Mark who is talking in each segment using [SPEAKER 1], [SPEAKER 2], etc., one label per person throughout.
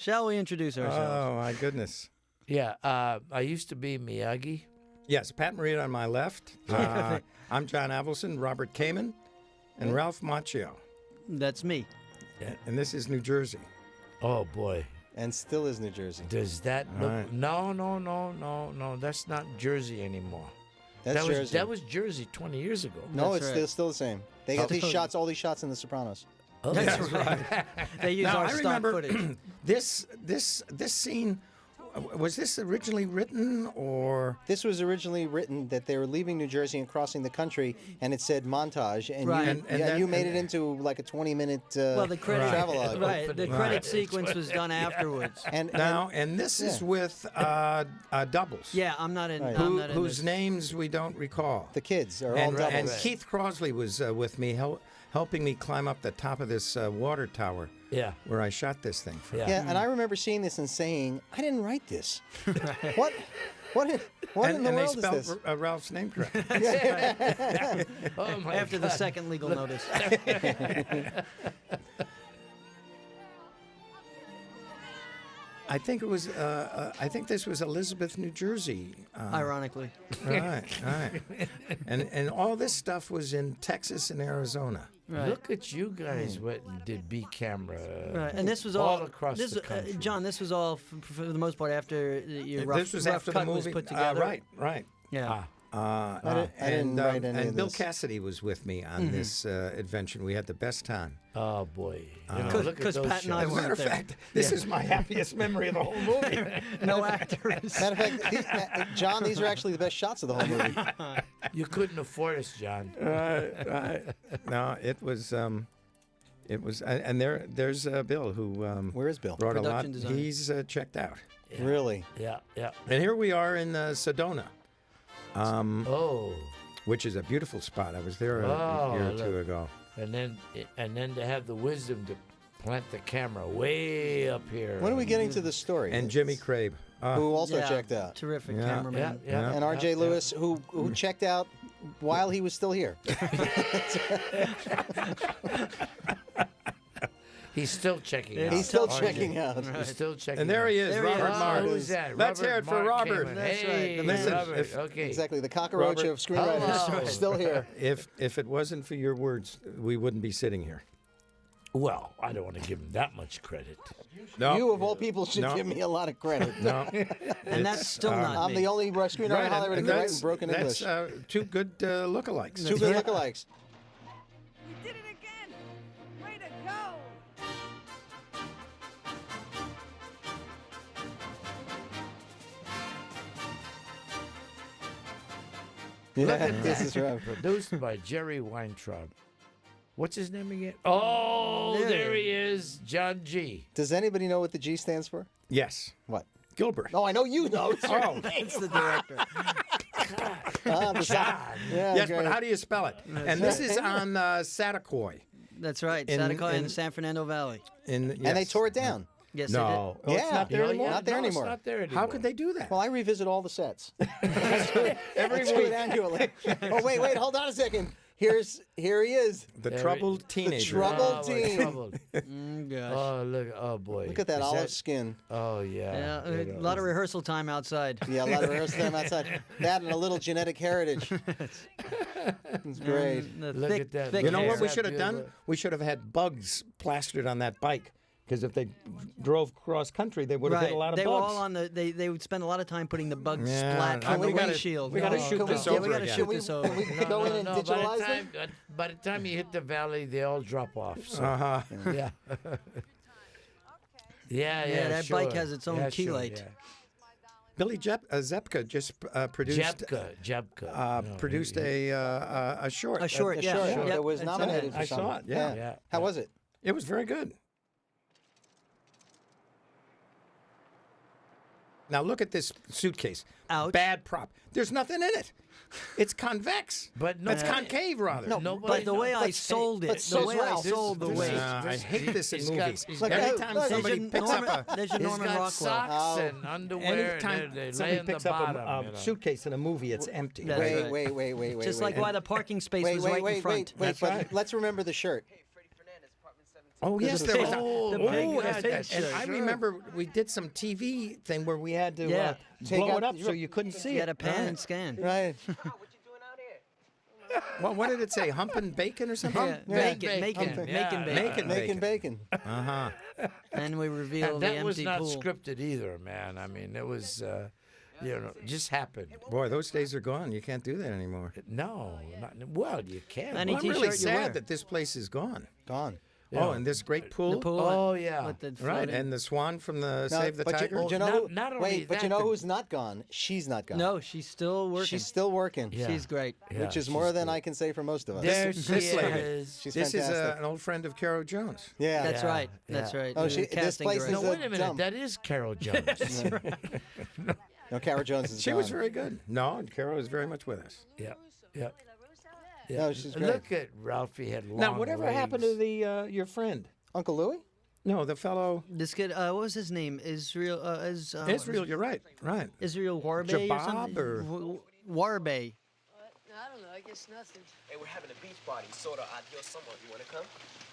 [SPEAKER 1] Shall we introduce ourselves?
[SPEAKER 2] Oh, my goodness.
[SPEAKER 3] Yeah, I used to be Miyagi.
[SPEAKER 2] Yes, Pat Morita on my left. I'm John Avildsen, Robert Kamen, and Ralph Macchio.
[SPEAKER 1] That's me.
[SPEAKER 2] And this is New Jersey.
[SPEAKER 3] Oh, boy.
[SPEAKER 4] And still is New Jersey.
[SPEAKER 3] Does that look...
[SPEAKER 2] Right.
[SPEAKER 3] No. That's not Jersey anymore.
[SPEAKER 4] That's Jersey.
[SPEAKER 3] That was Jersey 20 years ago.
[SPEAKER 4] No,
[SPEAKER 1] That's
[SPEAKER 4] it's
[SPEAKER 1] right.
[SPEAKER 4] still the same. They got these shots, all these shots in The Sopranos.
[SPEAKER 3] Oh,
[SPEAKER 1] That's right. They use
[SPEAKER 2] Now,
[SPEAKER 1] our
[SPEAKER 2] I
[SPEAKER 1] stock
[SPEAKER 2] remember
[SPEAKER 1] footage.
[SPEAKER 2] this scene, was this originally written or...
[SPEAKER 4] This was originally written that they were leaving New Jersey and crossing the country, and it said montage, and
[SPEAKER 1] Right.
[SPEAKER 4] you,
[SPEAKER 2] And then-
[SPEAKER 4] you made it into like a 20-minute
[SPEAKER 1] Well, the credit,
[SPEAKER 4] travelogue.
[SPEAKER 1] right? The
[SPEAKER 3] Opening.
[SPEAKER 1] credit
[SPEAKER 3] Right.
[SPEAKER 1] sequence was done afterwards.
[SPEAKER 4] And
[SPEAKER 2] this is
[SPEAKER 4] yeah.
[SPEAKER 2] with doubles.
[SPEAKER 1] Yeah, I'm not in.
[SPEAKER 4] Right.
[SPEAKER 1] I'm not in
[SPEAKER 2] Whose
[SPEAKER 1] this.
[SPEAKER 2] names we don't recall.
[SPEAKER 4] the kids are all
[SPEAKER 2] And,
[SPEAKER 4] doubles.
[SPEAKER 2] and Keith Crosley was with me, helping me climb up the top of this water tower
[SPEAKER 3] Yeah.
[SPEAKER 2] where I shot this thing from.
[SPEAKER 3] Yeah.
[SPEAKER 4] Yeah, and I remember seeing this and saying, I didn't write this. What in the
[SPEAKER 2] And they
[SPEAKER 4] world is
[SPEAKER 2] spelled
[SPEAKER 4] this?
[SPEAKER 2] Ralph's name correct.
[SPEAKER 3] Oh, my
[SPEAKER 1] After the
[SPEAKER 3] God.
[SPEAKER 1] second legal notice.
[SPEAKER 2] I think it was. I think this was Elizabeth, New Jersey.
[SPEAKER 1] Ironically.
[SPEAKER 2] Right. And all this stuff was in Texas and Arizona.
[SPEAKER 1] Right.
[SPEAKER 3] Look at you guys went and did B camera.
[SPEAKER 1] Right, and this was
[SPEAKER 3] all across
[SPEAKER 1] this,
[SPEAKER 3] the country.
[SPEAKER 1] John, this was all for the most part after your rough,
[SPEAKER 2] This was
[SPEAKER 1] rough
[SPEAKER 2] after
[SPEAKER 1] cut
[SPEAKER 2] the
[SPEAKER 1] was
[SPEAKER 2] got
[SPEAKER 1] put together.
[SPEAKER 2] Right.
[SPEAKER 1] Yeah.
[SPEAKER 4] I didn't write any
[SPEAKER 2] and
[SPEAKER 4] of
[SPEAKER 2] Bill
[SPEAKER 4] this.
[SPEAKER 2] Cassidy was with me on this adventure. We had the best time.
[SPEAKER 3] Oh, boy.
[SPEAKER 1] Because
[SPEAKER 3] look at those
[SPEAKER 1] Pat and I
[SPEAKER 2] As a
[SPEAKER 3] shots.
[SPEAKER 2] matter of
[SPEAKER 1] there.
[SPEAKER 2] fact, this is my happiest memory of the whole movie.
[SPEAKER 1] No actors.
[SPEAKER 4] Matter of fact, John, these are actually the best shots of the whole movie.
[SPEAKER 3] You couldn't afford us, John.
[SPEAKER 2] No, it was. And there's Bill who
[SPEAKER 4] Where is Bill?
[SPEAKER 2] wrote a lot.
[SPEAKER 1] Production designer.
[SPEAKER 2] He's checked out.
[SPEAKER 4] Really?
[SPEAKER 3] Yeah.
[SPEAKER 2] And here we are in Sedona,
[SPEAKER 3] Oh,
[SPEAKER 2] which is a beautiful spot. I was there a
[SPEAKER 3] Oh,
[SPEAKER 2] year or two
[SPEAKER 3] look.
[SPEAKER 2] ago.
[SPEAKER 3] and then to have the wisdom to plant the camera way up here.
[SPEAKER 4] When are we getting to the story?
[SPEAKER 2] And Jimmy Crabe.
[SPEAKER 4] who also
[SPEAKER 1] Yeah,
[SPEAKER 4] checked out.
[SPEAKER 1] Terrific
[SPEAKER 2] Yeah.
[SPEAKER 1] cameraman.
[SPEAKER 3] Yeah.
[SPEAKER 4] And R.J. Lewis, who checked out while he was still here.
[SPEAKER 3] He's still checking out.
[SPEAKER 4] He's still
[SPEAKER 3] RJ.
[SPEAKER 4] checking out.
[SPEAKER 3] He's still checking
[SPEAKER 2] And there he is,
[SPEAKER 1] There he
[SPEAKER 2] Robert
[SPEAKER 1] is.
[SPEAKER 2] Mark.
[SPEAKER 3] Who's that?
[SPEAKER 2] Let's hear it for
[SPEAKER 3] Mark
[SPEAKER 2] Robert.
[SPEAKER 3] came in.
[SPEAKER 1] That's right.
[SPEAKER 3] Hey,
[SPEAKER 2] Listen,
[SPEAKER 3] Robert.
[SPEAKER 2] if-
[SPEAKER 3] Okay.
[SPEAKER 4] Exactly, the cockroach
[SPEAKER 2] Robert.
[SPEAKER 4] of screenwriters,
[SPEAKER 3] Hello.
[SPEAKER 4] still here.
[SPEAKER 2] If it wasn't for your words, we wouldn't be sitting here.
[SPEAKER 3] Well, I don't want to give him that much credit.
[SPEAKER 2] No.
[SPEAKER 4] You, of all people, should
[SPEAKER 2] No.
[SPEAKER 4] give me a lot of credit.
[SPEAKER 2] No.
[SPEAKER 1] And that's still not
[SPEAKER 4] I'm
[SPEAKER 1] me.
[SPEAKER 4] the only screenwriter in Hollywood who can write in broken
[SPEAKER 2] that's
[SPEAKER 4] English.
[SPEAKER 2] two good lookalikes.
[SPEAKER 4] Two good lookalikes.
[SPEAKER 5] You did it again! Way to go!
[SPEAKER 4] Yeah, this is right.
[SPEAKER 3] Produced by Jerry Weintraub. What's his name again? Oh,
[SPEAKER 1] Yeah.
[SPEAKER 3] there he is, John G.
[SPEAKER 4] Does anybody know what the G stands for?
[SPEAKER 2] Yes.
[SPEAKER 4] What?
[SPEAKER 2] Gilbert.
[SPEAKER 4] Oh, I know you know. It's your name.
[SPEAKER 1] It's the director.
[SPEAKER 4] Yeah,
[SPEAKER 2] Yes,
[SPEAKER 4] great.
[SPEAKER 2] but how do you spell it? And this is on Satakoy.
[SPEAKER 1] That's right.
[SPEAKER 2] In-
[SPEAKER 1] Satakoy in
[SPEAKER 2] in-
[SPEAKER 1] the San Fernando Valley.
[SPEAKER 4] And they tore it down.
[SPEAKER 1] Yes,
[SPEAKER 2] No.
[SPEAKER 1] they
[SPEAKER 2] Oh,
[SPEAKER 4] Yeah.
[SPEAKER 2] it's not there
[SPEAKER 4] Yeah,
[SPEAKER 2] anymore?
[SPEAKER 4] Not there
[SPEAKER 3] no,
[SPEAKER 4] anymore.
[SPEAKER 3] It's not there anymore.
[SPEAKER 2] How could they do that?
[SPEAKER 4] Well, I revisit all the sets.
[SPEAKER 2] Every
[SPEAKER 4] I do it
[SPEAKER 2] week.
[SPEAKER 4] annually. Oh, wait, hold on a second. Here he is.
[SPEAKER 2] The troubled teenager.
[SPEAKER 4] troubled
[SPEAKER 3] we're
[SPEAKER 4] teen.
[SPEAKER 3] troubled.
[SPEAKER 1] did. Gosh.
[SPEAKER 3] Oh, look. Oh, boy.
[SPEAKER 4] Look at that
[SPEAKER 3] Is
[SPEAKER 4] olive skin.
[SPEAKER 3] Oh,
[SPEAKER 1] Yeah,
[SPEAKER 3] yeah.
[SPEAKER 1] a lot of rehearsal time outside.
[SPEAKER 4] Yeah, a lot of rehearsal time outside. That and a little genetic heritage. It's great.
[SPEAKER 1] The
[SPEAKER 3] Look
[SPEAKER 1] thick,
[SPEAKER 3] at that.
[SPEAKER 1] thick
[SPEAKER 2] You know
[SPEAKER 1] hair.
[SPEAKER 2] what we
[SPEAKER 3] Is that
[SPEAKER 2] should have done?
[SPEAKER 3] beautiful?
[SPEAKER 2] We should have had bugs plastered on that bike. Because if they drove cross country, they would have
[SPEAKER 1] Right.
[SPEAKER 2] hit a lot of
[SPEAKER 1] they
[SPEAKER 2] bugs.
[SPEAKER 1] were all on the. They would spend a lot of time putting the bug
[SPEAKER 2] Yeah,
[SPEAKER 1] splat on
[SPEAKER 2] we
[SPEAKER 1] the
[SPEAKER 2] gotta-
[SPEAKER 1] windshield.
[SPEAKER 2] we gotta
[SPEAKER 1] No.
[SPEAKER 2] shoot
[SPEAKER 1] Can
[SPEAKER 2] this
[SPEAKER 1] we-
[SPEAKER 2] over
[SPEAKER 1] we gotta
[SPEAKER 2] again.
[SPEAKER 1] shoot this over.
[SPEAKER 4] Can we go in and digitalize them?
[SPEAKER 3] By the time you hit the valley, they all drop off. So,
[SPEAKER 2] Uh-huh.
[SPEAKER 3] yeah. yeah,
[SPEAKER 1] Yeah, that
[SPEAKER 3] sure.
[SPEAKER 1] bike has its own
[SPEAKER 3] Yeah,
[SPEAKER 1] key
[SPEAKER 3] sure,
[SPEAKER 1] light.
[SPEAKER 3] yeah.
[SPEAKER 2] Billy Zepka just produced
[SPEAKER 3] Jebka.
[SPEAKER 2] produced a short.
[SPEAKER 1] A short,
[SPEAKER 4] The
[SPEAKER 1] yeah.
[SPEAKER 4] short
[SPEAKER 1] Yep,
[SPEAKER 4] that was
[SPEAKER 1] it's
[SPEAKER 4] nominated
[SPEAKER 1] on
[SPEAKER 4] for
[SPEAKER 2] I saw
[SPEAKER 4] something.
[SPEAKER 2] it, yeah.
[SPEAKER 3] Yeah.
[SPEAKER 4] How was it?
[SPEAKER 2] It was very good. Now look at this suitcase.
[SPEAKER 1] Ouch.
[SPEAKER 2] Bad prop. There's nothing in it. It's convex.
[SPEAKER 3] But no-
[SPEAKER 2] it's concave rather.
[SPEAKER 1] But the way I sold it, the
[SPEAKER 4] so
[SPEAKER 1] way I
[SPEAKER 4] Ralph,
[SPEAKER 1] sold the
[SPEAKER 3] this
[SPEAKER 1] way.
[SPEAKER 3] is-
[SPEAKER 2] I hate this in
[SPEAKER 3] he's got-
[SPEAKER 2] movies.
[SPEAKER 3] he's
[SPEAKER 4] got-
[SPEAKER 2] Every time
[SPEAKER 4] Look,
[SPEAKER 2] somebody
[SPEAKER 1] there's
[SPEAKER 2] picks
[SPEAKER 1] your
[SPEAKER 2] up a
[SPEAKER 1] There's your
[SPEAKER 3] He's
[SPEAKER 1] Norman
[SPEAKER 3] got
[SPEAKER 1] Rockwell.
[SPEAKER 3] socks and underwear.
[SPEAKER 2] anytime
[SPEAKER 3] they lay
[SPEAKER 2] somebody
[SPEAKER 3] in the
[SPEAKER 2] picks up
[SPEAKER 3] bottom.
[SPEAKER 2] a
[SPEAKER 3] you know.
[SPEAKER 2] suitcase in a movie, it's empty.
[SPEAKER 1] That's
[SPEAKER 4] Wait,
[SPEAKER 1] right.
[SPEAKER 4] wait.
[SPEAKER 1] Just like why the parking space was right in front.
[SPEAKER 4] Wait. But let's remember the shirt.
[SPEAKER 6] Hey, Freddie Fernandez, apartment
[SPEAKER 2] Oh yes,
[SPEAKER 1] The
[SPEAKER 2] there was.
[SPEAKER 1] pig-
[SPEAKER 3] Oh,
[SPEAKER 1] the
[SPEAKER 3] my
[SPEAKER 1] pig-
[SPEAKER 3] God,
[SPEAKER 1] the pig
[SPEAKER 3] that's
[SPEAKER 2] And
[SPEAKER 1] show.
[SPEAKER 2] I
[SPEAKER 3] sure.
[SPEAKER 2] remember we did some TV thing where we had to
[SPEAKER 1] Yeah.
[SPEAKER 4] Take
[SPEAKER 2] blow
[SPEAKER 4] out
[SPEAKER 2] it up
[SPEAKER 4] the-
[SPEAKER 2] so you couldn't see
[SPEAKER 1] You
[SPEAKER 2] it.
[SPEAKER 1] had to pan and scan.
[SPEAKER 4] Right.
[SPEAKER 2] Well, what did it say? Humping bacon or something?
[SPEAKER 1] Yeah,
[SPEAKER 3] Bacon,
[SPEAKER 1] making
[SPEAKER 3] bacon.
[SPEAKER 1] bacon.
[SPEAKER 2] Making
[SPEAKER 4] Making bacon.
[SPEAKER 2] Uh huh.
[SPEAKER 1] And we reveal
[SPEAKER 3] And
[SPEAKER 1] the
[SPEAKER 3] that was
[SPEAKER 1] empty
[SPEAKER 3] not
[SPEAKER 1] pool.
[SPEAKER 3] scripted either, man. I mean, it was, just happened.
[SPEAKER 2] Boy, those days are gone. You can't do that anymore.
[SPEAKER 3] No, well, you can.
[SPEAKER 1] Any
[SPEAKER 2] Well, I'm really
[SPEAKER 1] t-shirt you wear.
[SPEAKER 2] sad that this place is gone.
[SPEAKER 4] Gone.
[SPEAKER 2] Oh, and this great pool.
[SPEAKER 1] The pool.
[SPEAKER 3] Oh, yeah.
[SPEAKER 1] With the
[SPEAKER 2] Right,
[SPEAKER 1] floating-
[SPEAKER 2] and the swan from the
[SPEAKER 4] No,
[SPEAKER 2] Save the
[SPEAKER 4] but
[SPEAKER 2] Tiger.
[SPEAKER 4] You know
[SPEAKER 3] Not-
[SPEAKER 4] who,
[SPEAKER 3] not only
[SPEAKER 4] wait, but
[SPEAKER 3] that,
[SPEAKER 4] you know
[SPEAKER 3] the-
[SPEAKER 4] who's not gone? She's not gone.
[SPEAKER 1] No, she's still working.
[SPEAKER 4] She's still working.
[SPEAKER 3] Yeah.
[SPEAKER 1] She's great.
[SPEAKER 3] Yeah,
[SPEAKER 4] Which is
[SPEAKER 3] she's
[SPEAKER 4] more than
[SPEAKER 3] good.
[SPEAKER 4] I can say for most of us.
[SPEAKER 3] There
[SPEAKER 2] This
[SPEAKER 3] she
[SPEAKER 2] lady.
[SPEAKER 3] is.
[SPEAKER 4] She's
[SPEAKER 2] This is
[SPEAKER 4] fantastic.
[SPEAKER 2] an old friend of Carol Jones.
[SPEAKER 4] Yeah.
[SPEAKER 1] That's
[SPEAKER 3] Yeah,
[SPEAKER 1] right. That's
[SPEAKER 3] yeah.
[SPEAKER 1] right.
[SPEAKER 4] Oh,
[SPEAKER 1] The
[SPEAKER 4] this
[SPEAKER 1] casting
[SPEAKER 4] place
[SPEAKER 1] director.
[SPEAKER 4] is
[SPEAKER 3] No,
[SPEAKER 4] a
[SPEAKER 3] wait a minute.
[SPEAKER 4] dump.
[SPEAKER 3] That is Carol Jones.
[SPEAKER 4] No, Carol Jones is
[SPEAKER 2] She
[SPEAKER 4] gone.
[SPEAKER 2] was very good. No, Carol is very much with us.
[SPEAKER 3] Yeah, yeah. Yeah.
[SPEAKER 4] No, she's great.
[SPEAKER 3] Look at Ralphie had long
[SPEAKER 2] Now, whatever happened to
[SPEAKER 3] legs.
[SPEAKER 2] the your friend?
[SPEAKER 4] Uncle Louie?
[SPEAKER 2] No, the fellow
[SPEAKER 1] This kid, what was his name? Israel.
[SPEAKER 2] Israel. You're right. Right.
[SPEAKER 1] Israel Warbe or
[SPEAKER 2] Jabab
[SPEAKER 1] something.
[SPEAKER 2] or-
[SPEAKER 1] Warbe.
[SPEAKER 6] I don't know. I guess nothing.
[SPEAKER 7] Hey, we're having a beach party, sort of ideal summer. You want to come?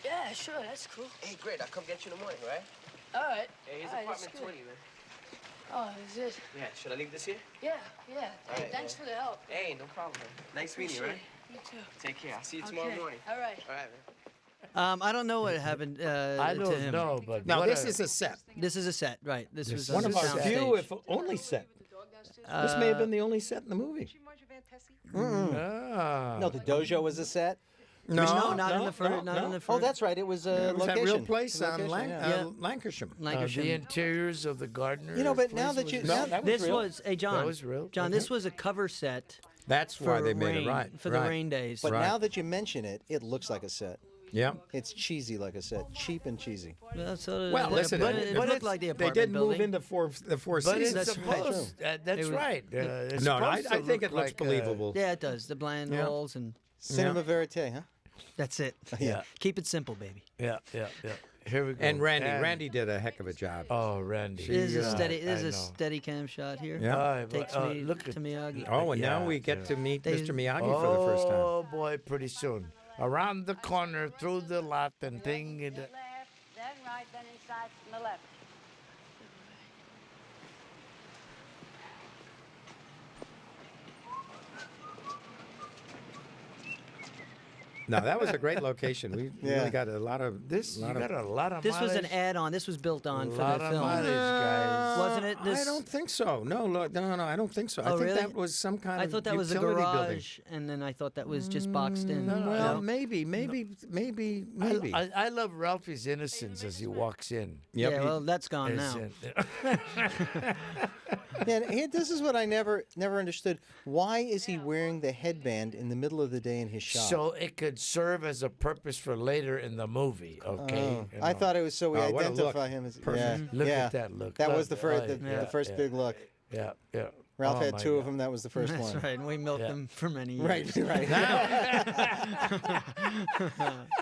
[SPEAKER 6] Yeah, sure. That's cool.
[SPEAKER 7] Hey, great. I'll come get you in the morning, right?
[SPEAKER 6] All right.
[SPEAKER 7] Hey, here's
[SPEAKER 6] All right, that's
[SPEAKER 7] apartment
[SPEAKER 6] good.
[SPEAKER 7] 20, man.
[SPEAKER 6] Oh, is it?
[SPEAKER 7] Yeah, should I leave this here?
[SPEAKER 6] Yeah, yeah. Hey,
[SPEAKER 7] right,
[SPEAKER 6] thanks
[SPEAKER 7] man.
[SPEAKER 6] for the help.
[SPEAKER 7] Hey, no problem, man. Nice meeting you, right?
[SPEAKER 6] You too.
[SPEAKER 7] Take care. I'll see you tomorrow
[SPEAKER 6] Okay.
[SPEAKER 7] morning.
[SPEAKER 6] All right.
[SPEAKER 7] All right, man.
[SPEAKER 1] I don't know what happened
[SPEAKER 3] I
[SPEAKER 1] to
[SPEAKER 3] don't
[SPEAKER 1] him.
[SPEAKER 3] know, but
[SPEAKER 2] Now,
[SPEAKER 3] what
[SPEAKER 2] this
[SPEAKER 3] a-
[SPEAKER 2] is a set.
[SPEAKER 1] This is a set, right? This was
[SPEAKER 2] One
[SPEAKER 1] on
[SPEAKER 2] of
[SPEAKER 1] the
[SPEAKER 2] our
[SPEAKER 1] sound
[SPEAKER 2] few,
[SPEAKER 1] stage.
[SPEAKER 2] if only set. This may have been the only set in the movie.
[SPEAKER 3] Ah.
[SPEAKER 4] No, the dojo was a set.
[SPEAKER 1] No, not in the first. Not in the first.
[SPEAKER 4] Oh, that's right. It was a
[SPEAKER 2] It was
[SPEAKER 4] location.
[SPEAKER 2] that real place on
[SPEAKER 4] Location, yeah.
[SPEAKER 1] Yeah.
[SPEAKER 2] Lancashire.
[SPEAKER 1] Lancashire.
[SPEAKER 3] The interiors of the gardener.
[SPEAKER 4] You know, but now
[SPEAKER 3] place
[SPEAKER 4] that you-
[SPEAKER 3] was-
[SPEAKER 4] now-
[SPEAKER 2] No, that was
[SPEAKER 1] This
[SPEAKER 2] real.
[SPEAKER 1] was John.
[SPEAKER 3] That was real?
[SPEAKER 1] John, this was a cover set
[SPEAKER 2] That's
[SPEAKER 1] for
[SPEAKER 2] why they made
[SPEAKER 1] rain,
[SPEAKER 2] it right.
[SPEAKER 1] for
[SPEAKER 2] right.
[SPEAKER 1] the rain days.
[SPEAKER 4] But
[SPEAKER 2] Right.
[SPEAKER 4] now that you mention it, it looks like a set.
[SPEAKER 2] Yeah.
[SPEAKER 4] It's cheesy like a set. Cheap and cheesy.
[SPEAKER 2] Well, listen,
[SPEAKER 1] but
[SPEAKER 2] it-
[SPEAKER 1] it,
[SPEAKER 2] but
[SPEAKER 1] looked
[SPEAKER 3] it's-
[SPEAKER 1] like the
[SPEAKER 2] They
[SPEAKER 1] apartment
[SPEAKER 2] did
[SPEAKER 1] building.
[SPEAKER 2] move into the four
[SPEAKER 3] But it's
[SPEAKER 2] seasons.
[SPEAKER 1] That's right.
[SPEAKER 3] supposed. That's
[SPEAKER 1] It was-
[SPEAKER 3] right. It's
[SPEAKER 2] No, I
[SPEAKER 3] supposed to
[SPEAKER 2] think
[SPEAKER 3] look
[SPEAKER 2] it looks
[SPEAKER 3] like,
[SPEAKER 2] believable.
[SPEAKER 1] Yeah, it does. The blind
[SPEAKER 2] Yeah.
[SPEAKER 1] walls and
[SPEAKER 4] Cinema verite, huh?
[SPEAKER 1] that's it.
[SPEAKER 3] Yeah.
[SPEAKER 1] Keep it simple, baby.
[SPEAKER 3] Yeah, yeah, yeah. Here we go.
[SPEAKER 2] And Randy did a heck of a job.
[SPEAKER 3] Oh, Randy.
[SPEAKER 1] This is a
[SPEAKER 2] Yeah,
[SPEAKER 1] steady. This
[SPEAKER 3] I
[SPEAKER 1] is a
[SPEAKER 3] know.
[SPEAKER 1] steady cam shot here.
[SPEAKER 2] Yeah.
[SPEAKER 1] Takes
[SPEAKER 3] but,
[SPEAKER 1] me
[SPEAKER 3] look
[SPEAKER 1] to
[SPEAKER 3] at
[SPEAKER 1] Miyagi.
[SPEAKER 2] Oh, and now
[SPEAKER 3] Yeah,
[SPEAKER 2] we get
[SPEAKER 3] yeah.
[SPEAKER 2] to meet
[SPEAKER 1] They-
[SPEAKER 2] Mr. Miyagi for the first time.
[SPEAKER 3] Oh boy, pretty soon. Around the corner, through the lot, and thing.
[SPEAKER 5] Left, then right, then inside from the left.
[SPEAKER 2] No, that was a great location. We
[SPEAKER 4] Yeah.
[SPEAKER 2] really got a lot of
[SPEAKER 3] This you
[SPEAKER 2] lot of-
[SPEAKER 3] got a lot of.
[SPEAKER 1] This was an
[SPEAKER 3] mileage.
[SPEAKER 1] add-on. This was built on for
[SPEAKER 3] lot
[SPEAKER 1] the
[SPEAKER 3] of
[SPEAKER 1] film.
[SPEAKER 3] mileage, guys.
[SPEAKER 1] Wasn't it?
[SPEAKER 2] I
[SPEAKER 1] This-
[SPEAKER 2] don't think so. No, look, no, I don't think so. I
[SPEAKER 1] Oh,
[SPEAKER 2] think
[SPEAKER 1] really?
[SPEAKER 2] that was some kind
[SPEAKER 1] I
[SPEAKER 2] of
[SPEAKER 1] thought that was a
[SPEAKER 2] utility building.
[SPEAKER 1] garage, and then I thought that was just boxed in.
[SPEAKER 2] Well,
[SPEAKER 1] No?
[SPEAKER 2] maybe.
[SPEAKER 3] I love Ralphie's innocence as he walks in.
[SPEAKER 2] Yep,
[SPEAKER 1] yeah,
[SPEAKER 2] he-
[SPEAKER 1] well, that's gone now.
[SPEAKER 4] Yeah, and this is what I never understood. Why is he wearing the headband in the middle of the day in his shop?
[SPEAKER 3] So it could serve as a purpose for later in the movie. Okay.
[SPEAKER 4] Oh,
[SPEAKER 3] you
[SPEAKER 4] I
[SPEAKER 3] know.
[SPEAKER 4] thought it was so we
[SPEAKER 2] Oh, what a look.
[SPEAKER 4] identify him as
[SPEAKER 2] Perfect.
[SPEAKER 3] Look
[SPEAKER 4] yeah.
[SPEAKER 3] at that look.
[SPEAKER 4] That
[SPEAKER 3] Look,
[SPEAKER 4] was the first
[SPEAKER 3] oh,
[SPEAKER 4] the first big look.
[SPEAKER 3] Yeah, yeah.
[SPEAKER 4] Ralph
[SPEAKER 3] Oh,
[SPEAKER 4] had
[SPEAKER 3] my
[SPEAKER 4] two of
[SPEAKER 3] God.
[SPEAKER 4] them. That was the first
[SPEAKER 1] That's
[SPEAKER 4] one.
[SPEAKER 1] right, and we milked
[SPEAKER 3] Yeah.
[SPEAKER 1] them for many years.
[SPEAKER 4] Right, right.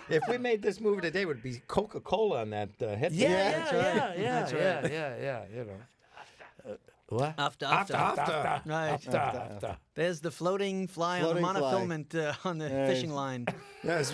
[SPEAKER 2] If we made this movie today, it would be Coca-Cola on that headband.
[SPEAKER 3] Yeah,
[SPEAKER 1] that's
[SPEAKER 3] yeah,
[SPEAKER 1] right.
[SPEAKER 3] yeah,
[SPEAKER 1] That's
[SPEAKER 3] yeah,
[SPEAKER 1] right.
[SPEAKER 3] yeah, you know. What?
[SPEAKER 1] After. Right.
[SPEAKER 3] After.
[SPEAKER 1] There's the floating fly
[SPEAKER 4] Floating
[SPEAKER 1] on the
[SPEAKER 4] fly.
[SPEAKER 1] monofilament on the
[SPEAKER 4] Right.
[SPEAKER 1] fishing line.
[SPEAKER 2] Yes,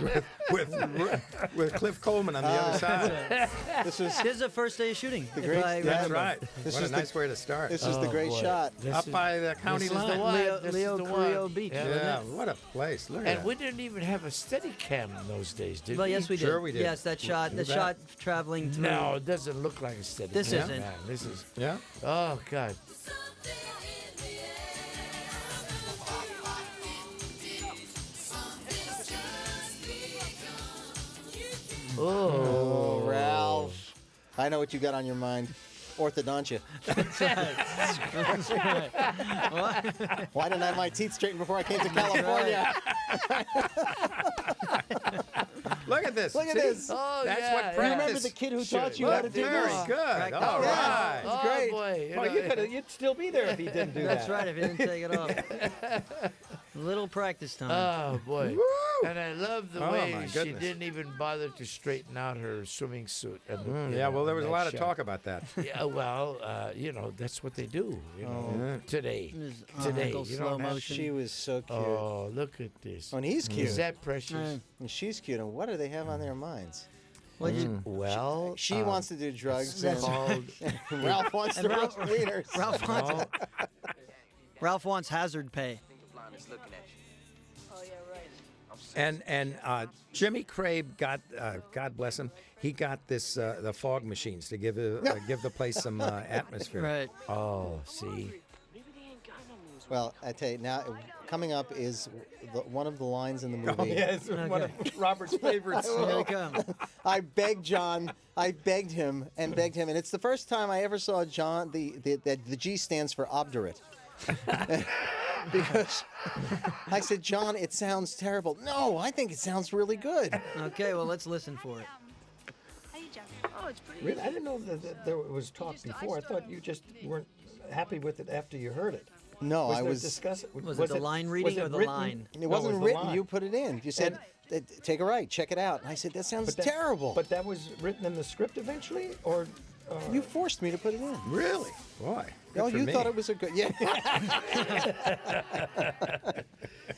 [SPEAKER 2] with Cliff Coleman on the other side.
[SPEAKER 4] This was
[SPEAKER 1] This is the first day of shooting. if
[SPEAKER 4] great-
[SPEAKER 1] I
[SPEAKER 4] that's
[SPEAKER 2] That's
[SPEAKER 1] remember.
[SPEAKER 2] right.
[SPEAKER 4] This
[SPEAKER 2] What a
[SPEAKER 4] is the-
[SPEAKER 2] nice way to start.
[SPEAKER 4] this is the
[SPEAKER 3] Oh,
[SPEAKER 4] great
[SPEAKER 3] boy.
[SPEAKER 4] shot.
[SPEAKER 3] This
[SPEAKER 2] Up
[SPEAKER 3] is-
[SPEAKER 2] by the county
[SPEAKER 3] this is the
[SPEAKER 2] line.
[SPEAKER 3] one.
[SPEAKER 1] Leo-
[SPEAKER 3] This is
[SPEAKER 1] Leo
[SPEAKER 3] the
[SPEAKER 1] Creo
[SPEAKER 3] one.
[SPEAKER 1] Beach,
[SPEAKER 3] Yeah.
[SPEAKER 1] wasn't
[SPEAKER 2] Yeah, what a place. Look at
[SPEAKER 3] And
[SPEAKER 2] that.
[SPEAKER 3] we didn't even have a steady cam in those days, did
[SPEAKER 1] Well,
[SPEAKER 3] we?
[SPEAKER 1] yes, we did.
[SPEAKER 2] Sure we did.
[SPEAKER 1] Yes, that shot. The
[SPEAKER 2] bet.
[SPEAKER 1] shot traveling through.
[SPEAKER 3] No, it doesn't look like a steady
[SPEAKER 1] This
[SPEAKER 3] cam.
[SPEAKER 1] isn't.
[SPEAKER 3] Man. This is.
[SPEAKER 2] Yeah?
[SPEAKER 3] Oh God.
[SPEAKER 4] Oh, Ralph. I know what you got on your mind. Orthodontia. Why didn't I have my teeth straightened before I came to California?
[SPEAKER 2] Look at this.
[SPEAKER 4] Look at
[SPEAKER 2] See?
[SPEAKER 4] this.
[SPEAKER 3] Oh
[SPEAKER 2] That's
[SPEAKER 3] yeah,
[SPEAKER 2] what
[SPEAKER 3] yeah.
[SPEAKER 2] practice
[SPEAKER 4] Remember the kid who
[SPEAKER 2] should-
[SPEAKER 4] taught you how to do
[SPEAKER 2] Very
[SPEAKER 4] this?
[SPEAKER 2] good. All
[SPEAKER 1] Yeah.
[SPEAKER 2] right.
[SPEAKER 4] It's
[SPEAKER 3] Oh
[SPEAKER 4] great.
[SPEAKER 3] boy.
[SPEAKER 2] Well, you'd still be there if he didn't do
[SPEAKER 1] That's
[SPEAKER 2] that.
[SPEAKER 1] right. If you didn't take it off. Little practice time.
[SPEAKER 3] Oh boy.
[SPEAKER 2] Woo!
[SPEAKER 3] And I love the
[SPEAKER 2] Oh,
[SPEAKER 3] way
[SPEAKER 2] my
[SPEAKER 3] she
[SPEAKER 2] goodness.
[SPEAKER 3] didn't even bother to straighten out her swimming suit. And
[SPEAKER 2] Yeah, well, there was a lot of talk about that.
[SPEAKER 3] Yeah, well, that's what they do. You know, today.
[SPEAKER 1] This
[SPEAKER 3] Today,
[SPEAKER 1] Uncle
[SPEAKER 3] you
[SPEAKER 1] slow
[SPEAKER 3] don't have-
[SPEAKER 1] motion.
[SPEAKER 4] She was so cute.
[SPEAKER 3] Oh, look at this.
[SPEAKER 4] Oh, and he's cute.
[SPEAKER 3] Is that precious?
[SPEAKER 1] Right.
[SPEAKER 4] And she's cute. And what do they have on their minds?
[SPEAKER 1] What'd you-
[SPEAKER 3] Well,
[SPEAKER 4] She wants to do drugs,
[SPEAKER 3] it's
[SPEAKER 4] and
[SPEAKER 3] called
[SPEAKER 4] Ralph wants to roast wieners.
[SPEAKER 1] Ralph wants hazard pay.
[SPEAKER 7] Blind is looking at you.
[SPEAKER 6] Oh, yeah, right.
[SPEAKER 2] And Jimmy Crabe got, God bless him, he got this the fog machines to give the place some atmosphere.
[SPEAKER 1] Right.
[SPEAKER 3] Oh, see.
[SPEAKER 7] Maybe they ain't got no news.
[SPEAKER 4] Well, I tell you now, coming up is one of the lines in the movie.
[SPEAKER 2] Oh, yes, one of Robert's favorites.
[SPEAKER 1] Here they come.
[SPEAKER 4] I begged John. I begged him, and it's the first time I ever saw John. The G stands for obdurate. Because I said, John, it sounds terrible. No, I think it sounds really good.
[SPEAKER 1] Okay, well, let's listen for it.
[SPEAKER 6] Oh, it's pretty
[SPEAKER 2] Really? I didn't know that there was talk before. I thought you just weren't happy with it after you heard it.
[SPEAKER 4] No, I
[SPEAKER 2] there
[SPEAKER 4] was.
[SPEAKER 2] Was
[SPEAKER 1] it the line reading
[SPEAKER 2] was
[SPEAKER 1] or the
[SPEAKER 2] written?
[SPEAKER 1] line?
[SPEAKER 4] It
[SPEAKER 2] No,
[SPEAKER 4] wasn't
[SPEAKER 2] was the
[SPEAKER 4] written.
[SPEAKER 2] line.
[SPEAKER 4] You put it in. You said, "Take a right, check it out." And I said, "That sounds terrible."
[SPEAKER 2] But that was written in the script eventually, or
[SPEAKER 4] you forced me to put it in.
[SPEAKER 2] really? Boy.
[SPEAKER 4] Oh,
[SPEAKER 2] good for
[SPEAKER 4] you
[SPEAKER 2] me.
[SPEAKER 4] thought it was a good. Yeah.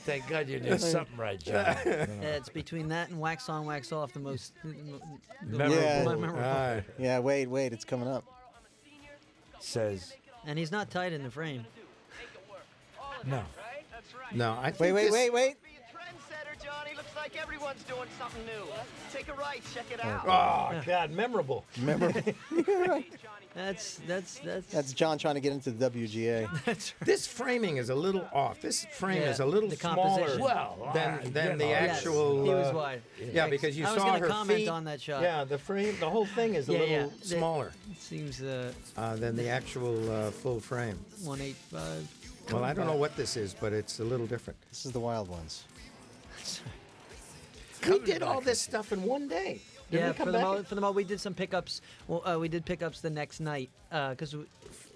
[SPEAKER 3] Thank God you did something right, John.
[SPEAKER 1] Yeah, it's between that and wax on, wax off the most
[SPEAKER 3] Memorable.
[SPEAKER 4] Yeah.
[SPEAKER 1] memorable.
[SPEAKER 4] Yeah. Wait. It's coming up.
[SPEAKER 3] Says
[SPEAKER 1] And he's not tight in the frame.
[SPEAKER 3] no.
[SPEAKER 2] No, I think
[SPEAKER 4] Wait.
[SPEAKER 7] Be a trendsetter, Johnny. Looks like everyone's doing something new. Take a right, check it out.
[SPEAKER 2] Oh God, memorable.
[SPEAKER 4] That's John trying to get into the WGA.
[SPEAKER 2] This framing is a little off. This frame is a little
[SPEAKER 1] the
[SPEAKER 2] smaller
[SPEAKER 1] composition.
[SPEAKER 3] Well,
[SPEAKER 2] than the
[SPEAKER 1] Yes,
[SPEAKER 2] actual.
[SPEAKER 1] he was wide.
[SPEAKER 2] Yeah, because you
[SPEAKER 1] I was
[SPEAKER 2] saw
[SPEAKER 1] gonna
[SPEAKER 2] her
[SPEAKER 1] comment
[SPEAKER 2] feet.
[SPEAKER 1] on that shot.
[SPEAKER 2] Yeah, the frame, the whole thing is a little
[SPEAKER 1] The-
[SPEAKER 2] smaller
[SPEAKER 1] It seems
[SPEAKER 2] than the actual full frame.
[SPEAKER 1] 185.
[SPEAKER 2] Well, I don't know what this is, but it's a little different.
[SPEAKER 4] This is the Wild Ones.
[SPEAKER 2] We did all this stuff in one day. Did
[SPEAKER 1] Yeah,
[SPEAKER 2] we come
[SPEAKER 1] for
[SPEAKER 2] back
[SPEAKER 1] the moment we did some pickups. Well, we did pickups the next night because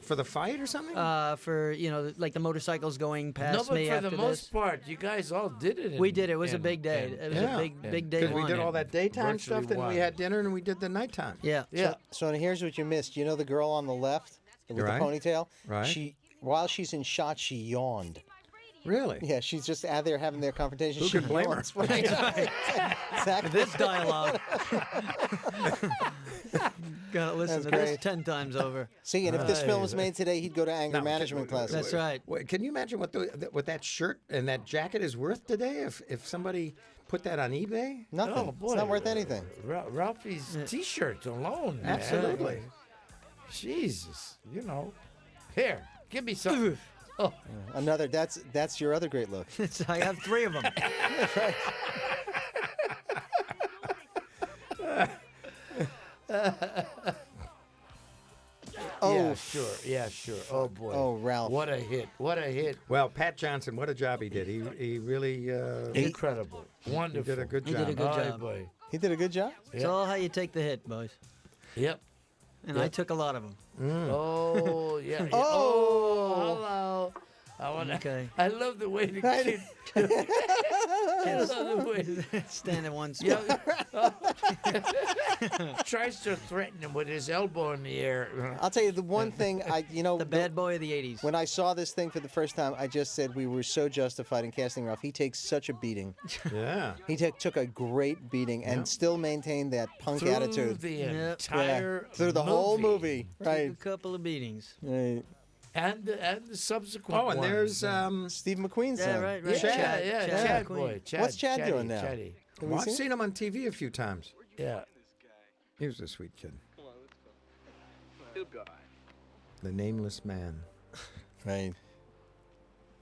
[SPEAKER 2] for the fight or something?
[SPEAKER 1] for like the motorcycles going past
[SPEAKER 3] No, but
[SPEAKER 1] me
[SPEAKER 3] for
[SPEAKER 1] after
[SPEAKER 3] the
[SPEAKER 1] this.
[SPEAKER 3] most part, you guys all did it.
[SPEAKER 1] We did. It was a big day. It was
[SPEAKER 2] Yeah.
[SPEAKER 1] a big day
[SPEAKER 2] Because we
[SPEAKER 1] one.
[SPEAKER 2] did all that daytime
[SPEAKER 3] Virtually
[SPEAKER 2] stuff, then
[SPEAKER 3] one.
[SPEAKER 2] we had dinner, and we did the nighttime.
[SPEAKER 1] Yeah.
[SPEAKER 3] Yeah.
[SPEAKER 4] So here's what you missed. You know the girl on the left with
[SPEAKER 2] Right.
[SPEAKER 4] the ponytail?
[SPEAKER 2] Right.
[SPEAKER 4] While she's in shot, she yawned.
[SPEAKER 2] Really?
[SPEAKER 4] Yeah, she's just out there having their confrontation.
[SPEAKER 2] Who
[SPEAKER 4] she
[SPEAKER 2] could blame her?
[SPEAKER 4] yawns. Exactly.
[SPEAKER 1] This dialogue. Gotta listen
[SPEAKER 4] That's
[SPEAKER 1] to
[SPEAKER 4] great.
[SPEAKER 1] this 10 times over.
[SPEAKER 4] See, and if this film was made today, he'd go to anger
[SPEAKER 2] No,
[SPEAKER 4] management classes.
[SPEAKER 1] That's right.
[SPEAKER 2] Wait, can you imagine what that shirt and that jacket is worth today? If somebody put that on eBay?
[SPEAKER 4] Nothing.
[SPEAKER 3] Oh, boy.
[SPEAKER 4] It's not worth anything.
[SPEAKER 3] Ralphie's T-shirt alone. man.
[SPEAKER 2] Absolutely.
[SPEAKER 3] Jesus, Here, give me some. Oh,
[SPEAKER 4] Another. That's your other great look.
[SPEAKER 1] I have 3 of them.
[SPEAKER 4] Oh,
[SPEAKER 3] yeah, sure. Oh boy.
[SPEAKER 4] Oh, Ralph.
[SPEAKER 3] What a hit! What a hit!
[SPEAKER 2] Well, Pat Johnson, what a job he did. He really
[SPEAKER 3] Incredible, wonderful.
[SPEAKER 2] did a good
[SPEAKER 1] He
[SPEAKER 2] job.
[SPEAKER 1] did a good
[SPEAKER 3] Oh,
[SPEAKER 1] job.
[SPEAKER 3] boy.
[SPEAKER 4] he did a good job.
[SPEAKER 1] It's all how you take the hit, boys.
[SPEAKER 3] Yep.
[SPEAKER 1] And I took a lot of them.
[SPEAKER 3] Oh yeah. yeah.
[SPEAKER 4] Oh.
[SPEAKER 3] Hello. I want
[SPEAKER 1] Okay.
[SPEAKER 3] I love the way the kid. I love the way.
[SPEAKER 1] Stand in one spot.
[SPEAKER 3] Yeah. Tries to threaten him with his elbow in the air.
[SPEAKER 4] I'll tell you the one thing
[SPEAKER 1] The bad boy of the 80s.
[SPEAKER 4] when I saw this thing for the first time, I just said we were so justified in casting Ralph. He takes such a beating.
[SPEAKER 2] Yeah.
[SPEAKER 4] He took a great beating and still maintained that punk
[SPEAKER 3] Through
[SPEAKER 4] attitude.
[SPEAKER 3] the
[SPEAKER 1] Yep.
[SPEAKER 3] entire
[SPEAKER 4] Through the whole movie.
[SPEAKER 1] Took
[SPEAKER 4] Right.
[SPEAKER 1] a couple of beatings.
[SPEAKER 4] Right.
[SPEAKER 3] and the subsequent.
[SPEAKER 2] Oh, and
[SPEAKER 3] ones.
[SPEAKER 2] there's
[SPEAKER 4] Steve McQueen's
[SPEAKER 1] Yeah,
[SPEAKER 4] son.
[SPEAKER 1] right.
[SPEAKER 3] Yeah,
[SPEAKER 1] Chad.
[SPEAKER 3] yeah,
[SPEAKER 1] Chad
[SPEAKER 3] Chad
[SPEAKER 1] McQueen.
[SPEAKER 3] boy. Chad,
[SPEAKER 4] What's Chad
[SPEAKER 3] Chatty,
[SPEAKER 4] doing now?
[SPEAKER 3] Chatty.
[SPEAKER 4] Have we
[SPEAKER 2] Well, I've
[SPEAKER 4] seen
[SPEAKER 2] seen him on TV a few times.
[SPEAKER 3] Yeah.
[SPEAKER 2] He was a sweet kid.
[SPEAKER 7] He'll be all right.
[SPEAKER 2] The Nameless Man.
[SPEAKER 4] Right.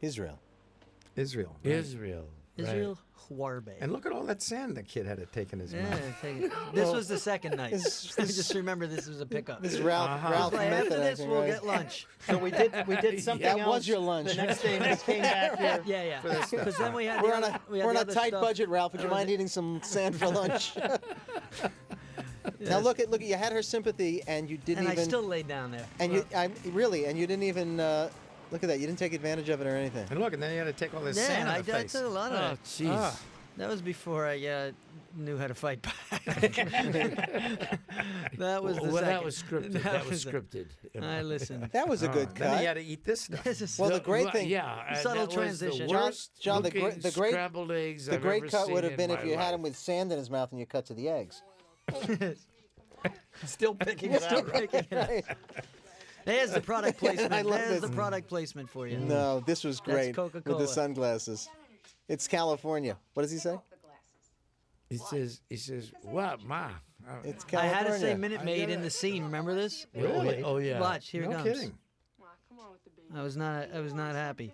[SPEAKER 4] Israel.
[SPEAKER 2] Israel. right.
[SPEAKER 3] Israel. right.
[SPEAKER 1] Israel Huarbe.
[SPEAKER 2] And look at all that sand the kid had to take in his
[SPEAKER 1] Yeah,
[SPEAKER 2] mouth.
[SPEAKER 1] take it. This was the second night.
[SPEAKER 4] This-
[SPEAKER 1] I just remember this was a pickup.
[SPEAKER 4] This is Ralph. Ralph
[SPEAKER 1] Like, after
[SPEAKER 4] method
[SPEAKER 1] this,
[SPEAKER 4] acting,
[SPEAKER 1] we'll
[SPEAKER 4] right?
[SPEAKER 1] get lunch.
[SPEAKER 2] So we did something
[SPEAKER 4] That
[SPEAKER 2] else.
[SPEAKER 4] was your lunch.
[SPEAKER 2] The next day we came back here.
[SPEAKER 1] Yeah, yeah.
[SPEAKER 2] For this stuff.
[SPEAKER 1] Because then we had
[SPEAKER 4] We're
[SPEAKER 1] the
[SPEAKER 4] on
[SPEAKER 1] other,
[SPEAKER 4] a
[SPEAKER 1] we had
[SPEAKER 4] we're on
[SPEAKER 1] the
[SPEAKER 4] a
[SPEAKER 1] other
[SPEAKER 4] tight
[SPEAKER 1] stuff.
[SPEAKER 4] budget, Ralph. Would you mind eating some sand for lunch? Now look at you had her sympathy, and you didn't
[SPEAKER 1] And I
[SPEAKER 4] even.
[SPEAKER 1] still laid down there.
[SPEAKER 4] and you and you didn't even look at that. You didn't take advantage of it or anything.
[SPEAKER 2] And look, and then he had to take all this
[SPEAKER 1] Yeah,
[SPEAKER 2] sand
[SPEAKER 1] I
[SPEAKER 2] on the
[SPEAKER 1] did
[SPEAKER 2] face.
[SPEAKER 1] a lot of
[SPEAKER 3] Oh,
[SPEAKER 1] that.
[SPEAKER 3] jeez.
[SPEAKER 1] That was before I knew how to fight back. That was the
[SPEAKER 3] Well,
[SPEAKER 1] second.
[SPEAKER 3] that was scripted. That was
[SPEAKER 1] the-
[SPEAKER 3] scripted.
[SPEAKER 1] I listened.
[SPEAKER 4] That was a good
[SPEAKER 2] Then he
[SPEAKER 4] cut.
[SPEAKER 2] had to eat this stuff.
[SPEAKER 1] This is
[SPEAKER 4] Well, the great thing-
[SPEAKER 3] Yeah, and
[SPEAKER 1] Subtle
[SPEAKER 3] that was
[SPEAKER 1] transition.
[SPEAKER 3] The
[SPEAKER 1] John-
[SPEAKER 3] worst
[SPEAKER 4] John, the
[SPEAKER 3] looking
[SPEAKER 4] great
[SPEAKER 3] scrambled eggs
[SPEAKER 4] The
[SPEAKER 3] I've
[SPEAKER 4] great
[SPEAKER 3] ever
[SPEAKER 4] cut
[SPEAKER 3] seen
[SPEAKER 4] would have
[SPEAKER 3] in
[SPEAKER 4] been if
[SPEAKER 3] my
[SPEAKER 4] you had
[SPEAKER 3] life.
[SPEAKER 4] him with sand in his mouth and you cut to the eggs.
[SPEAKER 2] Still picking it out.
[SPEAKER 4] Right.
[SPEAKER 1] There's the product placement.
[SPEAKER 4] I love
[SPEAKER 1] There's
[SPEAKER 4] this.
[SPEAKER 1] the product placement for you.
[SPEAKER 4] No, this was great with
[SPEAKER 1] Coca-Cola.
[SPEAKER 4] the sunglasses. It's California. What does he say?
[SPEAKER 3] He says, what, Ma?
[SPEAKER 4] It's
[SPEAKER 1] I
[SPEAKER 4] California.
[SPEAKER 1] had to say Minute Maid in the scene. Remember this?
[SPEAKER 2] Really?
[SPEAKER 3] Oh, yeah.
[SPEAKER 1] Watch, here it
[SPEAKER 2] No
[SPEAKER 1] comes.
[SPEAKER 2] kidding.
[SPEAKER 6] Come on with the baby.
[SPEAKER 1] I was not happy.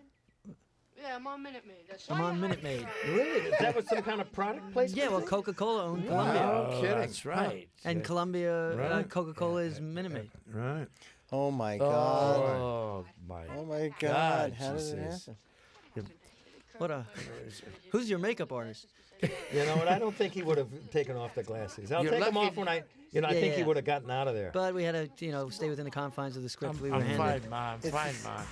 [SPEAKER 6] Yeah, I'm on Minute Maid. That's
[SPEAKER 1] I'm on Minute Maid.
[SPEAKER 2] Really? That was some kind of product placement?
[SPEAKER 1] Yeah, well,
[SPEAKER 2] thing?
[SPEAKER 1] Coca-Cola owned Columbia,
[SPEAKER 2] No
[SPEAKER 3] Oh,
[SPEAKER 2] kidding.
[SPEAKER 3] that's right.
[SPEAKER 1] and Columbia
[SPEAKER 2] Right.
[SPEAKER 1] Coca-Cola is Minute Maid.
[SPEAKER 2] Right.
[SPEAKER 4] Oh my God.
[SPEAKER 3] Oh, my.
[SPEAKER 4] Oh my God.
[SPEAKER 3] God,
[SPEAKER 4] How did
[SPEAKER 3] she
[SPEAKER 4] it
[SPEAKER 3] says.
[SPEAKER 4] happen?
[SPEAKER 1] What a? Who's your makeup artist?
[SPEAKER 2] You know what? I don't think he would have taken off the glasses. I'll
[SPEAKER 3] You're
[SPEAKER 2] take them
[SPEAKER 3] lucky-
[SPEAKER 2] off when I think he
[SPEAKER 1] Yeah.
[SPEAKER 2] would have gotten out of there.
[SPEAKER 1] But we had to, stay within the confines of the script we were
[SPEAKER 3] I'm
[SPEAKER 1] handed.
[SPEAKER 3] fine, Ma. I'm fine, Ma.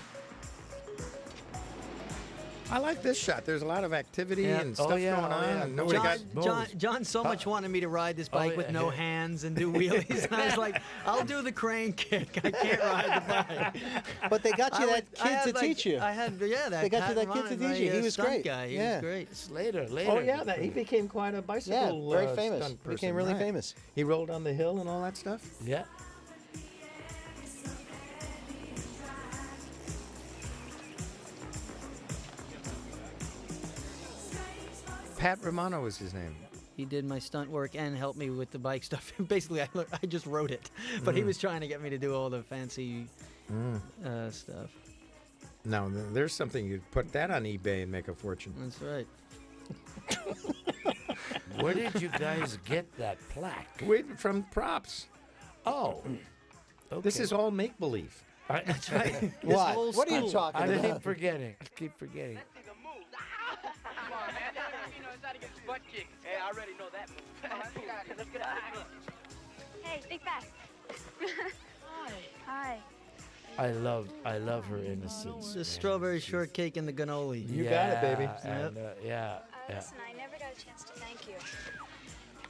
[SPEAKER 2] I like this shot. There's a lot of activity
[SPEAKER 1] Yeah.
[SPEAKER 2] and
[SPEAKER 3] Oh,
[SPEAKER 2] stuff
[SPEAKER 3] yeah,
[SPEAKER 2] going
[SPEAKER 3] oh,
[SPEAKER 2] on.
[SPEAKER 3] yeah.
[SPEAKER 2] And nobody got
[SPEAKER 1] John so much wanted me to ride this bike with
[SPEAKER 3] yeah.
[SPEAKER 1] no hands and do wheelies, and I was like, I'll do the crane kick. I can't ride the bike.
[SPEAKER 4] But they got you that
[SPEAKER 1] I
[SPEAKER 4] kid
[SPEAKER 1] had,
[SPEAKER 4] to
[SPEAKER 1] like,
[SPEAKER 4] teach you.
[SPEAKER 1] I had, that.
[SPEAKER 4] They got you that
[SPEAKER 1] Pat
[SPEAKER 4] kid to
[SPEAKER 1] Ron,
[SPEAKER 4] teach you.
[SPEAKER 1] my,
[SPEAKER 4] He was
[SPEAKER 1] stunt
[SPEAKER 4] great.
[SPEAKER 1] Guy. He
[SPEAKER 4] Yeah.
[SPEAKER 1] was great.
[SPEAKER 3] It's later.
[SPEAKER 2] Oh yeah, he became quite a bicycle.
[SPEAKER 4] Yeah, very famous.
[SPEAKER 2] Stunt
[SPEAKER 4] Became
[SPEAKER 2] person,
[SPEAKER 4] really
[SPEAKER 2] right.
[SPEAKER 4] famous.
[SPEAKER 2] He rolled down the hill and all that stuff.
[SPEAKER 3] Yeah.
[SPEAKER 2] Pat Romano was his name.
[SPEAKER 1] He did my stunt work and helped me with the bike stuff. Basically, I just wrote it, but he was trying to get me to do all the fancy stuff.
[SPEAKER 2] Now there's something you'd put that on eBay and make a fortune.
[SPEAKER 1] That's right.
[SPEAKER 3] Where did you guys get that plaque?
[SPEAKER 2] From props.
[SPEAKER 3] Oh. Okay.
[SPEAKER 2] This is all make believe.
[SPEAKER 1] That's right. This
[SPEAKER 4] What?
[SPEAKER 1] whole
[SPEAKER 4] What are you
[SPEAKER 1] school-
[SPEAKER 4] talking
[SPEAKER 3] I
[SPEAKER 4] about?
[SPEAKER 3] keep forgetting. I keep forgetting.
[SPEAKER 7] Come on, man. You know, it's not against butt kicks. Hey, I already know that move. Let's get out of here.
[SPEAKER 6] Hey, think fast. Hi.
[SPEAKER 3] I love her innocence.
[SPEAKER 1] The
[SPEAKER 3] man.
[SPEAKER 1] strawberry
[SPEAKER 3] She's-
[SPEAKER 1] shortcake and the cannoli.
[SPEAKER 2] You got it, baby.
[SPEAKER 3] And, yeah.
[SPEAKER 6] Listen, I never got a chance to thank you.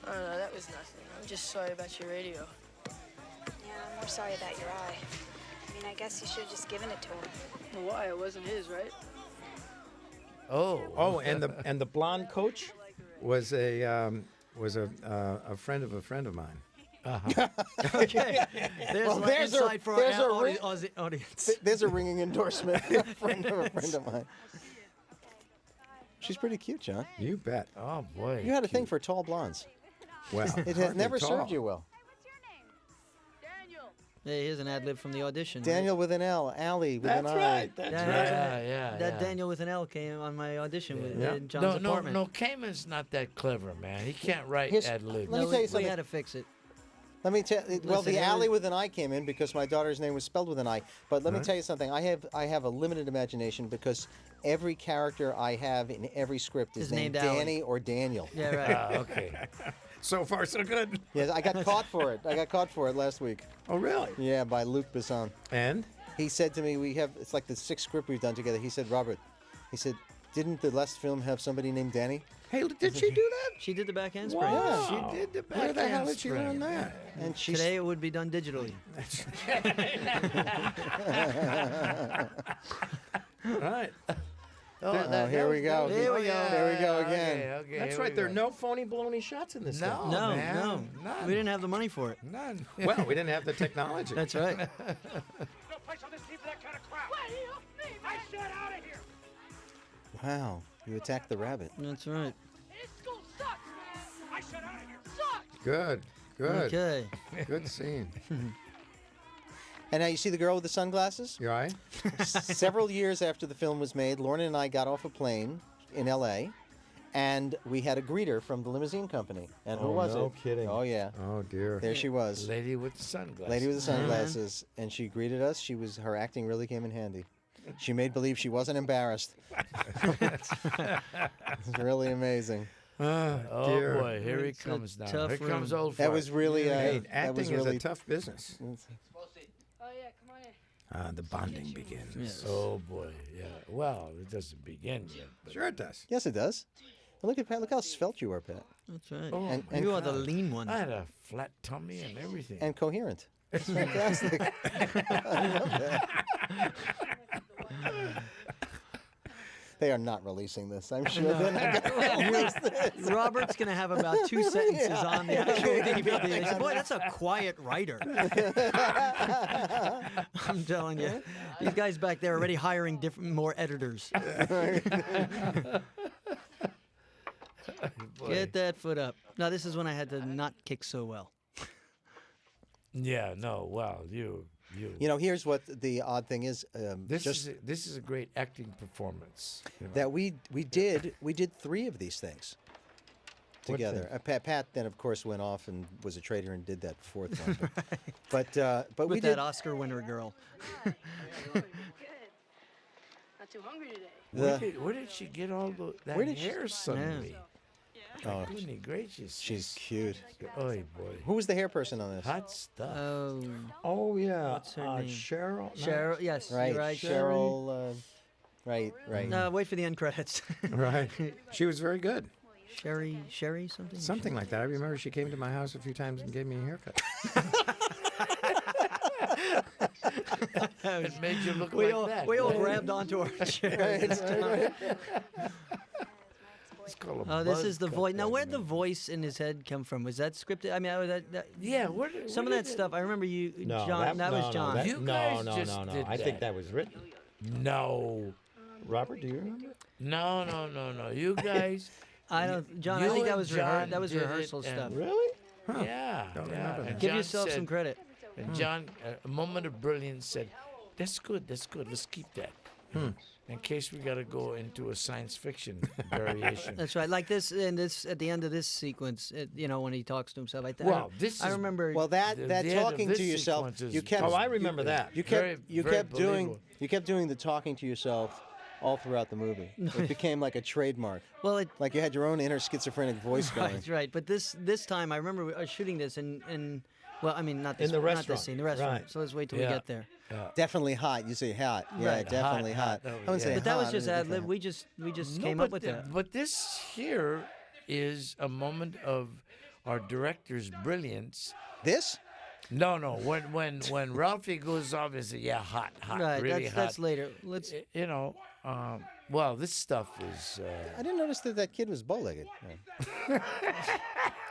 [SPEAKER 6] Oh, no, that was nothing. I'm just sorry about your radio.
[SPEAKER 8] Yeah, I'm more sorry about your eye. I mean, I guess you should have just given it to him.
[SPEAKER 6] Well, why? It wasn't his, right?
[SPEAKER 2] Oh, and the blonde coach was a friend of mine.
[SPEAKER 1] Okay. There's
[SPEAKER 4] Well,
[SPEAKER 1] like
[SPEAKER 4] there's a-
[SPEAKER 1] insight for
[SPEAKER 4] there's
[SPEAKER 1] our
[SPEAKER 4] a ring-
[SPEAKER 1] audience.
[SPEAKER 4] There's a ringing endorsement. A friend of mine. She's pretty cute, John.
[SPEAKER 2] You bet.
[SPEAKER 3] Oh boy.
[SPEAKER 4] You had a thing for tall blondes.
[SPEAKER 2] Well,
[SPEAKER 4] It has
[SPEAKER 2] hardly
[SPEAKER 4] never
[SPEAKER 2] tall.
[SPEAKER 4] served you well.
[SPEAKER 1] Hey, here's an ad lib from the audition.
[SPEAKER 4] Daniel with an L, Allie with
[SPEAKER 2] That's
[SPEAKER 4] an I.
[SPEAKER 2] right. That's
[SPEAKER 1] Yeah,
[SPEAKER 2] right.
[SPEAKER 3] Yeah.
[SPEAKER 1] That Daniel with an L came on my audition with
[SPEAKER 2] Yeah.
[SPEAKER 1] in John's apartment.
[SPEAKER 3] No, Cayman's not that clever, man. He can't write
[SPEAKER 4] His-
[SPEAKER 3] ad libs.
[SPEAKER 4] Let me
[SPEAKER 1] No,
[SPEAKER 4] tell you
[SPEAKER 1] we
[SPEAKER 4] something.
[SPEAKER 1] had to fix it.
[SPEAKER 4] Let me tell. Well,
[SPEAKER 1] Listen,
[SPEAKER 4] the
[SPEAKER 1] here
[SPEAKER 4] Alley
[SPEAKER 1] is-
[SPEAKER 4] with an I came in because my daughter's name was spelled with an I. But let me tell you something. I have a limited imagination because every character I have in every script is
[SPEAKER 1] Is
[SPEAKER 4] named
[SPEAKER 1] named Allie.
[SPEAKER 4] Danny or Daniel.
[SPEAKER 1] Yeah, right.
[SPEAKER 3] Okay.
[SPEAKER 2] So far, so good.
[SPEAKER 4] Yes, I got caught for it. I got caught for it last week.
[SPEAKER 2] Oh, really?
[SPEAKER 4] Yeah, by Luc Besson.
[SPEAKER 2] And
[SPEAKER 4] He said to me, it's like the sixth script we've done together. He said, Robert, didn't the last film have somebody named Danny?
[SPEAKER 2] hey, did she do that?
[SPEAKER 1] She did the back handspring.
[SPEAKER 2] Wow.
[SPEAKER 3] She did the
[SPEAKER 2] Where the hell
[SPEAKER 3] backhand
[SPEAKER 2] did she
[SPEAKER 3] spring.
[SPEAKER 2] learn that?
[SPEAKER 4] And she's
[SPEAKER 1] Today it would be done digitally.
[SPEAKER 2] Right.
[SPEAKER 4] Oh, here we go.
[SPEAKER 1] Here we go.
[SPEAKER 4] There we go again.
[SPEAKER 3] Okay,
[SPEAKER 2] That's
[SPEAKER 3] here
[SPEAKER 2] right.
[SPEAKER 3] we
[SPEAKER 2] There are
[SPEAKER 3] go.
[SPEAKER 2] no phony baloney shots in this
[SPEAKER 3] No.
[SPEAKER 2] film.
[SPEAKER 1] No,
[SPEAKER 3] man,
[SPEAKER 1] no.
[SPEAKER 3] none.
[SPEAKER 1] We didn't have the money for it.
[SPEAKER 3] None.
[SPEAKER 2] Well, we didn't have the technology.
[SPEAKER 1] That's right.
[SPEAKER 5] No place on this team for that kind of crap. I said out of here.
[SPEAKER 4] Wow, you attacked the rabbit.
[SPEAKER 1] That's right.
[SPEAKER 5] This school sucks. I said out of here. Sucks.
[SPEAKER 2] Good. Good.
[SPEAKER 1] Okay.
[SPEAKER 2] Good scene.
[SPEAKER 4] And now you see the girl with the sunglasses?
[SPEAKER 2] You all right?
[SPEAKER 4] Several years after the film was made, Lorna and I got off a plane in L.A., and we had a greeter from the limousine company. And who
[SPEAKER 2] Oh,
[SPEAKER 4] was
[SPEAKER 2] no
[SPEAKER 4] it?
[SPEAKER 2] kidding.
[SPEAKER 4] Oh, yeah.
[SPEAKER 2] Oh, dear.
[SPEAKER 4] There she was.
[SPEAKER 3] Lady with the sunglasses.
[SPEAKER 4] Lady with the sunglasses. And she greeted us. Her acting really came in handy. She made believe she wasn't embarrassed. It's really amazing.
[SPEAKER 3] Oh
[SPEAKER 2] dear.
[SPEAKER 3] boy, here he
[SPEAKER 1] It's a
[SPEAKER 3] comes now.
[SPEAKER 1] tough
[SPEAKER 3] Here comes
[SPEAKER 1] room.
[SPEAKER 3] old.
[SPEAKER 4] That
[SPEAKER 3] Fart.
[SPEAKER 4] was really...
[SPEAKER 2] Hey,
[SPEAKER 4] that
[SPEAKER 2] acting
[SPEAKER 4] was
[SPEAKER 2] is
[SPEAKER 4] really,
[SPEAKER 2] a tough business.
[SPEAKER 6] Oh, yeah, come on in.
[SPEAKER 2] The bonding begins.
[SPEAKER 1] Yes.
[SPEAKER 3] Oh boy, yeah. Well, it doesn't begin yet. But
[SPEAKER 2] Sure it does.
[SPEAKER 4] Yes, it does. And look at Pat. Look how svelte you are, Pat.
[SPEAKER 1] That's right.
[SPEAKER 3] Oh,
[SPEAKER 4] And
[SPEAKER 1] You are the lean one.
[SPEAKER 3] I had a flat tummy and everything.
[SPEAKER 4] And coherent. It's fantastic. I love that. They are not releasing this. I'm sure they're not going to release this.
[SPEAKER 1] Robert's going to have about 2 sentences on the actual DVD. They say, boy, that's a quiet writer. I'm telling you. These guys back there are already hiring more editors. Get that foot up. Now, this is when I had to not kick so well.
[SPEAKER 3] Yeah, no, well, you.
[SPEAKER 4] You know, here's what the odd thing is.
[SPEAKER 3] This is a great acting performance. You know.
[SPEAKER 4] That we did 3 of these things together. Pat then of course went off and was a traitor and did that 4th one. But
[SPEAKER 1] With
[SPEAKER 4] we
[SPEAKER 1] that
[SPEAKER 4] did
[SPEAKER 1] Oscar winner girl.
[SPEAKER 6] Good. Not too hungry today.
[SPEAKER 3] Where did she get all that
[SPEAKER 4] Where did she-
[SPEAKER 3] hair suddenly?
[SPEAKER 4] Oh,
[SPEAKER 3] Goodness gracious.
[SPEAKER 4] she's cute.
[SPEAKER 3] Oy, boy.
[SPEAKER 4] Who was the hair person on this?
[SPEAKER 3] Hot stuff.
[SPEAKER 1] Oh,
[SPEAKER 2] Oh yeah,
[SPEAKER 1] What's her name?
[SPEAKER 2] Cheryl. No.
[SPEAKER 1] Cheryl. Yes,
[SPEAKER 4] Right,
[SPEAKER 1] you're right.
[SPEAKER 4] Cheryl. Right.
[SPEAKER 1] Wait for the end credits.
[SPEAKER 2] Right. She was very good.
[SPEAKER 1] Sherry something?
[SPEAKER 2] Something like that. I remember she came to my house a few times and gave me a haircut.
[SPEAKER 3] It made you look
[SPEAKER 1] We
[SPEAKER 3] like
[SPEAKER 1] all,
[SPEAKER 3] that.
[SPEAKER 1] we all
[SPEAKER 3] right?
[SPEAKER 1] grabbed onto our chairs.
[SPEAKER 3] It's called a
[SPEAKER 1] Oh, this is the
[SPEAKER 3] buzz
[SPEAKER 1] voice.
[SPEAKER 3] cut
[SPEAKER 1] Now,
[SPEAKER 3] there,
[SPEAKER 1] where'd the
[SPEAKER 3] man.
[SPEAKER 1] voice in his head come from? Was that scripted? I mean,
[SPEAKER 3] Yeah,
[SPEAKER 1] some of
[SPEAKER 3] where
[SPEAKER 1] that
[SPEAKER 3] did
[SPEAKER 1] stuff. I remember you,
[SPEAKER 2] No,
[SPEAKER 1] John. That was John.
[SPEAKER 3] You guys just
[SPEAKER 2] no.
[SPEAKER 3] did
[SPEAKER 2] I think
[SPEAKER 3] that.
[SPEAKER 2] that was written.
[SPEAKER 3] No.
[SPEAKER 2] Robert, do you remember?
[SPEAKER 3] No. You guys.
[SPEAKER 1] I don't, John. I
[SPEAKER 3] You
[SPEAKER 1] think that
[SPEAKER 3] and
[SPEAKER 1] was
[SPEAKER 3] John
[SPEAKER 1] that was
[SPEAKER 3] did it,
[SPEAKER 1] rehearsal
[SPEAKER 3] and-
[SPEAKER 1] stuff.
[SPEAKER 2] Really? Huh.
[SPEAKER 3] Yeah.
[SPEAKER 2] Don't
[SPEAKER 3] yeah.
[SPEAKER 2] remember
[SPEAKER 3] And
[SPEAKER 2] that.
[SPEAKER 1] Give
[SPEAKER 3] John
[SPEAKER 1] yourself
[SPEAKER 3] said-
[SPEAKER 1] some credit.
[SPEAKER 3] And John, a moment of brilliance, said, "That's good. Let's keep that." In case we got to go into a science fiction variation.
[SPEAKER 1] That's right. Like this, and this at the end of this sequence, when he talks to himself.
[SPEAKER 3] Well, this
[SPEAKER 1] I
[SPEAKER 3] is
[SPEAKER 1] remember.
[SPEAKER 4] Well, that
[SPEAKER 3] The end of
[SPEAKER 4] talking
[SPEAKER 3] this
[SPEAKER 4] to yourself,
[SPEAKER 3] sequence is-
[SPEAKER 4] you kept.
[SPEAKER 2] Oh, I remember that.
[SPEAKER 4] You
[SPEAKER 3] Very-
[SPEAKER 4] kept you
[SPEAKER 3] very
[SPEAKER 4] kept doing
[SPEAKER 3] believable.
[SPEAKER 4] you kept doing the talking to yourself all throughout the movie. It became like a trademark.
[SPEAKER 1] well, it,
[SPEAKER 4] Like you had your own inner schizophrenic voice going.
[SPEAKER 1] right. But this time, I remember we were shooting this in well, I mean, not this,
[SPEAKER 2] In the
[SPEAKER 1] not
[SPEAKER 2] restaurant.
[SPEAKER 1] this scene, the restaurant.
[SPEAKER 2] Right.
[SPEAKER 1] So let's wait till
[SPEAKER 3] Yeah.
[SPEAKER 1] we get there.
[SPEAKER 4] Definitely hot. You say hot. Yeah,
[SPEAKER 1] Right.
[SPEAKER 4] definitely hot.
[SPEAKER 3] Hot. Oh,
[SPEAKER 4] I wouldn't
[SPEAKER 3] yeah.
[SPEAKER 4] say
[SPEAKER 1] But that was
[SPEAKER 4] hot,
[SPEAKER 1] just
[SPEAKER 4] it was
[SPEAKER 1] ad lib.
[SPEAKER 4] different.
[SPEAKER 1] We just
[SPEAKER 3] No,
[SPEAKER 1] came
[SPEAKER 3] but
[SPEAKER 1] up with that.
[SPEAKER 3] But this here is a moment of our director's brilliance.
[SPEAKER 4] This?
[SPEAKER 3] No. When Ralphie goes off and says, "Yeah, hot,
[SPEAKER 1] Right.
[SPEAKER 3] really
[SPEAKER 1] That's
[SPEAKER 3] hot."
[SPEAKER 1] later. Let's.
[SPEAKER 3] Well, this stuff is.
[SPEAKER 4] I didn't notice that kid was bow-legged.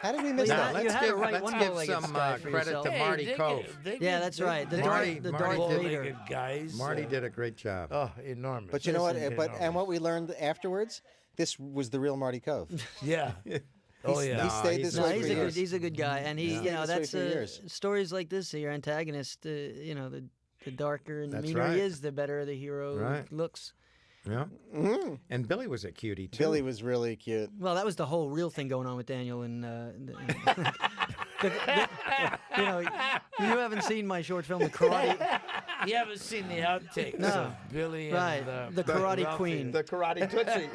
[SPEAKER 4] How did we miss
[SPEAKER 1] Well,
[SPEAKER 4] that?
[SPEAKER 1] you had to write
[SPEAKER 2] let's
[SPEAKER 1] one
[SPEAKER 2] give
[SPEAKER 1] bow-legged
[SPEAKER 2] some
[SPEAKER 1] guy for
[SPEAKER 2] credit
[SPEAKER 1] yourself.
[SPEAKER 2] to Marty Cove.
[SPEAKER 1] Yeah, that's right. The
[SPEAKER 2] Marty-
[SPEAKER 1] Darth
[SPEAKER 2] Marty did-
[SPEAKER 1] Vader.
[SPEAKER 3] guys.
[SPEAKER 2] Marty did a great job.
[SPEAKER 3] Oh, enormous.
[SPEAKER 4] But you know what?
[SPEAKER 3] Enormous.
[SPEAKER 4] And what we learned afterwards, this was the real Marty Cove.
[SPEAKER 3] Yeah. Oh yeah.
[SPEAKER 4] He stayed this
[SPEAKER 1] No,
[SPEAKER 4] way
[SPEAKER 1] he's
[SPEAKER 4] for
[SPEAKER 1] a good,
[SPEAKER 4] years.
[SPEAKER 1] he's a good guy, and he,
[SPEAKER 4] Yeah.
[SPEAKER 1] that's
[SPEAKER 4] Stayed this way for years.
[SPEAKER 1] stories like this. Your antagonist, the darker and
[SPEAKER 2] That's
[SPEAKER 1] meaner
[SPEAKER 2] right.
[SPEAKER 1] he is, the better the hero
[SPEAKER 2] Right.
[SPEAKER 1] looks.
[SPEAKER 2] Yeah. And Billy was a cutie too.
[SPEAKER 4] Billy was really cute.
[SPEAKER 1] Well, that was the whole real thing going on with Daniel, and you haven't seen my short film, The Karate,
[SPEAKER 3] You haven't seen the outtakes
[SPEAKER 1] No.
[SPEAKER 3] of Billy
[SPEAKER 1] right?
[SPEAKER 3] and
[SPEAKER 1] The Karate
[SPEAKER 3] Ralphie.
[SPEAKER 1] Queen,
[SPEAKER 2] the Karate Tootsie.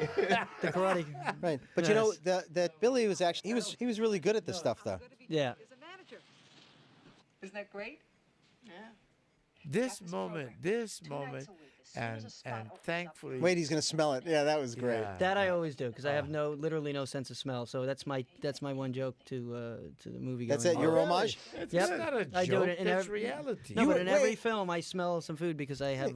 [SPEAKER 1] the Karate,
[SPEAKER 4] Right. But you know that Billy was actually he was really good at this stuff though.
[SPEAKER 1] yeah.
[SPEAKER 7] Isn't that great?
[SPEAKER 3] This moment, and thankfully.
[SPEAKER 4] Wait, he's gonna smell it. Yeah, that was great.
[SPEAKER 3] Yeah.
[SPEAKER 1] That I always do because I have literally no sense of smell. So that's my one joke to the movie.
[SPEAKER 4] That's
[SPEAKER 1] going
[SPEAKER 4] it. Your
[SPEAKER 1] on.
[SPEAKER 4] homage.
[SPEAKER 3] That's
[SPEAKER 1] Yep.
[SPEAKER 3] not a joke.
[SPEAKER 1] I do it in
[SPEAKER 3] that's
[SPEAKER 1] every-
[SPEAKER 3] reality.
[SPEAKER 1] No, but in every
[SPEAKER 4] wait.
[SPEAKER 1] film I smell some food because I have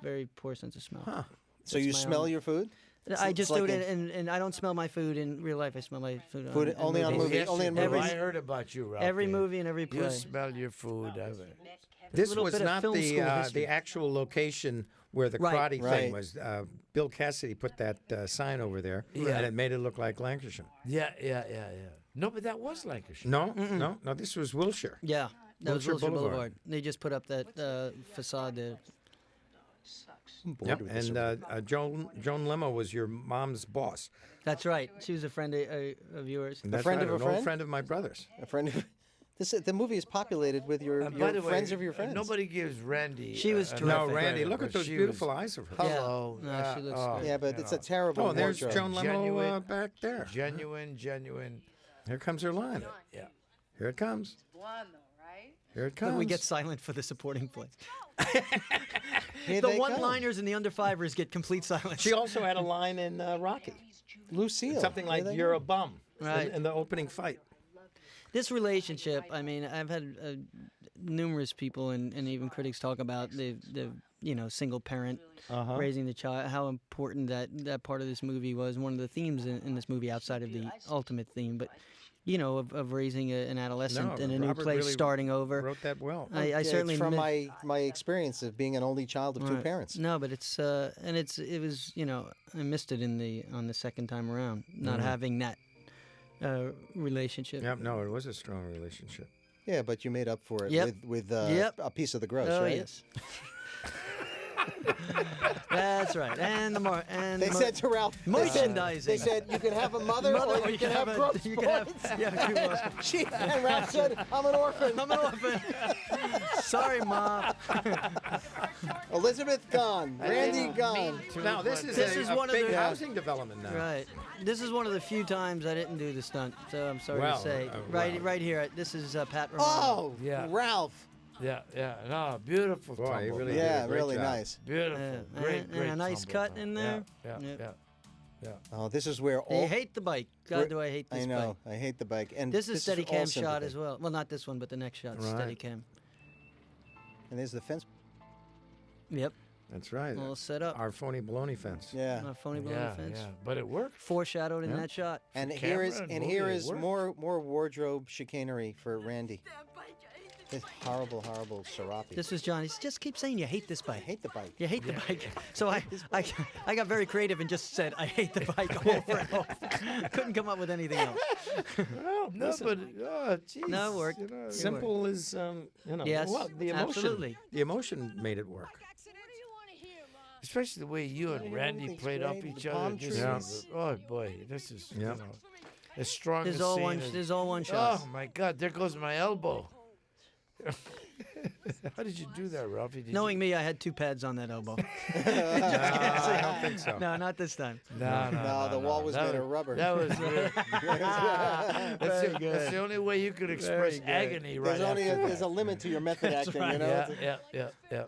[SPEAKER 1] very poor sense of smell.
[SPEAKER 4] So you
[SPEAKER 1] my
[SPEAKER 4] smell
[SPEAKER 1] own-
[SPEAKER 4] your food?
[SPEAKER 1] I
[SPEAKER 4] It's
[SPEAKER 1] just
[SPEAKER 4] like
[SPEAKER 1] do it,
[SPEAKER 4] a-
[SPEAKER 1] and I don't smell my food in real life. I smell my food,
[SPEAKER 4] Food
[SPEAKER 1] in
[SPEAKER 4] only on
[SPEAKER 1] movies.
[SPEAKER 4] movie-
[SPEAKER 3] Yes,
[SPEAKER 4] only in
[SPEAKER 3] you do.
[SPEAKER 4] movies.
[SPEAKER 3] I heard about you, Ralphie.
[SPEAKER 1] Every movie and every
[SPEAKER 3] You
[SPEAKER 1] play.
[SPEAKER 3] smell your food.
[SPEAKER 2] This
[SPEAKER 1] little
[SPEAKER 2] was
[SPEAKER 1] bit of
[SPEAKER 2] not
[SPEAKER 1] film school
[SPEAKER 2] the
[SPEAKER 1] history.
[SPEAKER 2] actual location where the
[SPEAKER 1] Right.
[SPEAKER 2] karate
[SPEAKER 4] Right.
[SPEAKER 2] thing was. Bill Cassidy put that sign over there,
[SPEAKER 3] Yeah.
[SPEAKER 2] and it made it look like Lancashire.
[SPEAKER 3] Yeah. No, but that was Lancashire.
[SPEAKER 2] No. This was Wilshire.
[SPEAKER 1] Yeah, that was
[SPEAKER 2] Wilshire
[SPEAKER 1] Wilshire
[SPEAKER 2] Boulevard.
[SPEAKER 1] Boulevard. They just put up that facade there.
[SPEAKER 2] Yep. And Joan Lemo was your mom's boss.
[SPEAKER 1] That's right. She was a friend of yours.
[SPEAKER 2] And that's
[SPEAKER 4] friend
[SPEAKER 2] right,
[SPEAKER 4] of a
[SPEAKER 2] an
[SPEAKER 4] friend?
[SPEAKER 2] old friend of my brother's.
[SPEAKER 4] A friend. The movie is populated with your
[SPEAKER 3] By the way,
[SPEAKER 4] friends of your friends.
[SPEAKER 3] Nobody gives Randy.
[SPEAKER 1] She was
[SPEAKER 3] enough
[SPEAKER 1] terrific.
[SPEAKER 2] No, Randy,
[SPEAKER 3] credit,
[SPEAKER 2] look
[SPEAKER 3] but
[SPEAKER 2] at those
[SPEAKER 3] she
[SPEAKER 2] beautiful
[SPEAKER 3] was-
[SPEAKER 2] eyes of hers.
[SPEAKER 3] Hello.
[SPEAKER 1] Yeah. No, she looks great.
[SPEAKER 4] Yeah, but it's a terrible.
[SPEAKER 2] Oh, there's
[SPEAKER 4] wardrobe.
[SPEAKER 2] Joan Lemo
[SPEAKER 3] Genuine.
[SPEAKER 2] back there.
[SPEAKER 3] Genuine.
[SPEAKER 2] Here comes her line.
[SPEAKER 3] Yeah.
[SPEAKER 2] Here it comes.
[SPEAKER 7] Blonde, though, right?
[SPEAKER 2] Here it comes.
[SPEAKER 1] Then we get silent for the supporting plays.
[SPEAKER 4] Here
[SPEAKER 1] The
[SPEAKER 4] they come.
[SPEAKER 1] one-liners and the under-fivers get complete silence.
[SPEAKER 2] She also had a line in Rocky.
[SPEAKER 4] Lucille.
[SPEAKER 2] Something
[SPEAKER 4] Here
[SPEAKER 2] like,
[SPEAKER 4] they
[SPEAKER 2] "You're
[SPEAKER 4] go.
[SPEAKER 2] a bum,"
[SPEAKER 1] Right.
[SPEAKER 2] in the opening fight.
[SPEAKER 1] This relationship, I mean, I've had numerous people and even critics talk about the single parent raising the child, how important that part of this movie was. One of the themes in this movie, outside of the ultimate theme, but of raising an adolescent in a new
[SPEAKER 2] Robert
[SPEAKER 1] place,
[SPEAKER 2] really
[SPEAKER 1] starting over.
[SPEAKER 2] wrote that well.
[SPEAKER 1] I certainly
[SPEAKER 4] it's from my experience of being an only child of two
[SPEAKER 1] Right.
[SPEAKER 4] parents.
[SPEAKER 1] No, but it was I missed it on the second time around, not having that relationship.
[SPEAKER 2] Yep, no, it was a strong relationship.
[SPEAKER 4] Yeah, but you made up for it
[SPEAKER 1] Yep.
[SPEAKER 4] with
[SPEAKER 1] Yep.
[SPEAKER 4] a piece of the gross,
[SPEAKER 1] Oh
[SPEAKER 4] right?
[SPEAKER 1] yes. That's right. And
[SPEAKER 4] They said to Ralph,
[SPEAKER 1] merchandising.
[SPEAKER 4] They said you can have a mother, or you can have gross
[SPEAKER 1] you can have
[SPEAKER 4] points. And Ralph said, I'm an orphan.
[SPEAKER 1] I'm an orphan. Sorry, Mom.
[SPEAKER 4] Elizabeth gone. Randy gone.
[SPEAKER 2] Now, this is
[SPEAKER 1] This
[SPEAKER 2] a,
[SPEAKER 1] is
[SPEAKER 2] a
[SPEAKER 1] one of
[SPEAKER 2] big
[SPEAKER 1] the-
[SPEAKER 2] housing development now.
[SPEAKER 1] Right. This is one of the few times I didn't do the stunt, so I'm sorry
[SPEAKER 2] Well,
[SPEAKER 1] to say.
[SPEAKER 2] well.
[SPEAKER 1] Right here. This is Pat Romano.
[SPEAKER 4] Oh,
[SPEAKER 3] Yeah.
[SPEAKER 4] Ralph.
[SPEAKER 3] Yeah, no, beautiful
[SPEAKER 2] Boy, he
[SPEAKER 3] tumble.
[SPEAKER 2] really
[SPEAKER 3] man.
[SPEAKER 2] did a
[SPEAKER 4] Yeah,
[SPEAKER 2] great
[SPEAKER 4] really
[SPEAKER 2] job.
[SPEAKER 4] nice.
[SPEAKER 3] Beautiful,
[SPEAKER 1] Yeah,
[SPEAKER 3] great,
[SPEAKER 1] and
[SPEAKER 3] great
[SPEAKER 1] a nice
[SPEAKER 3] tumble,
[SPEAKER 1] cut
[SPEAKER 3] man.
[SPEAKER 1] in there.
[SPEAKER 3] Yeah,
[SPEAKER 1] Yep.
[SPEAKER 3] yeah.
[SPEAKER 4] Oh, this is where
[SPEAKER 1] I
[SPEAKER 4] all.
[SPEAKER 1] hate the bike. God,
[SPEAKER 4] We're-
[SPEAKER 1] do I hate this
[SPEAKER 4] I know.
[SPEAKER 1] bike.
[SPEAKER 4] I hate the bike. And
[SPEAKER 1] This is steady cam
[SPEAKER 4] all
[SPEAKER 1] shot
[SPEAKER 4] sympathy.
[SPEAKER 1] as well. Well, not this one, but the next shot,
[SPEAKER 2] Right.
[SPEAKER 1] steady cam.
[SPEAKER 4] And there's the fence.
[SPEAKER 1] Yep,
[SPEAKER 2] That's right.
[SPEAKER 1] all set up.
[SPEAKER 2] Our phony baloney fence.
[SPEAKER 4] Yeah.
[SPEAKER 1] Phony balloon
[SPEAKER 3] Yeah,
[SPEAKER 1] fence.
[SPEAKER 3] yeah, but it worked.
[SPEAKER 1] Foreshadowed in
[SPEAKER 2] Yeah.
[SPEAKER 1] that shot.
[SPEAKER 4] And
[SPEAKER 3] For
[SPEAKER 4] here is
[SPEAKER 3] camera and
[SPEAKER 4] and
[SPEAKER 3] movie,
[SPEAKER 4] here
[SPEAKER 3] it
[SPEAKER 4] is
[SPEAKER 3] worked.
[SPEAKER 4] more wardrobe chicanery for Randy. This horrible serape.
[SPEAKER 1] This was John. He just keeps saying you hate this
[SPEAKER 4] I
[SPEAKER 1] bike.
[SPEAKER 4] hate the bike.
[SPEAKER 1] You hate the bike. So I got very creative and just said I hate the bike over and over. Couldn't come up with anything else.
[SPEAKER 3] Well, no, but geez,
[SPEAKER 1] No, it worked.
[SPEAKER 3] you know,
[SPEAKER 2] Simple is,
[SPEAKER 1] Yes,
[SPEAKER 2] well, the emotion.
[SPEAKER 1] absolutely.
[SPEAKER 2] The emotion made it work.
[SPEAKER 3] especially the way you and Randy
[SPEAKER 4] everything's
[SPEAKER 3] played off
[SPEAKER 4] great,
[SPEAKER 3] each
[SPEAKER 4] the
[SPEAKER 3] other.
[SPEAKER 4] palm
[SPEAKER 3] Just,
[SPEAKER 4] trees.
[SPEAKER 3] oh boy, this is
[SPEAKER 2] Yeah.
[SPEAKER 3] as strong
[SPEAKER 1] There's
[SPEAKER 3] as
[SPEAKER 1] all
[SPEAKER 3] scene
[SPEAKER 1] one.
[SPEAKER 3] as-
[SPEAKER 1] There's all one shot.
[SPEAKER 3] Oh my God, there goes my elbow. How did you do that, Ralphie? Did
[SPEAKER 1] Knowing me, I had two pads on that elbow.
[SPEAKER 2] I don't think so.
[SPEAKER 1] No, not this time.
[SPEAKER 4] No, the wall was
[SPEAKER 3] that
[SPEAKER 4] made of rubber.
[SPEAKER 3] That was that's the only way you could express
[SPEAKER 1] good.
[SPEAKER 3] agony right after
[SPEAKER 4] There's a limit to your method acting, you know.
[SPEAKER 3] Yeah.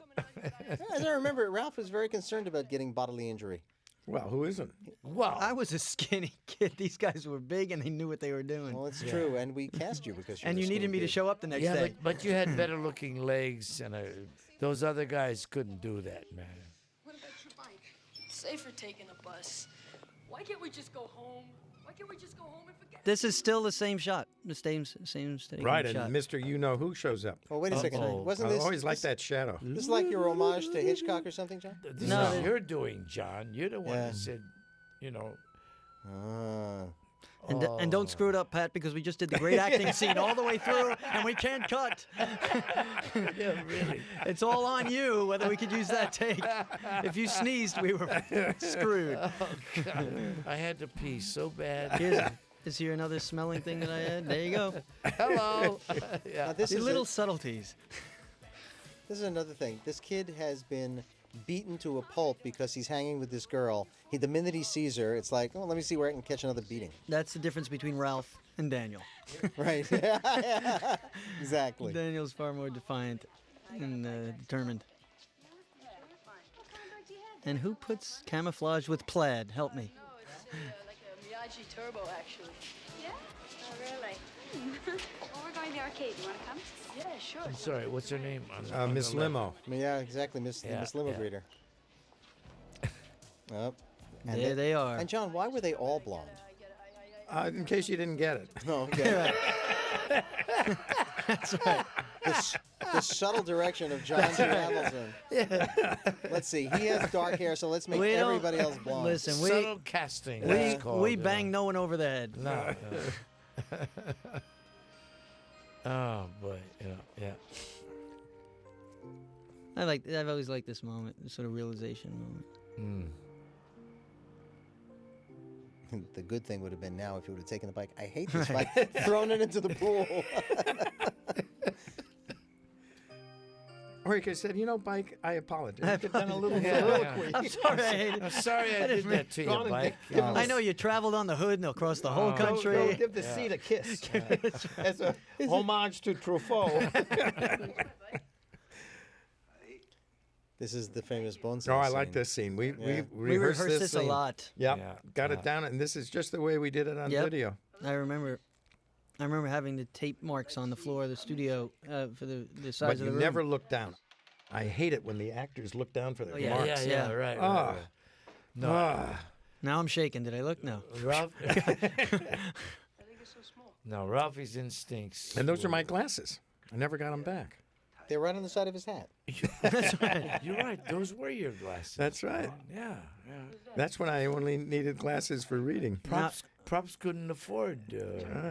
[SPEAKER 4] As I remember, Ralph was very concerned about getting bodily injury.
[SPEAKER 2] Well, who isn't?
[SPEAKER 3] Wow.
[SPEAKER 1] I was a skinny kid. These guys were big and they knew what they were doing.
[SPEAKER 4] Well, it's true, and we cast you because
[SPEAKER 1] And you needed me to show up the next
[SPEAKER 3] Yeah,
[SPEAKER 1] day.
[SPEAKER 3] but you had better looking legs, and those other guys couldn't do that, man.
[SPEAKER 6] What about your bike? Safer taking a bus. Why can't we just go home? Why can't we just go home and forget?
[SPEAKER 1] This is still the same shot. The same steady
[SPEAKER 2] Right,
[SPEAKER 1] cam
[SPEAKER 2] and
[SPEAKER 1] shot.
[SPEAKER 2] Mr. You Know Who shows up.
[SPEAKER 4] Oh, wait a second.
[SPEAKER 3] Uh-oh.
[SPEAKER 4] Wasn't
[SPEAKER 2] I
[SPEAKER 4] this
[SPEAKER 2] always like that shadow.
[SPEAKER 4] This is like your homage to Hitchcock or something, John?
[SPEAKER 3] This
[SPEAKER 1] No,
[SPEAKER 3] is
[SPEAKER 1] they-
[SPEAKER 3] what you're doing, John. You're the one
[SPEAKER 4] Yeah.
[SPEAKER 3] that said, you know.
[SPEAKER 4] Ah.
[SPEAKER 1] And don't screw it up, Pat, because we just did the great acting scene all the way through, and we can't cut.
[SPEAKER 3] Yeah, really.
[SPEAKER 1] It's all on you whether we could use that take. If you sneezed, we were screwed.
[SPEAKER 3] I had to pee so bad.
[SPEAKER 1] Is here another smelling thing that I had? There you go.
[SPEAKER 3] Hello.
[SPEAKER 4] Now, this
[SPEAKER 1] The
[SPEAKER 4] is
[SPEAKER 1] little subtleties.
[SPEAKER 4] this is another thing. This kid has been beaten to a pulp because he's hanging with this girl. The minute he sees her, it's like, oh, let me see where I can catch another beating.
[SPEAKER 1] That's the difference between Ralph and Daniel.
[SPEAKER 4] Right? Yeah. Exactly.
[SPEAKER 1] Daniel's far more defiant and determined. And who puts camouflage with plaid? Help me.
[SPEAKER 6] Like a Miyagi Turbo, actually.
[SPEAKER 8] Yeah? Oh, really? Well, we're going to the arcade. You want to come?
[SPEAKER 6] Yeah, sure.
[SPEAKER 3] I'm sorry, what's her name? On
[SPEAKER 2] Miss
[SPEAKER 3] the left?
[SPEAKER 2] Limo.
[SPEAKER 4] Yeah, exactly. Miss
[SPEAKER 3] Yeah,
[SPEAKER 4] Miss Limo
[SPEAKER 3] yeah.
[SPEAKER 4] Greeter. Yep.
[SPEAKER 1] There they are.
[SPEAKER 4] And John, why were they all blonde?
[SPEAKER 2] In case you didn't get it.
[SPEAKER 4] Oh, okay.
[SPEAKER 1] That's right.
[SPEAKER 4] The subtle direction of John G. Avildsen. Let's see. He has dark hair, so let's make
[SPEAKER 1] We don't-
[SPEAKER 4] everybody else blonde.
[SPEAKER 1] Listen,
[SPEAKER 3] Subtle casting.
[SPEAKER 1] we
[SPEAKER 3] that's called,
[SPEAKER 1] we
[SPEAKER 3] you know.
[SPEAKER 1] bang no one over the head.
[SPEAKER 3] No. Oh boy, yeah.
[SPEAKER 1] I've always liked this moment, this sort of realization moment.
[SPEAKER 4] The good thing would have been now if you would have taken the bike. I hate this bike. Thrown it into the pool.
[SPEAKER 2] Or you could have said, Bike, I apologize. You could have done a little
[SPEAKER 3] Yeah,
[SPEAKER 2] soliloquy.
[SPEAKER 1] I'm sorry. I hate it.
[SPEAKER 3] I'm sorry I did that to you, Mike.
[SPEAKER 1] I know you traveled on the hood and across the whole country.
[SPEAKER 2] Go give the seat a kiss. As a homage to Truffaut.
[SPEAKER 4] This is the famous bone
[SPEAKER 2] Oh, I
[SPEAKER 4] scene.
[SPEAKER 2] like this scene. We
[SPEAKER 4] Yeah.
[SPEAKER 1] We
[SPEAKER 2] rehearsed
[SPEAKER 1] rehearsed this a
[SPEAKER 2] scene.
[SPEAKER 1] lot.
[SPEAKER 2] Yep.
[SPEAKER 3] Yeah,
[SPEAKER 2] Got
[SPEAKER 3] yeah.
[SPEAKER 2] it down, and this is just the way we did it on
[SPEAKER 1] Yep.
[SPEAKER 2] video.
[SPEAKER 1] I remember. I remember having the tape marks on the floor of the studio for the
[SPEAKER 2] But
[SPEAKER 1] size of the
[SPEAKER 2] you
[SPEAKER 1] room.
[SPEAKER 2] never look down. I hate it when the actors look down for their marks.
[SPEAKER 3] Yeah, right.
[SPEAKER 2] Ah.
[SPEAKER 3] right. No,
[SPEAKER 1] Now I'm shaking. Did I look? No.
[SPEAKER 3] Ralph. No, Ralphie's instincts.
[SPEAKER 2] And those are my glasses. I never got them back.
[SPEAKER 4] They're right on the side of his hat.
[SPEAKER 1] That's right.
[SPEAKER 3] You're right. Those were your glasses.
[SPEAKER 2] That's right.
[SPEAKER 3] Yeah.
[SPEAKER 2] That's when I only needed glasses for reading.
[SPEAKER 3] Props couldn't afford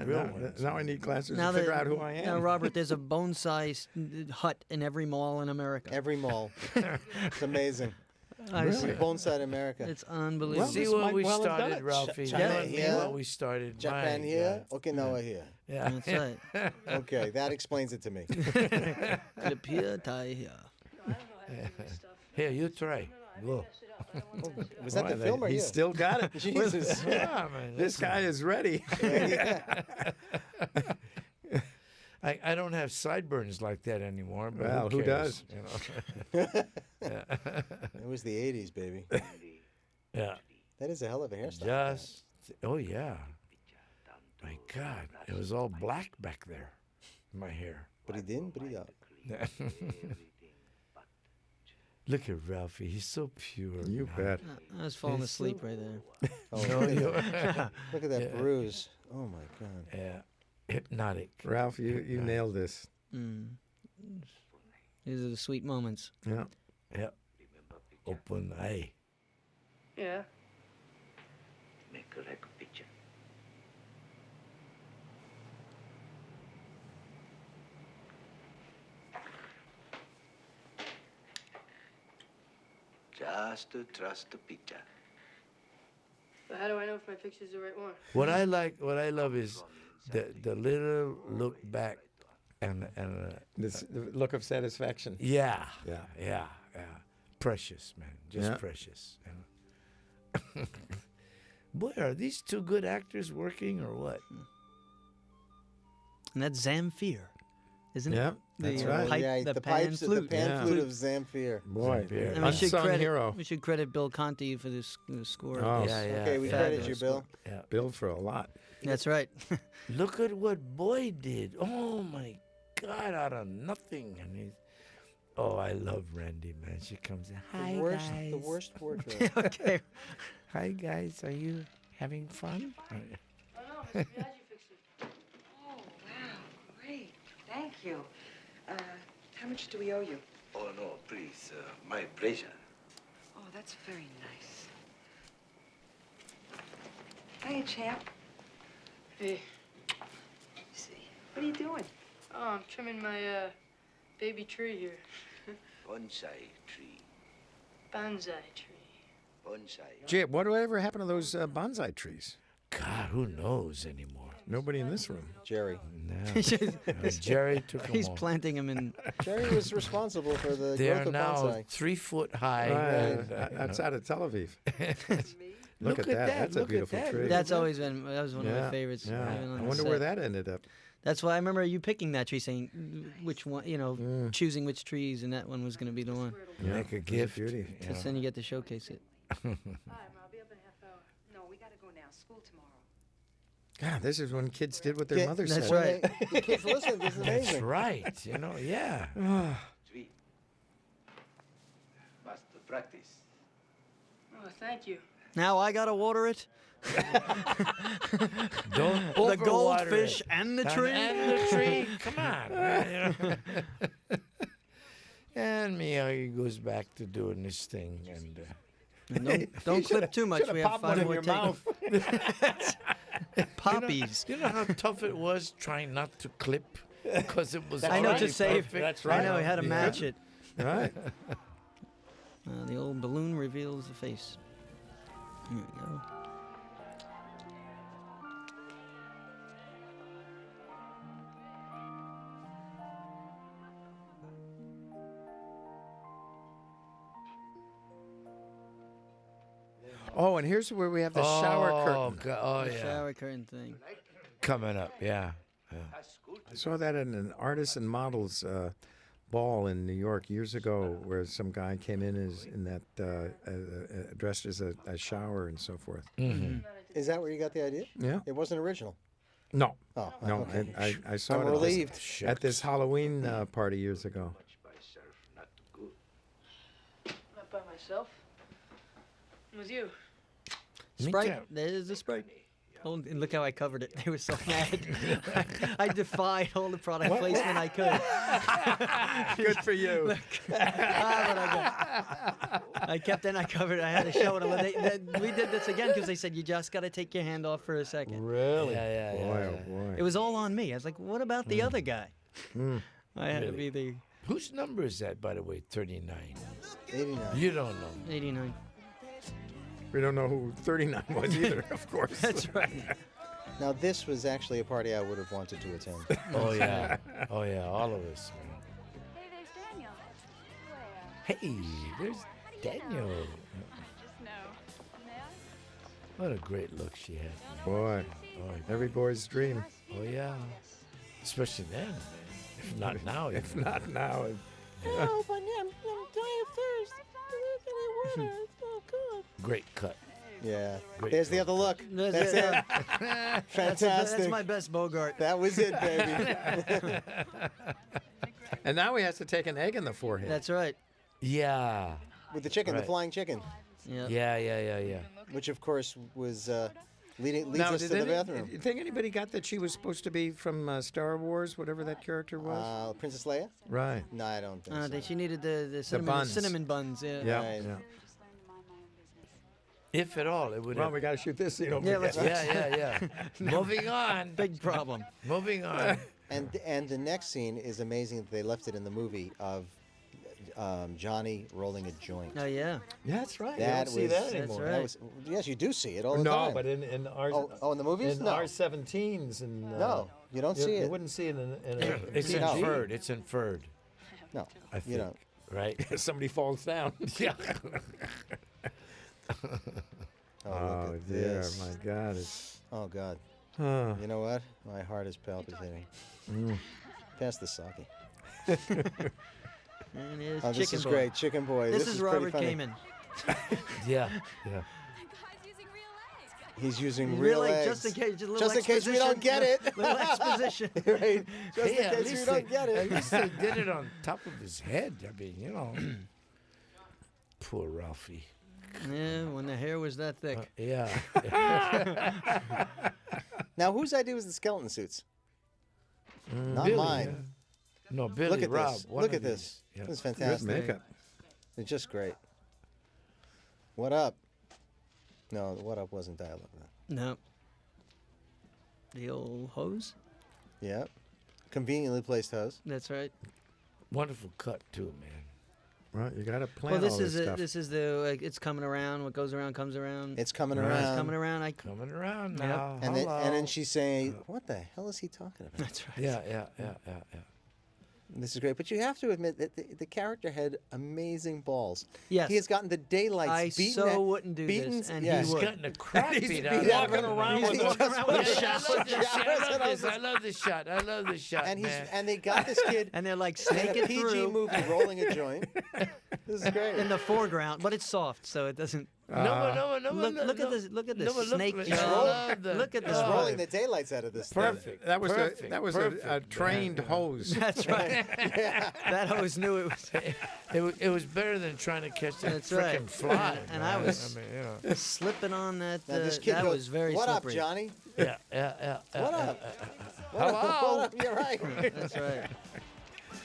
[SPEAKER 3] real ones.
[SPEAKER 2] Now I need glasses
[SPEAKER 1] Now
[SPEAKER 2] to figure out who I am.
[SPEAKER 1] Now, Robert, there's a bone-sized hut in every mall in America.
[SPEAKER 4] Every mall. It's amazing.
[SPEAKER 1] Really?
[SPEAKER 4] Bone-side America.
[SPEAKER 1] It's unbelievable.
[SPEAKER 2] Well,
[SPEAKER 3] See
[SPEAKER 2] this
[SPEAKER 3] where
[SPEAKER 2] might
[SPEAKER 3] we
[SPEAKER 2] well have done
[SPEAKER 3] started,
[SPEAKER 2] it.
[SPEAKER 3] Ralphie.
[SPEAKER 4] China
[SPEAKER 3] You know
[SPEAKER 4] here,
[SPEAKER 3] where we started.
[SPEAKER 4] Japan
[SPEAKER 3] My
[SPEAKER 4] here,
[SPEAKER 3] God.
[SPEAKER 4] Okinawa here.
[SPEAKER 3] Yeah.
[SPEAKER 1] That's right.
[SPEAKER 4] Okay, that explains it to me.
[SPEAKER 1] Clip here, tie here.
[SPEAKER 3] Here, you try. Go.
[SPEAKER 4] Was that the
[SPEAKER 2] Boy,
[SPEAKER 4] film or
[SPEAKER 2] He's
[SPEAKER 4] you?
[SPEAKER 2] still got it.
[SPEAKER 4] Jesus.
[SPEAKER 3] Yeah, man.
[SPEAKER 2] This guy is ready.
[SPEAKER 3] I don't have sideburns like that anymore. But
[SPEAKER 2] Well, who
[SPEAKER 3] cares,
[SPEAKER 2] does?
[SPEAKER 3] You know?
[SPEAKER 4] It was the 80s, baby.
[SPEAKER 3] Yeah.
[SPEAKER 4] That is a hell of a hairstyle.
[SPEAKER 3] Just. Oh yeah. My God, it was all black back there. My hair.
[SPEAKER 4] But he didn't, but he got.
[SPEAKER 3] Look at Ralphie. He's so pure.
[SPEAKER 2] You
[SPEAKER 3] man.
[SPEAKER 2] bet.
[SPEAKER 1] I was falling
[SPEAKER 3] It's
[SPEAKER 1] asleep
[SPEAKER 3] so-
[SPEAKER 1] right there.
[SPEAKER 4] Oh,
[SPEAKER 3] No,
[SPEAKER 4] look,
[SPEAKER 3] you-
[SPEAKER 4] look at that
[SPEAKER 3] Yeah.
[SPEAKER 4] bruise. Oh my God.
[SPEAKER 3] Yeah. Hypnotic.
[SPEAKER 2] Ralph, you nailed this.
[SPEAKER 1] Mm. These are the sweet moments.
[SPEAKER 2] Yeah.
[SPEAKER 3] Yeah. Open eye.
[SPEAKER 6] Yeah.
[SPEAKER 7] Make a like picture. Just to trust the picture.
[SPEAKER 6] But how do I know if my picture's the right one?
[SPEAKER 3] What I love is the little look back and
[SPEAKER 2] This the look of satisfaction.
[SPEAKER 3] yeah,
[SPEAKER 2] Yeah.
[SPEAKER 3] yeah, yeah. Precious, man. Just
[SPEAKER 2] Yeah.
[SPEAKER 3] precious. And boy, are these two good actors working or what?
[SPEAKER 1] And that's Zamfir, isn't
[SPEAKER 2] Yeah,
[SPEAKER 1] it?
[SPEAKER 2] that's
[SPEAKER 1] The
[SPEAKER 2] right.
[SPEAKER 1] pipe,
[SPEAKER 4] yeah,
[SPEAKER 1] the
[SPEAKER 4] the
[SPEAKER 1] pan
[SPEAKER 4] pipes,
[SPEAKER 1] flute.
[SPEAKER 4] the pan
[SPEAKER 2] Yeah.
[SPEAKER 4] flute of Zamfir.
[SPEAKER 2] Boy,
[SPEAKER 3] Zamfir.
[SPEAKER 1] And we should
[SPEAKER 2] unsung
[SPEAKER 1] credit
[SPEAKER 2] hero.
[SPEAKER 1] we should credit Bill Conti for this the score.
[SPEAKER 2] Oh.
[SPEAKER 3] Yeah, yeah.
[SPEAKER 4] Okay, we
[SPEAKER 3] yeah.
[SPEAKER 4] credit you, Bill.
[SPEAKER 3] Yeah.
[SPEAKER 2] Billed for a lot.
[SPEAKER 1] That's right.
[SPEAKER 3] Look at what Boy did. Oh my God, out of nothing. And he's oh, I love Randy, man. She comes in. Hi
[SPEAKER 4] The worst,
[SPEAKER 3] guys.
[SPEAKER 4] the worst wardrobe.
[SPEAKER 1] Okay.
[SPEAKER 3] Hi guys, are you having fun?
[SPEAKER 6] Oh no, Mr. Miyagi fixed it.
[SPEAKER 9] Oh, wow, great. Thank you. How much do we owe you?
[SPEAKER 7] Oh no, please, my pleasure.
[SPEAKER 9] Oh, that's very nice. Hiya, champ.
[SPEAKER 6] Hey,
[SPEAKER 9] See, what are you doing?
[SPEAKER 6] oh, I'm trimming my baby tree here.
[SPEAKER 7] Bonsai tree.
[SPEAKER 6] Bonsai tree.
[SPEAKER 7] Bonsai.
[SPEAKER 2] Gee, whatever happened to those bonsai trees?
[SPEAKER 3] God, who knows anymore?
[SPEAKER 2] Nobody in this room.
[SPEAKER 4] Jerry.
[SPEAKER 3] No. Jerry took them
[SPEAKER 1] He's
[SPEAKER 3] all.
[SPEAKER 1] planting them in.
[SPEAKER 4] Jerry was responsible for the
[SPEAKER 3] They
[SPEAKER 4] growth
[SPEAKER 3] are
[SPEAKER 4] of
[SPEAKER 3] now
[SPEAKER 4] bonsai.
[SPEAKER 3] 3 foot high.
[SPEAKER 2] Right,
[SPEAKER 3] and,
[SPEAKER 2] that's out of Tel Aviv.
[SPEAKER 3] Look
[SPEAKER 2] Look at
[SPEAKER 3] at
[SPEAKER 2] that.
[SPEAKER 3] that,
[SPEAKER 2] That's a
[SPEAKER 3] look at
[SPEAKER 2] beautiful
[SPEAKER 3] that.
[SPEAKER 2] tree.
[SPEAKER 1] That's always been that was one of
[SPEAKER 2] Yeah,
[SPEAKER 1] my favorites.
[SPEAKER 2] Yeah.
[SPEAKER 1] even on
[SPEAKER 2] I
[SPEAKER 1] the
[SPEAKER 2] wonder
[SPEAKER 1] set.
[SPEAKER 2] where that ended up.
[SPEAKER 1] That's why I remember you picking that tree, saying which one, choosing which trees, and that one was going to be the one.
[SPEAKER 2] Yeah,
[SPEAKER 3] Make a
[SPEAKER 2] it was
[SPEAKER 3] gift.
[SPEAKER 2] beauty.
[SPEAKER 3] you
[SPEAKER 1] Because
[SPEAKER 3] know.
[SPEAKER 1] then you get to showcase it.
[SPEAKER 6] All right, Ma, I'll be up in a half hour.
[SPEAKER 9] No, we gotta go now. School tomorrow.
[SPEAKER 2] God, this is when kids did what their
[SPEAKER 4] Yeah,
[SPEAKER 2] mother
[SPEAKER 1] that's
[SPEAKER 2] said.
[SPEAKER 1] right.
[SPEAKER 4] The kids listen. This is
[SPEAKER 3] That's
[SPEAKER 4] amazing.
[SPEAKER 3] right. Yeah.
[SPEAKER 7] Three. Must practice.
[SPEAKER 6] Oh, thank you.
[SPEAKER 1] Now I got to water it.
[SPEAKER 3] Don't
[SPEAKER 1] The
[SPEAKER 3] overwater
[SPEAKER 1] goldfish
[SPEAKER 3] it.
[SPEAKER 1] and the tree.
[SPEAKER 3] And the tree. Come on. man, And Miyagi goes back to doing his thing. And
[SPEAKER 1] And don't clip too much.
[SPEAKER 2] Should've
[SPEAKER 1] We have
[SPEAKER 2] popped
[SPEAKER 1] 5
[SPEAKER 2] one in
[SPEAKER 1] more
[SPEAKER 2] your
[SPEAKER 1] takes.
[SPEAKER 2] mouth.
[SPEAKER 1] Poppies.
[SPEAKER 3] you know how tough it was trying not to clip? Because it was
[SPEAKER 1] I know,
[SPEAKER 3] already
[SPEAKER 1] just save.
[SPEAKER 3] perfect.
[SPEAKER 2] That's
[SPEAKER 1] I
[SPEAKER 2] right.
[SPEAKER 1] know, he had to
[SPEAKER 3] Yeah.
[SPEAKER 1] match it.
[SPEAKER 2] Right.
[SPEAKER 1] The old balloon reveals the face. Here we go.
[SPEAKER 2] Oh, and here's where we have the shower curtain.
[SPEAKER 3] Oh,
[SPEAKER 1] The
[SPEAKER 3] yeah.
[SPEAKER 1] shower curtain thing.
[SPEAKER 3] Coming up, yeah.
[SPEAKER 2] I saw that in an artists and models ball in New York years ago, where some guy came in that dressed as a shower and so forth.
[SPEAKER 3] Mm-hmm.
[SPEAKER 4] Is that where you got the idea?
[SPEAKER 2] Yeah.
[SPEAKER 4] It wasn't original.
[SPEAKER 2] No.
[SPEAKER 4] Oh,
[SPEAKER 2] No,
[SPEAKER 4] okay.
[SPEAKER 2] I saw
[SPEAKER 4] I'm
[SPEAKER 2] it
[SPEAKER 4] relieved.
[SPEAKER 2] at this Halloween party years ago.
[SPEAKER 6] Not by myself. It was you.
[SPEAKER 1] Sprite. There's the Sprite. Oh, and look how I covered it. They were so mad. I defied all the product placement I could.
[SPEAKER 2] Good for you.
[SPEAKER 1] Look. I kept it. I covered it. I had to show it. We did this again because they said you just got to take your hand off for a second.
[SPEAKER 2] Really?
[SPEAKER 3] Yeah.
[SPEAKER 2] Boy, oh boy.
[SPEAKER 1] It was all on me. I was like, what about the other guy? I had to be the
[SPEAKER 3] Whose number is that, by the way? 39.
[SPEAKER 4] 89.
[SPEAKER 3] You don't know.
[SPEAKER 1] 89.
[SPEAKER 2] We don't know who 39 was either, of course.
[SPEAKER 1] That's right.
[SPEAKER 4] Now, this was actually a party I would have wanted to attend.
[SPEAKER 3] Oh yeah. Oh yeah. All of us, man.
[SPEAKER 8] Hey, there's Daniel.
[SPEAKER 3] Hey, there's Daniel. What a great look she had.
[SPEAKER 2] Boy,
[SPEAKER 3] Oh,
[SPEAKER 2] every boy's dream.
[SPEAKER 3] oh yeah. Especially then, man. If not now.
[SPEAKER 2] If
[SPEAKER 3] even.
[SPEAKER 2] not now,
[SPEAKER 3] Great cut.
[SPEAKER 4] Yeah.
[SPEAKER 3] Great
[SPEAKER 4] There's the
[SPEAKER 3] film.
[SPEAKER 4] other look.
[SPEAKER 1] That's
[SPEAKER 4] That's
[SPEAKER 1] it.
[SPEAKER 4] it. Fantastic.
[SPEAKER 1] That's my best Bogart.
[SPEAKER 4] That was it, baby.
[SPEAKER 2] and now he has to take an egg in the forehead.
[SPEAKER 1] That's right.
[SPEAKER 3] Yeah.
[SPEAKER 4] With the chicken, the
[SPEAKER 3] Right.
[SPEAKER 4] flying chicken,
[SPEAKER 1] Yeah.
[SPEAKER 3] Yeah.
[SPEAKER 4] which of course was leads
[SPEAKER 2] now,
[SPEAKER 4] us to the bathroom.
[SPEAKER 2] you think anybody got that she was supposed to be from Star Wars, whatever that character was?
[SPEAKER 4] Princess Leia?
[SPEAKER 2] Right.
[SPEAKER 4] No, I don't think so.
[SPEAKER 1] She needed the
[SPEAKER 2] buns.
[SPEAKER 1] cinnamon buns. Yeah.
[SPEAKER 2] Yeah.
[SPEAKER 4] Right.
[SPEAKER 2] yeah.
[SPEAKER 3] If at all, it would
[SPEAKER 2] Well,
[SPEAKER 3] have.
[SPEAKER 2] we got to shoot this scene over
[SPEAKER 1] Yeah,
[SPEAKER 2] again.
[SPEAKER 1] let's-
[SPEAKER 3] Yeah. Moving on.
[SPEAKER 1] Big problem.
[SPEAKER 3] Moving on.
[SPEAKER 4] And the next scene is amazing that they left it in the movie of Johnny rolling a joint.
[SPEAKER 1] Oh yeah.
[SPEAKER 2] Yeah, that's right.
[SPEAKER 4] That
[SPEAKER 2] you don't see
[SPEAKER 4] was-
[SPEAKER 2] that
[SPEAKER 4] that's
[SPEAKER 2] anymore.
[SPEAKER 1] right.
[SPEAKER 4] That was, yes, you do see it all the
[SPEAKER 2] No,
[SPEAKER 4] time.
[SPEAKER 2] but in our
[SPEAKER 4] Oh, in the movies?
[SPEAKER 2] in
[SPEAKER 4] No.
[SPEAKER 2] R17s and
[SPEAKER 4] No, you don't see
[SPEAKER 2] You
[SPEAKER 4] it.
[SPEAKER 2] wouldn't see it in a
[SPEAKER 3] It's
[SPEAKER 4] No.
[SPEAKER 3] inferred. It's inferred.
[SPEAKER 4] No,
[SPEAKER 3] I think.
[SPEAKER 4] you don't.
[SPEAKER 3] Right?
[SPEAKER 2] somebody falls down.
[SPEAKER 3] Yeah.
[SPEAKER 4] Oh, look at
[SPEAKER 2] dear,
[SPEAKER 4] this.
[SPEAKER 2] my God! It's
[SPEAKER 4] Oh God.
[SPEAKER 2] huh.
[SPEAKER 4] You know what? My heart is palpitating. Pass the sake.
[SPEAKER 1] And here's
[SPEAKER 4] Oh, this
[SPEAKER 1] Chicken
[SPEAKER 4] is
[SPEAKER 1] Boy.
[SPEAKER 4] great, Chicken Boy.
[SPEAKER 1] This
[SPEAKER 4] is
[SPEAKER 1] is
[SPEAKER 4] pretty
[SPEAKER 1] Robert
[SPEAKER 4] funny.
[SPEAKER 1] Kamen.
[SPEAKER 3] Yeah.
[SPEAKER 4] He's using
[SPEAKER 1] Real
[SPEAKER 4] real
[SPEAKER 1] eggs,
[SPEAKER 4] eggs.
[SPEAKER 1] just in case, just a little
[SPEAKER 4] Just in case we don't get it.
[SPEAKER 1] Little exposition.
[SPEAKER 4] Right? Just
[SPEAKER 3] Hey,
[SPEAKER 4] in
[SPEAKER 3] at
[SPEAKER 4] case we
[SPEAKER 3] least
[SPEAKER 4] don't
[SPEAKER 3] they-
[SPEAKER 4] get
[SPEAKER 3] At
[SPEAKER 4] it.
[SPEAKER 3] least they did it on top of his head. I mean, you know. Poor Ralphie.
[SPEAKER 1] Yeah, when the hair was that thick.
[SPEAKER 3] Yeah.
[SPEAKER 4] Now, whose idea was the skeleton suits? Not
[SPEAKER 3] Billy,
[SPEAKER 4] mine.
[SPEAKER 3] No, Billy,
[SPEAKER 4] Look at
[SPEAKER 3] Rob.
[SPEAKER 4] this.
[SPEAKER 3] one
[SPEAKER 4] Look
[SPEAKER 3] of
[SPEAKER 4] at this.
[SPEAKER 3] these. Yeah.
[SPEAKER 4] This is
[SPEAKER 2] Good
[SPEAKER 4] fantastic.
[SPEAKER 2] makeup.
[SPEAKER 4] It's just great. What up? No, the what up wasn't dialogue. Though.
[SPEAKER 1] No. The old hose.
[SPEAKER 4] Yeah. Conveniently placed hose.
[SPEAKER 1] That's right.
[SPEAKER 3] Wonderful cut, too, man.
[SPEAKER 2] Right, you got to plan
[SPEAKER 1] Well, this
[SPEAKER 2] all
[SPEAKER 1] is
[SPEAKER 2] this stuff.
[SPEAKER 1] this is the it's coming around. What goes around comes around.
[SPEAKER 4] It's coming
[SPEAKER 2] Right.
[SPEAKER 4] around.
[SPEAKER 1] It's coming around.
[SPEAKER 3] Coming around
[SPEAKER 1] Yep.
[SPEAKER 3] now.
[SPEAKER 4] And then,
[SPEAKER 3] Hello.
[SPEAKER 4] and then she's saying, "What the hell is he talking about?"
[SPEAKER 1] That's right.
[SPEAKER 3] Yeah.
[SPEAKER 4] This is great, but you have to admit that the character had amazing balls.
[SPEAKER 1] Yes.
[SPEAKER 4] He has gotten the daylights
[SPEAKER 1] I
[SPEAKER 4] beaten.
[SPEAKER 1] so
[SPEAKER 4] at-
[SPEAKER 1] wouldn't do
[SPEAKER 4] beaten,
[SPEAKER 1] this, and
[SPEAKER 4] yeah.
[SPEAKER 1] he would.
[SPEAKER 3] Getting the crap
[SPEAKER 2] He's
[SPEAKER 3] beat
[SPEAKER 2] walking
[SPEAKER 3] out of him.
[SPEAKER 2] around with
[SPEAKER 4] He's
[SPEAKER 2] a
[SPEAKER 4] walking around with a
[SPEAKER 3] Yeah, I love this shot. I love this.
[SPEAKER 4] shot.
[SPEAKER 3] I love this shot. I love this shot,
[SPEAKER 4] And
[SPEAKER 3] man.
[SPEAKER 4] they got this kid
[SPEAKER 1] And they're like
[SPEAKER 4] in
[SPEAKER 1] snaking
[SPEAKER 4] a PG
[SPEAKER 1] through
[SPEAKER 4] movie rolling a joint. This is great.
[SPEAKER 1] in the foreground, but it's soft, so it doesn't. Look at this! Look at this snake
[SPEAKER 3] I
[SPEAKER 1] job.
[SPEAKER 3] love the-
[SPEAKER 1] Look at
[SPEAKER 4] He's
[SPEAKER 1] this.
[SPEAKER 3] Oh,
[SPEAKER 4] rolling the daylights out of this thing.
[SPEAKER 3] Perfect.
[SPEAKER 2] That was
[SPEAKER 3] perfect,
[SPEAKER 2] a
[SPEAKER 3] perfect.
[SPEAKER 2] trained hose.
[SPEAKER 1] That's right. That hose knew it was
[SPEAKER 3] It was better than trying to catch that
[SPEAKER 1] That's
[SPEAKER 3] frickin'
[SPEAKER 1] right.
[SPEAKER 3] fly.
[SPEAKER 1] And
[SPEAKER 3] man.
[SPEAKER 1] I was-
[SPEAKER 3] I mean, you know.
[SPEAKER 1] slipping on that.
[SPEAKER 4] Now this kid
[SPEAKER 1] that
[SPEAKER 4] goes,
[SPEAKER 1] was very
[SPEAKER 4] "What
[SPEAKER 1] slippery.
[SPEAKER 4] up, Johnny?
[SPEAKER 3] Yeah.
[SPEAKER 4] What up?
[SPEAKER 3] Hello.
[SPEAKER 4] What up? You're right."
[SPEAKER 1] That's right.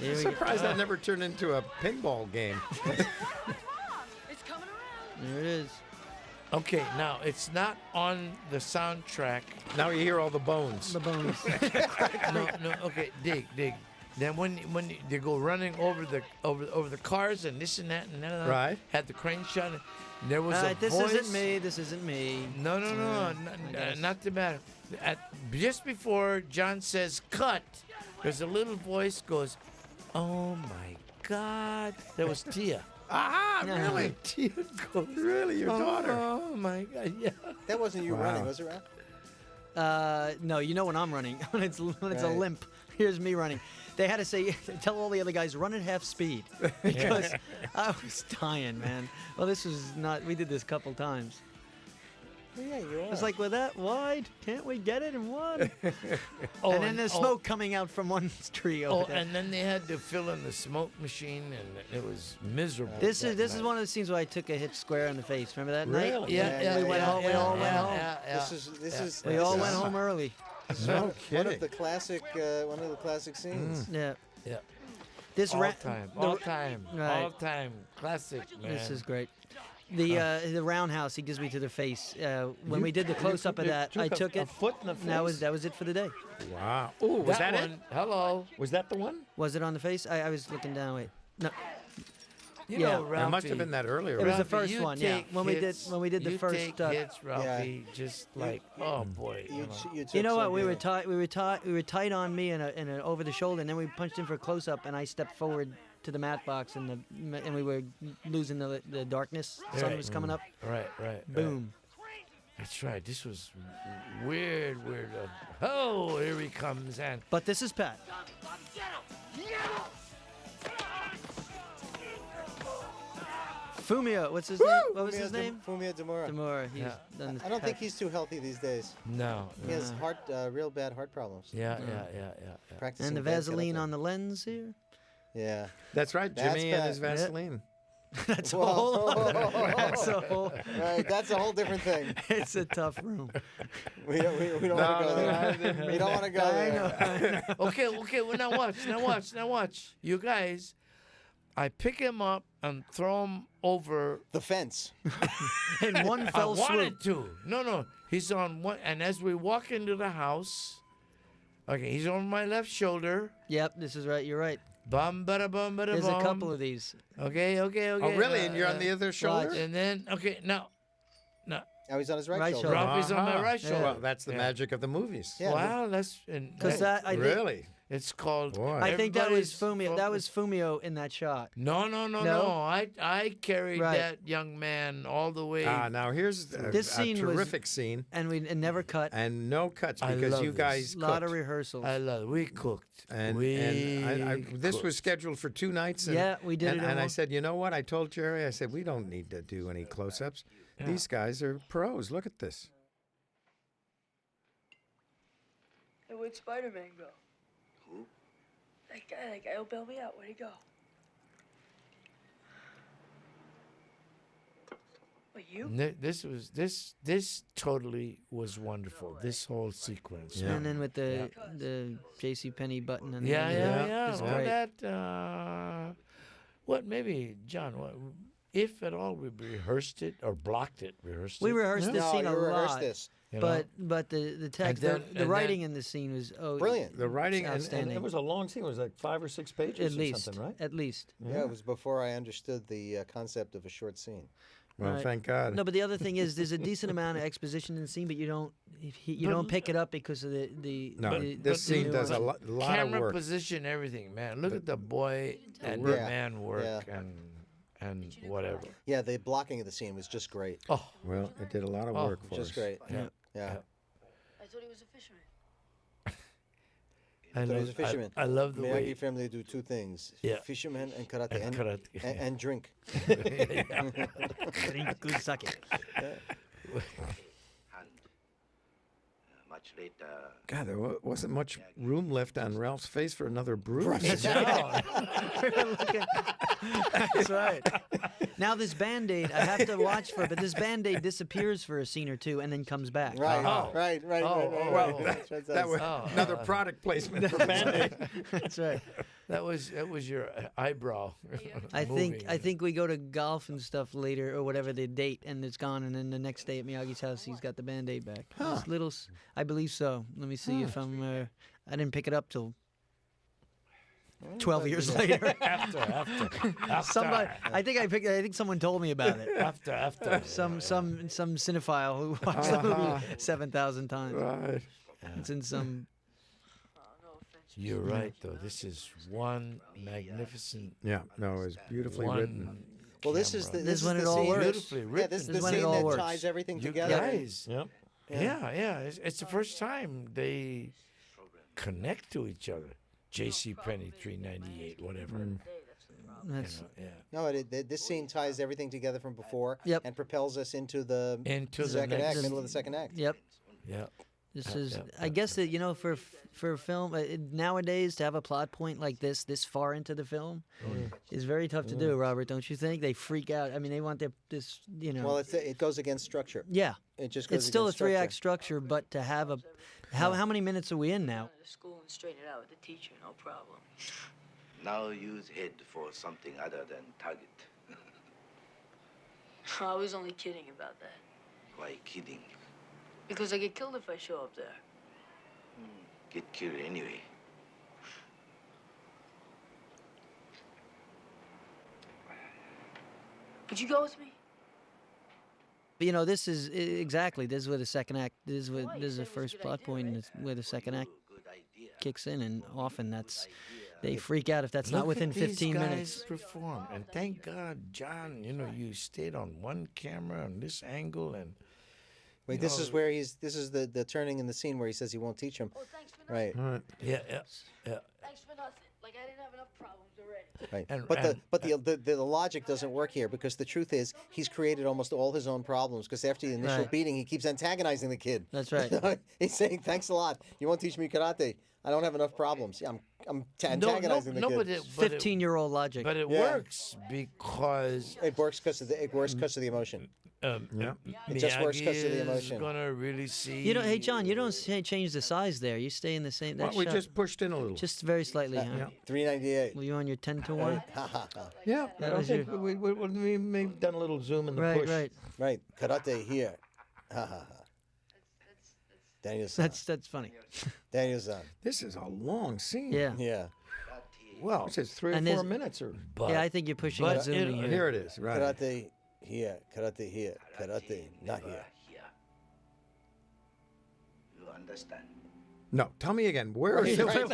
[SPEAKER 1] Here
[SPEAKER 2] I'm
[SPEAKER 1] we
[SPEAKER 2] surprised
[SPEAKER 1] go.
[SPEAKER 2] that never turned into a pinball game.
[SPEAKER 6] It's coming around.
[SPEAKER 1] There it is.
[SPEAKER 3] Okay, now it's not on the soundtrack.
[SPEAKER 2] Now you hear all the bones.
[SPEAKER 1] The bones.
[SPEAKER 3] No. Okay, dig. Then when they go running over the cars and this and that and that,
[SPEAKER 2] Right.
[SPEAKER 3] had the crane shot. There was a
[SPEAKER 1] This
[SPEAKER 3] voice.
[SPEAKER 1] isn't me. This isn't me.
[SPEAKER 3] No,
[SPEAKER 1] guess.
[SPEAKER 3] not the matter. Just before John says cut, there's a little voice goes, "Oh my God!" That was Tia.
[SPEAKER 2] Really?
[SPEAKER 3] Tia goes,
[SPEAKER 2] Really, your daughter?
[SPEAKER 3] Oh my God! Yeah.
[SPEAKER 4] That wasn't you
[SPEAKER 2] Wow.
[SPEAKER 4] running, was it, Ralph?
[SPEAKER 1] No, you know when I'm running. when it's a
[SPEAKER 4] Right.
[SPEAKER 1] limp. Here's me running. They had to say, tell all the other guys, run at half speed. Because I was dying, man. Well, this was not, we did this a couple times.
[SPEAKER 4] Yeah, you are.
[SPEAKER 1] It's like, with that wide, can't we get it in one?
[SPEAKER 3] Oh,
[SPEAKER 1] and then there's smoke coming out from one tree over there.
[SPEAKER 3] and then they had to fill in the smoke machine, and it was miserable.
[SPEAKER 1] This is one of the scenes where I took a hit square in the face. Remember that night?
[SPEAKER 4] Really?
[SPEAKER 3] Yeah,
[SPEAKER 1] we went home. We all went home.
[SPEAKER 4] This is.
[SPEAKER 1] We all went home early.
[SPEAKER 2] No
[SPEAKER 4] One
[SPEAKER 2] kidding.
[SPEAKER 4] of the classic scenes.
[SPEAKER 1] Yeah.
[SPEAKER 3] Yeah.
[SPEAKER 1] This
[SPEAKER 3] All
[SPEAKER 1] ra-
[SPEAKER 3] time,
[SPEAKER 1] the-
[SPEAKER 3] all time,
[SPEAKER 1] Right.
[SPEAKER 3] all time, classic, man.
[SPEAKER 1] This is great. The roundhouse he gives me to the face. When we did the close up of that, I took
[SPEAKER 10] a
[SPEAKER 1] it.
[SPEAKER 10] foot in the face.
[SPEAKER 1] That was it for the day.
[SPEAKER 2] Wow. Ooh, was that
[SPEAKER 3] one.
[SPEAKER 2] it?
[SPEAKER 3] Hello.
[SPEAKER 10] Was that the one?
[SPEAKER 1] Was it on the face? I was looking down. Wait, no,
[SPEAKER 3] You
[SPEAKER 1] Yeah.
[SPEAKER 3] know,
[SPEAKER 1] It
[SPEAKER 3] Ralphie,
[SPEAKER 2] It must have been that earlier.
[SPEAKER 1] It was
[SPEAKER 2] right?
[SPEAKER 1] the first
[SPEAKER 3] you
[SPEAKER 1] one, yeah.
[SPEAKER 3] take
[SPEAKER 1] When we did the
[SPEAKER 3] you
[SPEAKER 1] first,
[SPEAKER 3] take hits, Ralphie, just like, oh boy. You know.
[SPEAKER 1] You know what? We were tight. We were tight on me and over the shoulder, and then we punched in for a close up, and I stepped forward to the mat box, and we were losing the darkness. Sun
[SPEAKER 3] Right.
[SPEAKER 1] was coming up.
[SPEAKER 3] Right.
[SPEAKER 1] Boom.
[SPEAKER 3] That's right. This was weird. Oh, here he comes, and
[SPEAKER 1] But this is Pat. Fumio, what's his name? What was his name?
[SPEAKER 4] Fumio Demura.
[SPEAKER 1] Demura. He's
[SPEAKER 3] Yeah.
[SPEAKER 1] done
[SPEAKER 4] I don't think he's too healthy these days.
[SPEAKER 3] no.
[SPEAKER 4] He has real bad heart problems.
[SPEAKER 3] Yeah.
[SPEAKER 4] Practicing
[SPEAKER 1] And the
[SPEAKER 4] dance
[SPEAKER 1] Vaseline
[SPEAKER 4] karate.
[SPEAKER 1] on the lens here.
[SPEAKER 4] Yeah.
[SPEAKER 2] That's right,
[SPEAKER 4] That's
[SPEAKER 2] Jimmy and
[SPEAKER 4] bad.
[SPEAKER 2] his Vaseline.
[SPEAKER 1] That's a
[SPEAKER 4] Whoa.
[SPEAKER 1] whole. That's a whole.
[SPEAKER 4] Right, that's a whole different thing.
[SPEAKER 1] It's a tough room.
[SPEAKER 4] We don't want to go there. We don't want to go there.
[SPEAKER 3] Okay. Well, now watch. You guys, I pick him up and throw him over.
[SPEAKER 4] The fence.
[SPEAKER 1] In one
[SPEAKER 3] I
[SPEAKER 1] fell swoop.
[SPEAKER 3] wanted to. No. He's on one, and as we walk into the house, okay, he's on my left shoulder.
[SPEAKER 1] Yep, this is right. You're right.
[SPEAKER 3] Bum, bada, bum, bada,
[SPEAKER 1] There's a
[SPEAKER 3] bum.
[SPEAKER 1] couple of these.
[SPEAKER 3] Okay.
[SPEAKER 2] Oh, really? And you're on the other shoulder?
[SPEAKER 3] And then, okay, now,
[SPEAKER 4] Now he's on his right,
[SPEAKER 1] Right
[SPEAKER 4] shoulder.
[SPEAKER 1] shoulder.
[SPEAKER 3] Ralphie's on my right
[SPEAKER 1] Yeah.
[SPEAKER 3] shoulder.
[SPEAKER 2] Well, that's the
[SPEAKER 3] Yeah.
[SPEAKER 2] magic of the movies.
[SPEAKER 4] Yeah,
[SPEAKER 3] Wow, that's
[SPEAKER 1] Because I think
[SPEAKER 2] Really?
[SPEAKER 3] it's called.
[SPEAKER 2] Boy.
[SPEAKER 1] I think that was
[SPEAKER 3] everybody's
[SPEAKER 1] Fumio. That was
[SPEAKER 3] focus-
[SPEAKER 1] Fumio in that shot.
[SPEAKER 3] No.
[SPEAKER 1] No?
[SPEAKER 3] I carried
[SPEAKER 1] Right.
[SPEAKER 3] that young man all the way.
[SPEAKER 2] Now here's
[SPEAKER 1] This scene was-
[SPEAKER 2] terrific scene
[SPEAKER 1] And we never cut.
[SPEAKER 2] and no cuts
[SPEAKER 3] I
[SPEAKER 2] because
[SPEAKER 3] love
[SPEAKER 2] you
[SPEAKER 3] this.
[SPEAKER 2] guys
[SPEAKER 1] A lot of
[SPEAKER 2] cooked.
[SPEAKER 1] rehearsals.
[SPEAKER 3] I love. We cooked.
[SPEAKER 2] And this was
[SPEAKER 3] cooked.
[SPEAKER 2] scheduled for 2 nights. And,
[SPEAKER 1] Yeah, we did
[SPEAKER 2] and,
[SPEAKER 1] it in
[SPEAKER 2] And I
[SPEAKER 1] one.
[SPEAKER 2] said, you know what? I told Jerry, I said, we don't need to do any close-ups.
[SPEAKER 3] Yeah.
[SPEAKER 2] These guys are pros. Look at this.
[SPEAKER 6] Hey, where'd Spider-Man go? Who? That guy who bailed me out. Where'd he go? What, you?
[SPEAKER 3] This totally was wonderful. This whole sequence.
[SPEAKER 2] Yeah.
[SPEAKER 1] And then with the J.C. Penney button. And
[SPEAKER 3] Yeah.
[SPEAKER 1] It's
[SPEAKER 3] All
[SPEAKER 1] great.
[SPEAKER 3] that. What maybe, John? What, if at all, we rehearsed it or blocked it. Rehearsed
[SPEAKER 1] We
[SPEAKER 3] it.
[SPEAKER 1] rehearsed this
[SPEAKER 4] No,
[SPEAKER 1] scene
[SPEAKER 4] you
[SPEAKER 1] a
[SPEAKER 4] rehearsed
[SPEAKER 1] lot.
[SPEAKER 4] this.
[SPEAKER 3] You know?
[SPEAKER 1] But the text,
[SPEAKER 3] then-
[SPEAKER 1] the
[SPEAKER 3] and
[SPEAKER 1] writing
[SPEAKER 3] then-
[SPEAKER 1] in this scene was
[SPEAKER 4] Brilliant.
[SPEAKER 2] The writing and
[SPEAKER 1] outstanding.
[SPEAKER 10] It was a long scene. It was like 5 or 6 pages
[SPEAKER 1] At
[SPEAKER 10] or
[SPEAKER 1] least,
[SPEAKER 10] something, right?
[SPEAKER 1] at least.
[SPEAKER 4] Yeah, it was before I understood the concept of a short scene.
[SPEAKER 2] well,
[SPEAKER 1] Right.
[SPEAKER 2] thank God.
[SPEAKER 1] No, but the other thing is, there's a decent amount of exposition in the scene, but you don't pick it up because of the
[SPEAKER 2] No,
[SPEAKER 1] the,
[SPEAKER 2] this
[SPEAKER 1] the
[SPEAKER 2] scene does a
[SPEAKER 1] nuance.
[SPEAKER 2] lot of
[SPEAKER 3] Camera
[SPEAKER 2] work.
[SPEAKER 3] position, everything, man. Look at the boy and
[SPEAKER 4] work.
[SPEAKER 3] the man work
[SPEAKER 4] Yeah.
[SPEAKER 3] and whatever.
[SPEAKER 4] Yeah, the blocking of the scene was just great.
[SPEAKER 3] Oh,
[SPEAKER 2] Well, it did a lot of
[SPEAKER 3] Oh,
[SPEAKER 2] work for
[SPEAKER 4] Just
[SPEAKER 2] us.
[SPEAKER 4] great.
[SPEAKER 3] yeah.
[SPEAKER 4] Yeah.
[SPEAKER 6] I thought he was a fisherman.
[SPEAKER 3] I
[SPEAKER 4] So he's a
[SPEAKER 3] love,
[SPEAKER 4] fisherman.
[SPEAKER 3] I love the
[SPEAKER 4] Miyagi
[SPEAKER 3] way.
[SPEAKER 4] family do 2 things:
[SPEAKER 3] Yeah.
[SPEAKER 4] fisherman and karate,
[SPEAKER 3] And karate.
[SPEAKER 4] and drink.
[SPEAKER 1] Drink good sake.
[SPEAKER 11] Much later.
[SPEAKER 2] God, there wasn't much room left on Ralph's face for another bruise.
[SPEAKER 1] That's right. Now this Band-Aid, I have to watch for it, but this Band-Aid disappears for a scene or two and then comes back.
[SPEAKER 4] Right,
[SPEAKER 3] Oh.
[SPEAKER 4] right.
[SPEAKER 3] Well,
[SPEAKER 2] That was another product placement for Band-Aid.
[SPEAKER 1] That's right.
[SPEAKER 3] That was your eyebrow.
[SPEAKER 1] I
[SPEAKER 3] moving.
[SPEAKER 1] think we go to golf and stuff later or whatever the date, and it's gone. And then the next day at Miyagi's house, he's got the Band-Aid back. This little, I believe so. Let me see if I'm. I didn't pick it up till 12 years later.
[SPEAKER 3] after.
[SPEAKER 1] Somebody, I think someone told me about it.
[SPEAKER 3] After.
[SPEAKER 1] Some cinephile who watched the movie 7,000 times.
[SPEAKER 2] Right.
[SPEAKER 1] It's in some.
[SPEAKER 3] You're right, though. This is one magnificent.
[SPEAKER 2] Yeah, no, it was beautifully
[SPEAKER 3] one
[SPEAKER 2] written.
[SPEAKER 4] Well, this is
[SPEAKER 3] camera.
[SPEAKER 4] the
[SPEAKER 1] This is when
[SPEAKER 4] the
[SPEAKER 1] it all
[SPEAKER 4] scene.
[SPEAKER 1] works.
[SPEAKER 3] Beautifully
[SPEAKER 4] Yeah,
[SPEAKER 3] written.
[SPEAKER 4] this is
[SPEAKER 1] This
[SPEAKER 4] the
[SPEAKER 1] is when it
[SPEAKER 4] scene
[SPEAKER 1] all
[SPEAKER 4] that
[SPEAKER 1] works.
[SPEAKER 4] ties everything
[SPEAKER 3] You
[SPEAKER 4] together.
[SPEAKER 3] guys.
[SPEAKER 10] Yep.
[SPEAKER 3] Yeah. It's the first time they connect to each other. J.C. Penney, 398, whatever.
[SPEAKER 1] That's-
[SPEAKER 4] No, this scene ties everything together from before
[SPEAKER 1] Yep.
[SPEAKER 4] and propels us into the second act, middle of the second act.
[SPEAKER 1] Yep.
[SPEAKER 3] Yeah.
[SPEAKER 1] This is, I guess that for film nowadays to have a plot point like this far into the film is very tough to do. Robert, don't you think? They freak out. I mean, they want this.
[SPEAKER 4] Well, it goes against structure.
[SPEAKER 1] Yeah.
[SPEAKER 4] It just goes.
[SPEAKER 1] It's still a
[SPEAKER 4] against
[SPEAKER 1] 3-act structure, but to have a, how many minutes are we in now?
[SPEAKER 6] To school and straighten it out with the teacher, no problem.
[SPEAKER 11] Now use head for something other than target.
[SPEAKER 6] I was only kidding about that.
[SPEAKER 11] Why kidding?
[SPEAKER 6] Because I get killed if I show up there.
[SPEAKER 11] Get killed anyway.
[SPEAKER 6] Would you go with me?
[SPEAKER 1] But, this is exactly. This is where the second act. This is the first plot point, and it's where the second act kicks in, and often they freak out if that's not within 15 minutes.
[SPEAKER 3] Perform, and thank God, John. You stayed on one camera on this angle, and
[SPEAKER 4] Wait, this is where this is the turning in the scene where he says he won't teach him.
[SPEAKER 6] Oh, thanks for
[SPEAKER 4] Right.
[SPEAKER 6] nothing.
[SPEAKER 3] Yeah.
[SPEAKER 6] Thanks for nothing. Like I didn't have enough problems already.
[SPEAKER 4] Right.
[SPEAKER 3] And-
[SPEAKER 4] But the logic doesn't work here because the truth is he's created almost all his own problems because after the initial
[SPEAKER 1] Right.
[SPEAKER 4] beating he keeps antagonizing the kid.
[SPEAKER 1] That's right.
[SPEAKER 4] He's saying thanks a lot. You won't teach me karate. I don't have enough problems. Yeah, I'm antagonizing the kid.
[SPEAKER 3] But
[SPEAKER 1] 15-year-old logic.
[SPEAKER 3] But it
[SPEAKER 4] Yeah.
[SPEAKER 3] works because
[SPEAKER 4] It works because of the emotion. It just works because of the emotion.
[SPEAKER 3] Is gonna really see.
[SPEAKER 1] Hey John, you don't change the size there. You stay in the same. That
[SPEAKER 10] We
[SPEAKER 1] shot.
[SPEAKER 10] just pushed in a little.
[SPEAKER 1] Just very slightly. Huh?
[SPEAKER 4] 398.
[SPEAKER 1] Were you on your 10-1?
[SPEAKER 10] Yeah, I
[SPEAKER 1] That
[SPEAKER 10] don't
[SPEAKER 1] was
[SPEAKER 10] think we may have done a little zoom in the push.
[SPEAKER 4] Right. Karate here. Ha ha ha. Daniel-san.
[SPEAKER 1] That's funny.
[SPEAKER 4] Daniel-san.
[SPEAKER 10] This is a long scene.
[SPEAKER 1] Yeah.
[SPEAKER 4] Yeah.
[SPEAKER 10] Well, it says 3 or
[SPEAKER 1] And
[SPEAKER 10] 4
[SPEAKER 1] there's-
[SPEAKER 10] minutes or.
[SPEAKER 1] Yeah, I think you're pushing
[SPEAKER 3] but
[SPEAKER 1] and zooming here.
[SPEAKER 10] Here it is. Right.
[SPEAKER 4] Karate here. Karate here. Karate not here.
[SPEAKER 11] You understand?
[SPEAKER 10] No, tell me again. Where is it?
[SPEAKER 1] Can't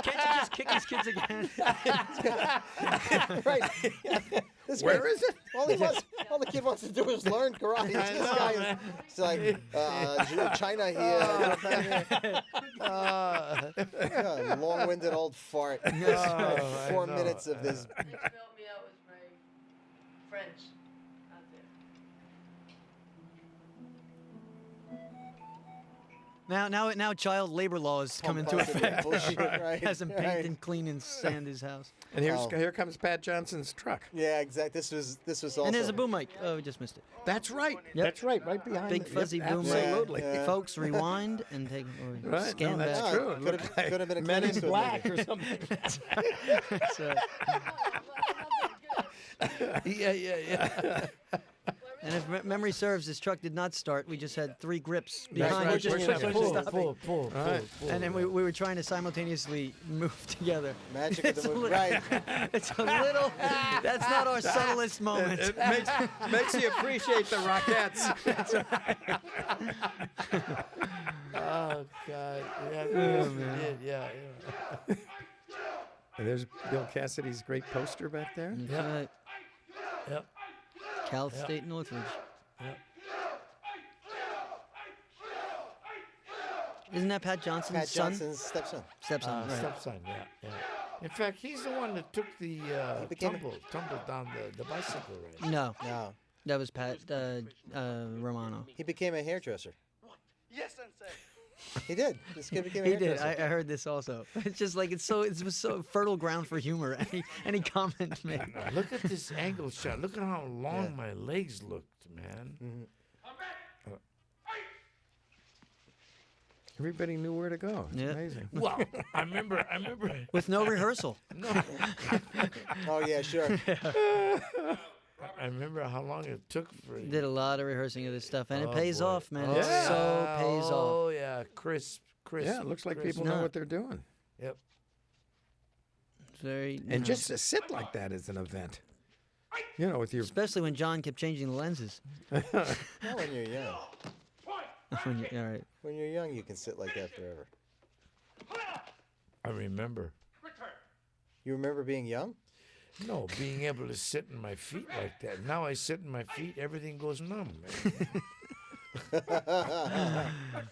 [SPEAKER 1] you just kick his kids again?
[SPEAKER 4] Right.
[SPEAKER 10] Where is it?
[SPEAKER 4] All the kid wants to do is learn karate. This guy is it's like China here. Yeah, long-winded old fart. 4 minutes of this.
[SPEAKER 6] Thanks for helping me out with my friends out there.
[SPEAKER 1] Now child labor laws come into effect.
[SPEAKER 4] Bullshit, right,
[SPEAKER 1] Has him paint
[SPEAKER 4] right.
[SPEAKER 1] and clean and sand his house.
[SPEAKER 10] And here comes Pat Johnson's truck.
[SPEAKER 4] Yeah, exactly. This was also.
[SPEAKER 1] And there's a boom mic. Oh, we just missed it.
[SPEAKER 10] That's right.
[SPEAKER 1] Yep.
[SPEAKER 10] That's right. Right behind.
[SPEAKER 1] Big
[SPEAKER 10] the-
[SPEAKER 1] fuzzy
[SPEAKER 10] yep,
[SPEAKER 1] boom mic.
[SPEAKER 10] Absolutely.
[SPEAKER 4] Yeah.
[SPEAKER 1] Folks, rewind and take or
[SPEAKER 10] Right.
[SPEAKER 1] scan
[SPEAKER 10] No, that's
[SPEAKER 1] back.
[SPEAKER 10] true. It
[SPEAKER 4] Could
[SPEAKER 10] looked like
[SPEAKER 4] have been a
[SPEAKER 10] Men
[SPEAKER 4] Clint
[SPEAKER 10] in
[SPEAKER 4] Eastwood
[SPEAKER 10] Black
[SPEAKER 4] movie.
[SPEAKER 10] or something.
[SPEAKER 1] So,
[SPEAKER 3] Yeah.
[SPEAKER 1] and if memory serves, this truck did not start. We just had 3 grips
[SPEAKER 4] Right,
[SPEAKER 1] behind
[SPEAKER 4] right.
[SPEAKER 1] it, just
[SPEAKER 4] Pushing
[SPEAKER 1] pushing
[SPEAKER 4] it.
[SPEAKER 1] and stopping.
[SPEAKER 3] Pull.
[SPEAKER 1] And then we were trying to simultaneously move together.
[SPEAKER 4] Magic of
[SPEAKER 1] It's
[SPEAKER 4] the
[SPEAKER 1] a
[SPEAKER 4] movie.
[SPEAKER 1] little-
[SPEAKER 4] Right.
[SPEAKER 1] It's a little. That's not our subtlest moment.
[SPEAKER 10] It makes you appreciate the Rockettes.
[SPEAKER 3] Oh God. Yeah.
[SPEAKER 1] Oh,
[SPEAKER 3] We
[SPEAKER 1] man.
[SPEAKER 3] did. Yeah.
[SPEAKER 10] And there's Bill Cassidy's great poster back there.
[SPEAKER 1] That's right.
[SPEAKER 3] Yep.
[SPEAKER 1] Cal State Northridge. Isn't that Pat Johnson's
[SPEAKER 4] Pat
[SPEAKER 1] son?
[SPEAKER 4] Johnson's stepson.
[SPEAKER 1] Stepson, right.
[SPEAKER 3] Stepson. Yeah. In fact, he's the one that took the
[SPEAKER 4] became-
[SPEAKER 3] tumbled down the bicycle ride.
[SPEAKER 1] No,
[SPEAKER 4] No.
[SPEAKER 1] that was Pat Romano.
[SPEAKER 4] He became a hairdresser.
[SPEAKER 11] Yes, sensei.
[SPEAKER 4] He did. This kid became a
[SPEAKER 1] He did.
[SPEAKER 4] hairdresser.
[SPEAKER 1] I heard this also. It's just like it was so fertile ground for humor. Any comment made.
[SPEAKER 3] Look at this angle shot. Look at how long my legs looked, man.
[SPEAKER 10] Everybody knew where to go. It's
[SPEAKER 1] Yeah.
[SPEAKER 10] amazing.
[SPEAKER 3] Well, I remember.
[SPEAKER 1] With no rehearsal.
[SPEAKER 3] No,
[SPEAKER 4] Oh yeah, sure.
[SPEAKER 3] I remember how long it took for.
[SPEAKER 1] Did a lot of rehearsing of this stuff, and it
[SPEAKER 3] Oh,
[SPEAKER 1] pays
[SPEAKER 3] boy.
[SPEAKER 1] off, man.
[SPEAKER 3] Oh,
[SPEAKER 1] It so pays off.
[SPEAKER 3] Oh yeah, crisp.
[SPEAKER 10] Yeah, it looks like
[SPEAKER 3] crisp.
[SPEAKER 10] people know what they're doing.
[SPEAKER 3] Yep.
[SPEAKER 1] It's very.
[SPEAKER 10] And just to sit like that is an event. You know, with your
[SPEAKER 1] especially when John kept changing the lenses.
[SPEAKER 4] Not when you're young.
[SPEAKER 1] All right.
[SPEAKER 4] When you're young, you can sit like that forever.
[SPEAKER 3] I remember.
[SPEAKER 4] You remember being young?
[SPEAKER 3] No, being able to sit in my feet like that. Now I sit in my feet, everything goes numb. Man.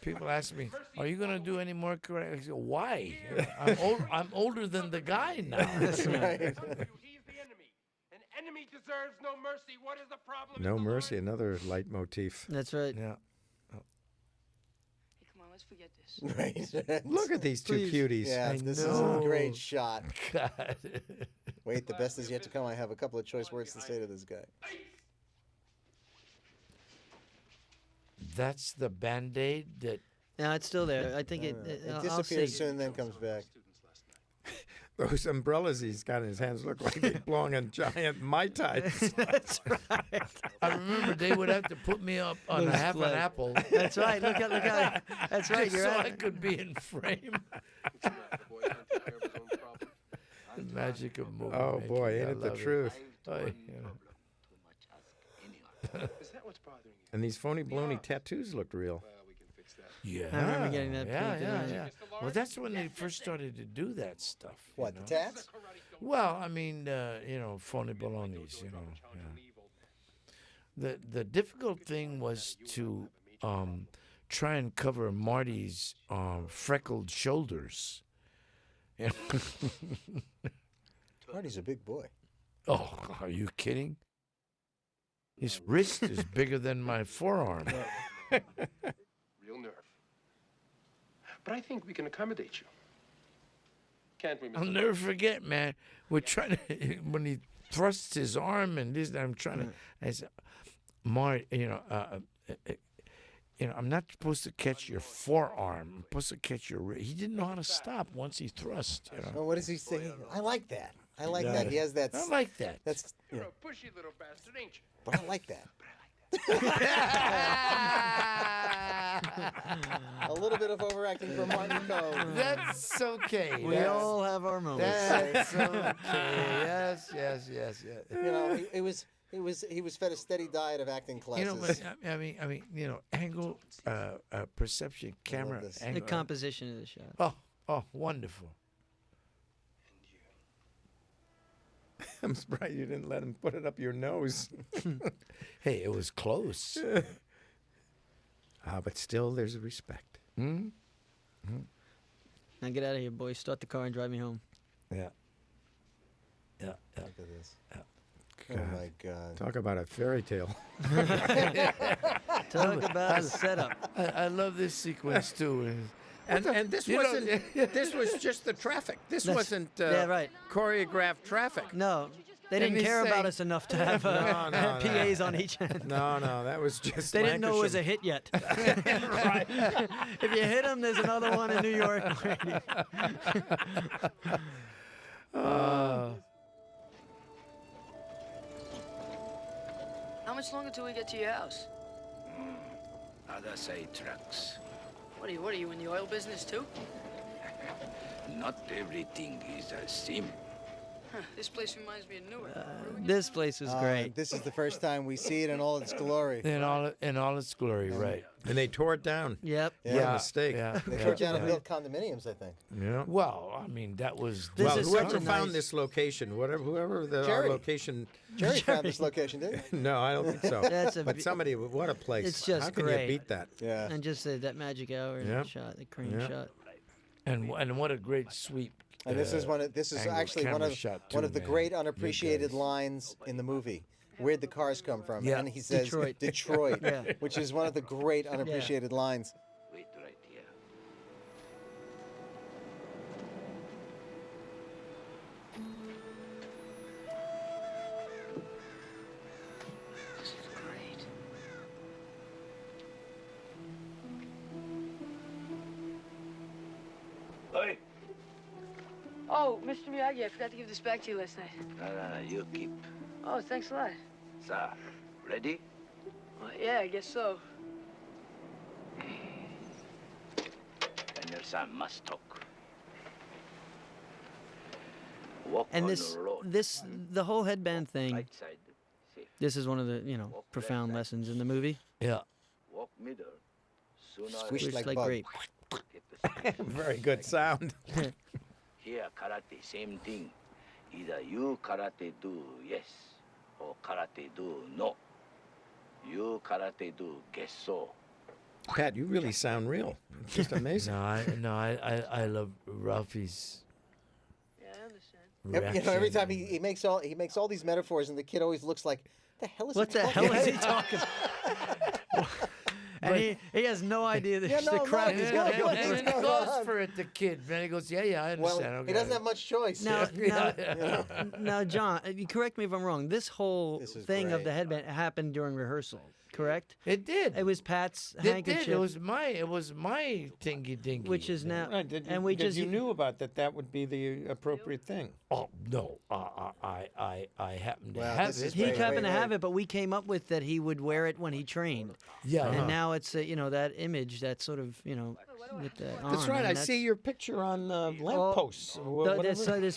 [SPEAKER 3] People ask me, "Are you going to do any more karate?" I say, "Why? I'm older than the guy now."
[SPEAKER 12] He's the enemy. An enemy deserves no mercy. What is the problem?
[SPEAKER 10] No mercy, another leitmotif.
[SPEAKER 1] That's right.
[SPEAKER 3] Yeah.
[SPEAKER 6] Hey, come on, let's forget this.
[SPEAKER 4] Right.
[SPEAKER 10] Look at these two
[SPEAKER 1] Please.
[SPEAKER 10] cuties.
[SPEAKER 4] Yeah,
[SPEAKER 3] I
[SPEAKER 4] this is a
[SPEAKER 3] know.
[SPEAKER 4] great shot.
[SPEAKER 3] God.
[SPEAKER 4] Wait, the best is yet to come. I have a couple of choice words to say to this guy.
[SPEAKER 3] That's the Band-Aid that.
[SPEAKER 1] No, it's still there. I think
[SPEAKER 4] It
[SPEAKER 1] I'll
[SPEAKER 4] disappears
[SPEAKER 1] see.
[SPEAKER 4] soon, then comes back.
[SPEAKER 10] Those umbrellas he's got in his hands look like they belong in giant Mai Tais.
[SPEAKER 1] That's right.
[SPEAKER 3] I remember they would have to put me up on
[SPEAKER 1] Those
[SPEAKER 3] a half an
[SPEAKER 1] flag-
[SPEAKER 3] apple.
[SPEAKER 1] That's right. Look at. That's right.
[SPEAKER 3] Just
[SPEAKER 1] You're
[SPEAKER 3] so
[SPEAKER 1] right.
[SPEAKER 3] I could be in frame. The magic of movie
[SPEAKER 10] Oh
[SPEAKER 3] making,
[SPEAKER 10] boy,
[SPEAKER 3] I
[SPEAKER 10] ain't it the
[SPEAKER 3] love
[SPEAKER 10] truth?
[SPEAKER 3] Oh, yeah.
[SPEAKER 12] Is that what's bothering you?
[SPEAKER 10] And these phony baloney tattoos looked real.
[SPEAKER 12] We can fix that.
[SPEAKER 3] Yeah,
[SPEAKER 1] I remember getting that
[SPEAKER 3] Yeah,
[SPEAKER 1] painted
[SPEAKER 3] yeah,
[SPEAKER 1] on.
[SPEAKER 3] yeah. Well, that's when they first started to do that stuff. you
[SPEAKER 4] What,
[SPEAKER 3] know?
[SPEAKER 4] the tats?
[SPEAKER 3] Well, I mean, phony balonies, The difficult thing was to try and cover Marty's freckled shoulders. You know?
[SPEAKER 4] Marty's a big boy.
[SPEAKER 3] Oh, are you kidding? His wrist is bigger than my forearm.
[SPEAKER 12] Real nerve. But I think we can accommodate you. Can't we, Mr.
[SPEAKER 3] I'll never forget, man. We're trying to when he thrusts his arm and this. I'm trying to. I said, "Mart, I'm not supposed to catch your forearm. I'm supposed to catch your wrist." He didn't know how to stop once he thrust.
[SPEAKER 4] Oh, what does he say? I like that. I like that. He has that.
[SPEAKER 3] I like that.
[SPEAKER 4] That's.
[SPEAKER 12] You're a pushy little bastard, ain't you?
[SPEAKER 4] But I like that. A little bit of overacting from Martin Cove.
[SPEAKER 3] That's okay.
[SPEAKER 1] We all have our moments.
[SPEAKER 3] That's okay. Yes.
[SPEAKER 4] You know, he was fed a steady diet of acting classes.
[SPEAKER 3] But I mean, angle, perception, camera,
[SPEAKER 4] this.
[SPEAKER 1] The
[SPEAKER 3] angle.
[SPEAKER 1] composition of the shot.
[SPEAKER 3] Oh, wonderful.
[SPEAKER 10] I'm surprised you didn't let him put it up your nose.
[SPEAKER 3] Hey, it was close.
[SPEAKER 10] But still, there's respect.
[SPEAKER 3] Hmm?
[SPEAKER 1] Now get out of here, boys. Start the car and drive me home.
[SPEAKER 3] Yeah.
[SPEAKER 4] Look at this.
[SPEAKER 3] Yeah.
[SPEAKER 4] Oh my God.
[SPEAKER 10] Talk about a fairy tale.
[SPEAKER 1] Talk about a setup.
[SPEAKER 3] I love this sequence too.
[SPEAKER 10] And this wasn't. This was just the traffic. This wasn't
[SPEAKER 1] right.
[SPEAKER 10] choreographed traffic.
[SPEAKER 1] No, they
[SPEAKER 3] And
[SPEAKER 1] didn't
[SPEAKER 3] he's
[SPEAKER 1] care about
[SPEAKER 3] saying-
[SPEAKER 1] us enough to have
[SPEAKER 10] No,
[SPEAKER 1] PAs on each end.
[SPEAKER 10] No, that was just.
[SPEAKER 1] They didn't know it was a
[SPEAKER 10] Lancashire.
[SPEAKER 1] hit yet. Right. If you hit them, there's another one in New York waiting.
[SPEAKER 6] How much longer till we get to your house?
[SPEAKER 11] Others 8 trucks.
[SPEAKER 6] What are you in the oil business too?
[SPEAKER 11] Not everything is a sim.
[SPEAKER 6] Huh, this place reminds me of Newark.
[SPEAKER 1] This place was great.
[SPEAKER 4] This is the first time we see it in all its glory.
[SPEAKER 3] In all its glory, right?
[SPEAKER 10] And they tore it down.
[SPEAKER 1] Yep.
[SPEAKER 10] What a mistake.
[SPEAKER 3] Yeah.
[SPEAKER 4] They tore down and built condominiums, I think.
[SPEAKER 10] Yeah.
[SPEAKER 3] Well, I mean, that was.
[SPEAKER 1] This
[SPEAKER 10] Well,
[SPEAKER 1] is such
[SPEAKER 10] whoever
[SPEAKER 1] a
[SPEAKER 10] found
[SPEAKER 1] nice-
[SPEAKER 10] this location, whoever the
[SPEAKER 4] Jerry.
[SPEAKER 10] location.
[SPEAKER 4] Jerry found this location, didn't he?
[SPEAKER 10] No, I don't think so.
[SPEAKER 1] That's a
[SPEAKER 10] but
[SPEAKER 1] be-
[SPEAKER 10] somebody, what a place!
[SPEAKER 1] It's just
[SPEAKER 10] How can
[SPEAKER 1] great.
[SPEAKER 10] you beat that?
[SPEAKER 4] Yeah.
[SPEAKER 1] And just that magic hour
[SPEAKER 10] Yeah.
[SPEAKER 1] shot, the crane
[SPEAKER 10] Yeah.
[SPEAKER 1] shot.
[SPEAKER 3] And what a great sweep.
[SPEAKER 4] And this is
[SPEAKER 3] angle
[SPEAKER 4] actually
[SPEAKER 3] camera shot
[SPEAKER 4] one
[SPEAKER 3] too,
[SPEAKER 4] of the
[SPEAKER 3] man.
[SPEAKER 4] great
[SPEAKER 3] You
[SPEAKER 4] unappreciated
[SPEAKER 3] guys.
[SPEAKER 4] lines in the movie. Where'd the cars come from?
[SPEAKER 3] Yeah.
[SPEAKER 4] And he says
[SPEAKER 1] Detroit.
[SPEAKER 4] Detroit,
[SPEAKER 1] Yeah.
[SPEAKER 4] which is one of the great unappreciated lines.
[SPEAKER 11] Wait right here.
[SPEAKER 6] This is great.
[SPEAKER 11] Oi!
[SPEAKER 6] Oh, Mr. Miyagi, I forgot to give this back to you last night.
[SPEAKER 11] No, you keep.
[SPEAKER 6] Oh, thanks a lot.
[SPEAKER 11] Sir, ready?
[SPEAKER 6] Well, yeah, I guess so.
[SPEAKER 11] And your son must talk. Walk
[SPEAKER 1] And
[SPEAKER 11] on
[SPEAKER 1] this,
[SPEAKER 11] the road.
[SPEAKER 1] the whole headband thing.
[SPEAKER 11] Right side, safe.
[SPEAKER 1] This is one of the profound lessons in the movie.
[SPEAKER 3] Yeah.
[SPEAKER 11] Walk middle. Sooner
[SPEAKER 4] Squish
[SPEAKER 1] Squished
[SPEAKER 4] like
[SPEAKER 1] like
[SPEAKER 4] bug.
[SPEAKER 1] grape.
[SPEAKER 11] get the speed.
[SPEAKER 10] Very good sound.
[SPEAKER 11] Here, karate, same thing. Either you karate do yes, or karate do no. You karate do guess so,
[SPEAKER 10] Pat, you really sound real. It's just amazing.
[SPEAKER 3] I love Ralphie's.
[SPEAKER 4] Every
[SPEAKER 3] reaction
[SPEAKER 4] time
[SPEAKER 3] and-
[SPEAKER 4] he makes all these metaphors, and the kid always looks like, "The hell is
[SPEAKER 1] What
[SPEAKER 4] he
[SPEAKER 1] the
[SPEAKER 4] talking
[SPEAKER 1] hell is he
[SPEAKER 4] about?"
[SPEAKER 1] talking? And he has no idea that the crap is
[SPEAKER 3] and,
[SPEAKER 1] going
[SPEAKER 3] and,
[SPEAKER 1] on.
[SPEAKER 3] and he goes for it, the kid. Man, he goes, yeah, I
[SPEAKER 4] Well,
[SPEAKER 3] understand. okay.
[SPEAKER 4] he doesn't have much choice.
[SPEAKER 1] Now, John, you correct me if I'm wrong. This whole thing of the headband happened during rehearsal, correct?
[SPEAKER 3] It did.
[SPEAKER 1] It was Pat's
[SPEAKER 3] It
[SPEAKER 1] handkerchief.
[SPEAKER 3] did. It was my thingy dingy.
[SPEAKER 1] Which is now,
[SPEAKER 10] Right, did you,
[SPEAKER 1] and we
[SPEAKER 10] because
[SPEAKER 1] just
[SPEAKER 10] you knew about that would be the appropriate thing.
[SPEAKER 3] Oh no, I happen to
[SPEAKER 4] Well,
[SPEAKER 3] have
[SPEAKER 4] this
[SPEAKER 3] it.
[SPEAKER 4] is
[SPEAKER 1] he
[SPEAKER 4] Wait,
[SPEAKER 1] happened to
[SPEAKER 4] wait.
[SPEAKER 1] have it, but we came up with that he would wear it when he trained.
[SPEAKER 3] Yeah,
[SPEAKER 1] and now it's that image, that sort of with the
[SPEAKER 10] That's
[SPEAKER 1] arm,
[SPEAKER 10] right.
[SPEAKER 1] and
[SPEAKER 10] I see your picture on lampposts.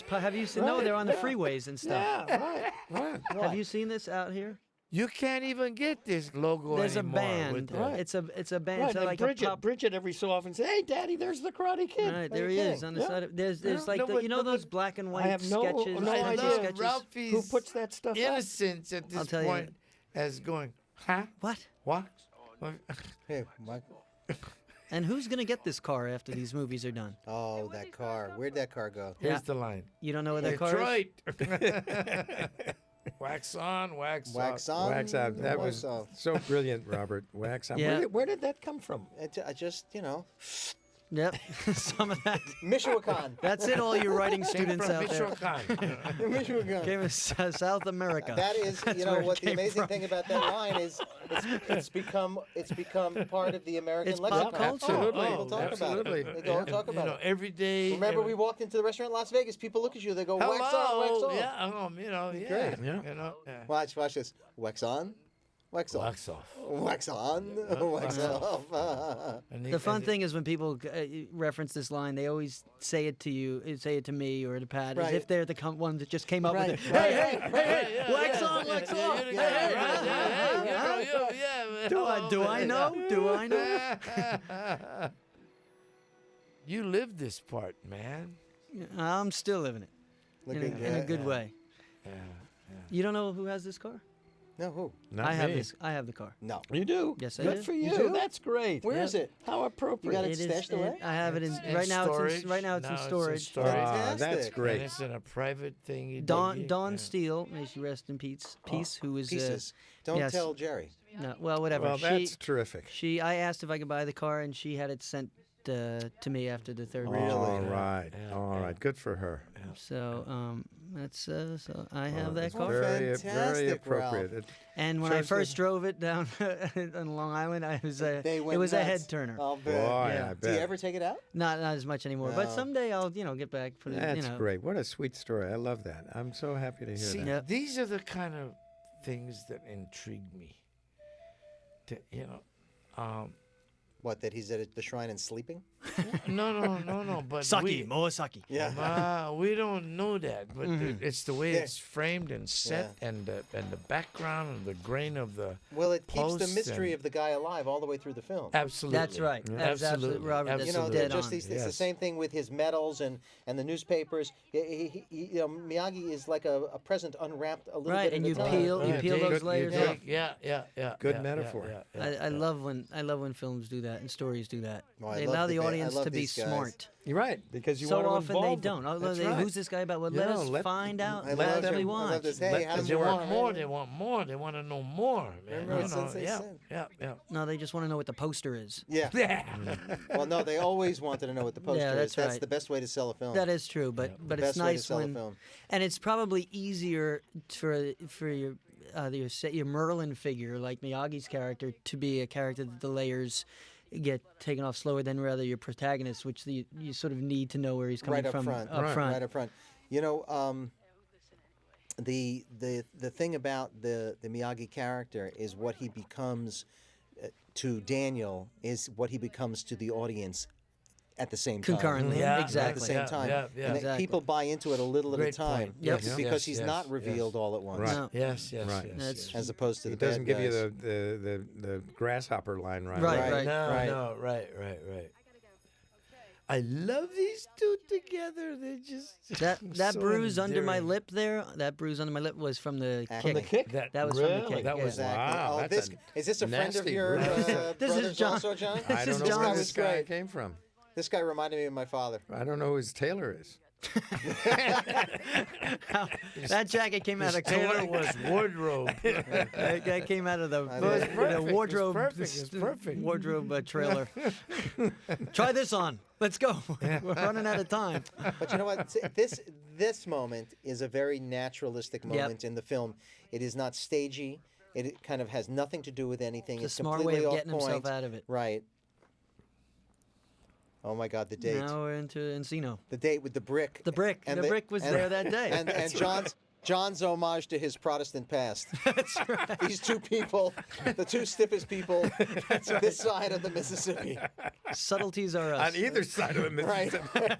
[SPEAKER 1] Have you seen? No, they're on the freeways and stuff.
[SPEAKER 10] Yeah, right.
[SPEAKER 1] Have you seen this out here?
[SPEAKER 3] You can't even get this logo
[SPEAKER 1] There's a
[SPEAKER 3] anymore.
[SPEAKER 1] band.
[SPEAKER 3] with the-
[SPEAKER 1] It's a band.
[SPEAKER 10] Right,
[SPEAKER 1] So
[SPEAKER 10] and
[SPEAKER 1] like
[SPEAKER 10] Bridget,
[SPEAKER 1] a pop.
[SPEAKER 10] Bridget every so often says, "Hey, Daddy, there's the Karate Kid."
[SPEAKER 1] Right,
[SPEAKER 10] Are
[SPEAKER 1] there
[SPEAKER 10] you
[SPEAKER 1] he is
[SPEAKER 10] kidding?
[SPEAKER 1] on the
[SPEAKER 10] Yeah.
[SPEAKER 1] side. There's
[SPEAKER 3] No,
[SPEAKER 1] like
[SPEAKER 3] but-
[SPEAKER 1] those
[SPEAKER 3] but-
[SPEAKER 1] black and white
[SPEAKER 10] I have no
[SPEAKER 1] sketches.
[SPEAKER 10] idea.
[SPEAKER 1] pencil sketches.
[SPEAKER 3] Ralphie's
[SPEAKER 10] Who puts that stuff up?
[SPEAKER 3] innocence at
[SPEAKER 1] I'll
[SPEAKER 3] this
[SPEAKER 1] tell you.
[SPEAKER 3] point as going, huh?
[SPEAKER 1] What?
[SPEAKER 3] What?
[SPEAKER 4] Hey, Mike.
[SPEAKER 1] And who's gonna get this car after these movies are done?
[SPEAKER 4] Oh, that car. Where'd that car go?
[SPEAKER 3] Here's the line.
[SPEAKER 1] You don't know where that car is?
[SPEAKER 3] Detroit. Wax on, wax
[SPEAKER 4] Wax
[SPEAKER 3] off.
[SPEAKER 4] on.
[SPEAKER 10] Wax out. That was
[SPEAKER 4] wax off.
[SPEAKER 10] so brilliant, Robert. Wax out.
[SPEAKER 1] Yeah.
[SPEAKER 10] Where did that come from?
[SPEAKER 4] I just,
[SPEAKER 1] Yep, some of that.
[SPEAKER 4] Michoacan.
[SPEAKER 1] That's it, all you writing
[SPEAKER 3] Came
[SPEAKER 1] students
[SPEAKER 3] from
[SPEAKER 1] out there.
[SPEAKER 3] Michoacan.
[SPEAKER 4] Michoacan.
[SPEAKER 1] Came from South America.
[SPEAKER 4] That is,
[SPEAKER 1] That's
[SPEAKER 4] you know,
[SPEAKER 1] where it
[SPEAKER 4] what the
[SPEAKER 1] came
[SPEAKER 4] amazing
[SPEAKER 1] from.
[SPEAKER 4] thing about that line is, it's become part of the American
[SPEAKER 1] It's pop
[SPEAKER 4] lexicon.
[SPEAKER 1] culture.
[SPEAKER 10] Absolutely.
[SPEAKER 4] People talk
[SPEAKER 10] Absolutely.
[SPEAKER 4] about it. They go and talk
[SPEAKER 3] You
[SPEAKER 4] about
[SPEAKER 3] know,
[SPEAKER 4] it.
[SPEAKER 3] every day.
[SPEAKER 4] Remember, we walked into the restaurant in Las Vegas. People look at you. They go,
[SPEAKER 3] Hello.
[SPEAKER 4] wax on, wax off.
[SPEAKER 3] Yeah, yeah.
[SPEAKER 4] Great.
[SPEAKER 10] Yeah.
[SPEAKER 3] You know, yeah.
[SPEAKER 4] Watch this. Wax on, wax off.
[SPEAKER 3] Wax off.
[SPEAKER 4] Wax on, wax off.
[SPEAKER 3] And
[SPEAKER 1] The fun thing is when people reference this line, they always say it to you, say it to me or to Pat, as
[SPEAKER 4] Right.
[SPEAKER 1] if they're the one that just came up
[SPEAKER 4] Right,
[SPEAKER 1] with it.
[SPEAKER 4] right.
[SPEAKER 1] Hey, wax on, wax off. Do I know? Do I know?
[SPEAKER 3] You live this part, man.
[SPEAKER 1] I'm still living it in a good way.
[SPEAKER 3] Yeah.
[SPEAKER 1] You don't know who has this car?
[SPEAKER 4] No, who?
[SPEAKER 10] Not
[SPEAKER 1] I have
[SPEAKER 10] me.
[SPEAKER 1] this. I have the car.
[SPEAKER 4] No.
[SPEAKER 10] You do?
[SPEAKER 1] Yes, I
[SPEAKER 10] Good
[SPEAKER 1] do.
[SPEAKER 10] for
[SPEAKER 4] You
[SPEAKER 10] you.
[SPEAKER 4] do?
[SPEAKER 10] That's great.
[SPEAKER 4] Where is it?
[SPEAKER 10] How appropriate.
[SPEAKER 4] You got it
[SPEAKER 1] It is
[SPEAKER 4] stashed away?
[SPEAKER 1] I have it in
[SPEAKER 3] In
[SPEAKER 1] right now.
[SPEAKER 3] storage.
[SPEAKER 1] Right now it's in
[SPEAKER 3] Now
[SPEAKER 1] storage.
[SPEAKER 10] Ah, that's
[SPEAKER 4] Fantastic.
[SPEAKER 10] great.
[SPEAKER 3] And it's in a private thing.
[SPEAKER 1] Dawn Steele, may she rest in peace. Who is
[SPEAKER 4] Pieces. Don't
[SPEAKER 1] yes.
[SPEAKER 4] tell Jerry.
[SPEAKER 1] No, well, whatever.
[SPEAKER 10] Well, that's terrific.
[SPEAKER 1] I asked if I could buy the car, and she had it sent to me after the third
[SPEAKER 4] Really?
[SPEAKER 10] All
[SPEAKER 1] race.
[SPEAKER 10] right.
[SPEAKER 3] Yeah,
[SPEAKER 10] All right. Good for her.
[SPEAKER 1] So that's so I have that
[SPEAKER 10] That's
[SPEAKER 1] car.
[SPEAKER 10] very
[SPEAKER 4] Fantastic,
[SPEAKER 10] appropriate.
[SPEAKER 4] Ralph.
[SPEAKER 1] And when I
[SPEAKER 10] shows
[SPEAKER 1] first drove it down on Long Island, it was a
[SPEAKER 4] Nuts.
[SPEAKER 1] head turner.
[SPEAKER 4] I'll
[SPEAKER 10] Boy,
[SPEAKER 4] bet.
[SPEAKER 1] Yeah.
[SPEAKER 10] I
[SPEAKER 4] Do you
[SPEAKER 10] bet.
[SPEAKER 4] ever take it out?
[SPEAKER 1] Not as much anymore, but
[SPEAKER 4] No.
[SPEAKER 1] someday I'll get back. Put it,
[SPEAKER 10] That's great. What a sweet story. I love that. I'm so happy to hear
[SPEAKER 3] See,
[SPEAKER 10] that.
[SPEAKER 1] Yep.
[SPEAKER 3] these are the kind of things that intrigue me.
[SPEAKER 4] What, that he's at the shrine and sleeping?
[SPEAKER 3] No. But
[SPEAKER 1] Saki, more sake.
[SPEAKER 4] Yeah.
[SPEAKER 3] we don't know that, but it's the way
[SPEAKER 4] Yeah.
[SPEAKER 3] it's framed and set, and the background and the grain of the.
[SPEAKER 4] Well, it keeps the
[SPEAKER 3] posts
[SPEAKER 4] mystery
[SPEAKER 3] and-
[SPEAKER 4] of the guy alive all the way through the film.
[SPEAKER 3] Absolutely.
[SPEAKER 1] That's right.
[SPEAKER 3] Yeah.
[SPEAKER 1] That's absolutely, Robert. That's
[SPEAKER 4] You know,
[SPEAKER 1] dead
[SPEAKER 4] just
[SPEAKER 1] on.
[SPEAKER 4] these, it's the
[SPEAKER 3] Yes.
[SPEAKER 4] same thing with his medals and the newspapers. Miyagi is like a present unwrapped a little
[SPEAKER 1] Right,
[SPEAKER 4] bit
[SPEAKER 1] and
[SPEAKER 4] at
[SPEAKER 1] you
[SPEAKER 4] a time.
[SPEAKER 1] peel
[SPEAKER 3] You
[SPEAKER 1] those
[SPEAKER 3] dig-
[SPEAKER 1] layers
[SPEAKER 3] you
[SPEAKER 1] off.
[SPEAKER 3] dig- Yeah.
[SPEAKER 10] Good
[SPEAKER 3] yeah,
[SPEAKER 10] metaphor.
[SPEAKER 1] I love when films do that and stories do that.
[SPEAKER 4] Oh, I
[SPEAKER 1] They
[SPEAKER 4] love
[SPEAKER 1] allow
[SPEAKER 4] the
[SPEAKER 1] the
[SPEAKER 4] ba- I
[SPEAKER 1] audience
[SPEAKER 4] love
[SPEAKER 1] to be
[SPEAKER 4] these guys.
[SPEAKER 1] smart.
[SPEAKER 10] You're right, because you
[SPEAKER 1] So
[SPEAKER 10] want to
[SPEAKER 1] often they
[SPEAKER 10] involve
[SPEAKER 1] don't.
[SPEAKER 10] them.
[SPEAKER 1] Oh,
[SPEAKER 10] That's
[SPEAKER 1] they-
[SPEAKER 10] right.
[SPEAKER 1] Who's this guy about? Well, let
[SPEAKER 10] Yeah,
[SPEAKER 1] us
[SPEAKER 10] let-
[SPEAKER 1] find out.
[SPEAKER 4] I
[SPEAKER 1] Let
[SPEAKER 4] love
[SPEAKER 1] us
[SPEAKER 4] him. I
[SPEAKER 1] watch.
[SPEAKER 4] love this. Hey, how
[SPEAKER 3] Because
[SPEAKER 4] does
[SPEAKER 3] they
[SPEAKER 4] it
[SPEAKER 3] want
[SPEAKER 4] work?
[SPEAKER 3] more. They want more. They want to know more. Man.
[SPEAKER 4] Remember what
[SPEAKER 3] You know,
[SPEAKER 4] Sensei said?
[SPEAKER 3] yeah.
[SPEAKER 1] No, they just want to know what the poster is.
[SPEAKER 4] Yeah. Well, no, they always wanted to know what the poster
[SPEAKER 1] Yeah,
[SPEAKER 4] is.
[SPEAKER 1] that's
[SPEAKER 4] That's
[SPEAKER 1] right.
[SPEAKER 4] the best way to sell a film.
[SPEAKER 1] That is true, but it's
[SPEAKER 4] Best way to
[SPEAKER 1] nice
[SPEAKER 4] sell a
[SPEAKER 1] when,
[SPEAKER 4] film.
[SPEAKER 1] and it's probably easier for your Merlin figure like Miyagi's character to be a character that the layers get taken off slower than rather your protagonist, which you sort of need to know where he's coming
[SPEAKER 4] right up
[SPEAKER 1] from
[SPEAKER 4] front. Right up front. You know, the thing about the Miyagi character is what he becomes to Daniel is what he becomes to the audience at the same time.
[SPEAKER 1] Concurrently,
[SPEAKER 3] Yeah,
[SPEAKER 1] exactly.
[SPEAKER 4] At the same time.
[SPEAKER 3] Yeah,
[SPEAKER 4] And that
[SPEAKER 1] exactly.
[SPEAKER 4] people buy into it a little at
[SPEAKER 3] Great
[SPEAKER 4] a time.
[SPEAKER 3] point.
[SPEAKER 1] Yep.
[SPEAKER 3] Yes,
[SPEAKER 4] Because
[SPEAKER 3] yes,
[SPEAKER 4] he's
[SPEAKER 3] yes,
[SPEAKER 4] not
[SPEAKER 3] yes.
[SPEAKER 4] revealed all at once.
[SPEAKER 10] Right.
[SPEAKER 1] No.
[SPEAKER 3] Yes.
[SPEAKER 10] Right.
[SPEAKER 1] That's-
[SPEAKER 4] As opposed to
[SPEAKER 10] He
[SPEAKER 4] the
[SPEAKER 10] doesn't
[SPEAKER 4] bad
[SPEAKER 10] give
[SPEAKER 4] guys.
[SPEAKER 10] you the grasshopper line right
[SPEAKER 1] Right,
[SPEAKER 10] away.
[SPEAKER 1] right.
[SPEAKER 3] No,
[SPEAKER 4] Right.
[SPEAKER 3] no, right. I love these two together. They just
[SPEAKER 1] That
[SPEAKER 3] so
[SPEAKER 1] bruise under my
[SPEAKER 3] endearing.
[SPEAKER 1] lip there, that bruise under my lip was from the kick.
[SPEAKER 4] From the
[SPEAKER 10] kick?
[SPEAKER 1] That was from the kick.
[SPEAKER 2] That
[SPEAKER 1] yeah.
[SPEAKER 2] was wow.
[SPEAKER 4] Oh,
[SPEAKER 2] That's
[SPEAKER 4] is this a friend of
[SPEAKER 2] nasty
[SPEAKER 4] your
[SPEAKER 2] bruise.
[SPEAKER 1] This is
[SPEAKER 4] brother's
[SPEAKER 1] John.
[SPEAKER 4] also, John?
[SPEAKER 2] I
[SPEAKER 1] This
[SPEAKER 2] don't
[SPEAKER 1] is
[SPEAKER 2] know where
[SPEAKER 1] John.
[SPEAKER 2] this guy came from.
[SPEAKER 4] This guy reminded me of my father.
[SPEAKER 2] I don't know who his tailor is.
[SPEAKER 1] That jacket came out of
[SPEAKER 3] Taylor was wardrobe.
[SPEAKER 1] that came out of the,
[SPEAKER 3] perfect.
[SPEAKER 1] the
[SPEAKER 3] It's
[SPEAKER 1] wardrobe.
[SPEAKER 3] perfect. It's perfect.
[SPEAKER 1] Wardrobe trailer. Try this on. Let's go. We're running out of time.
[SPEAKER 4] But you know what? This moment is a very naturalistic moment in the film. It is not stagey. It kind of has nothing to do with anything.
[SPEAKER 1] It's a
[SPEAKER 4] It's
[SPEAKER 1] smart
[SPEAKER 4] completely
[SPEAKER 1] way of
[SPEAKER 4] off
[SPEAKER 1] getting
[SPEAKER 4] point.
[SPEAKER 1] himself out of it.
[SPEAKER 4] Right. Oh my God, the date.
[SPEAKER 1] Now we're into Encino.
[SPEAKER 4] The date with the brick.
[SPEAKER 1] The brick.
[SPEAKER 4] And
[SPEAKER 1] the brick was there that day.
[SPEAKER 4] And John's homage to his Protestant past.
[SPEAKER 1] That's right.
[SPEAKER 4] These two people, the two stiffest people, this side of the Mississippi.
[SPEAKER 1] Subtleties are us.
[SPEAKER 2] On either side of the Mississippi.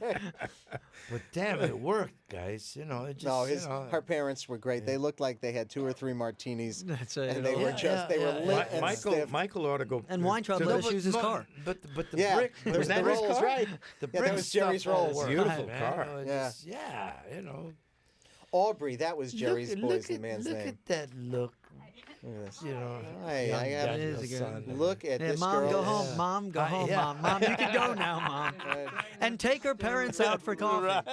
[SPEAKER 3] But damn, it worked, guys. You know, it just.
[SPEAKER 4] No,
[SPEAKER 3] you know,
[SPEAKER 4] her parents were great. They looked like they had 2 or 3 martinis.
[SPEAKER 1] That's
[SPEAKER 4] And they were lit and stiff.
[SPEAKER 2] Michael ought to go.
[SPEAKER 1] And Weintraub
[SPEAKER 2] to
[SPEAKER 1] let
[SPEAKER 2] the-
[SPEAKER 1] us use his car.
[SPEAKER 3] But the
[SPEAKER 4] Yeah,
[SPEAKER 3] brick.
[SPEAKER 4] there was the rolls, right?
[SPEAKER 3] The
[SPEAKER 4] Yeah, that
[SPEAKER 3] brick
[SPEAKER 4] was Jerry's
[SPEAKER 3] stuff all
[SPEAKER 4] rolls.
[SPEAKER 3] worked,
[SPEAKER 2] Beautiful
[SPEAKER 3] man.
[SPEAKER 2] car.
[SPEAKER 3] You know, it
[SPEAKER 4] Yeah.
[SPEAKER 3] just- yeah, you know.
[SPEAKER 4] Aubrey, that was Jerry's
[SPEAKER 3] look,
[SPEAKER 4] poison man's
[SPEAKER 3] look
[SPEAKER 4] name.
[SPEAKER 3] at that look.
[SPEAKER 4] Look at this.
[SPEAKER 3] You know.
[SPEAKER 4] Hey,
[SPEAKER 3] young
[SPEAKER 4] I have-
[SPEAKER 3] Daniel's
[SPEAKER 1] It is a good-
[SPEAKER 3] son.
[SPEAKER 4] Look at
[SPEAKER 1] Yeah,
[SPEAKER 4] this
[SPEAKER 1] Mom,
[SPEAKER 4] girl.
[SPEAKER 1] go home. Mom, go home,
[SPEAKER 3] yeah.
[SPEAKER 1] Mom. Mom, you can go now, Mom. And take her parents out for coffee.
[SPEAKER 8] Come on,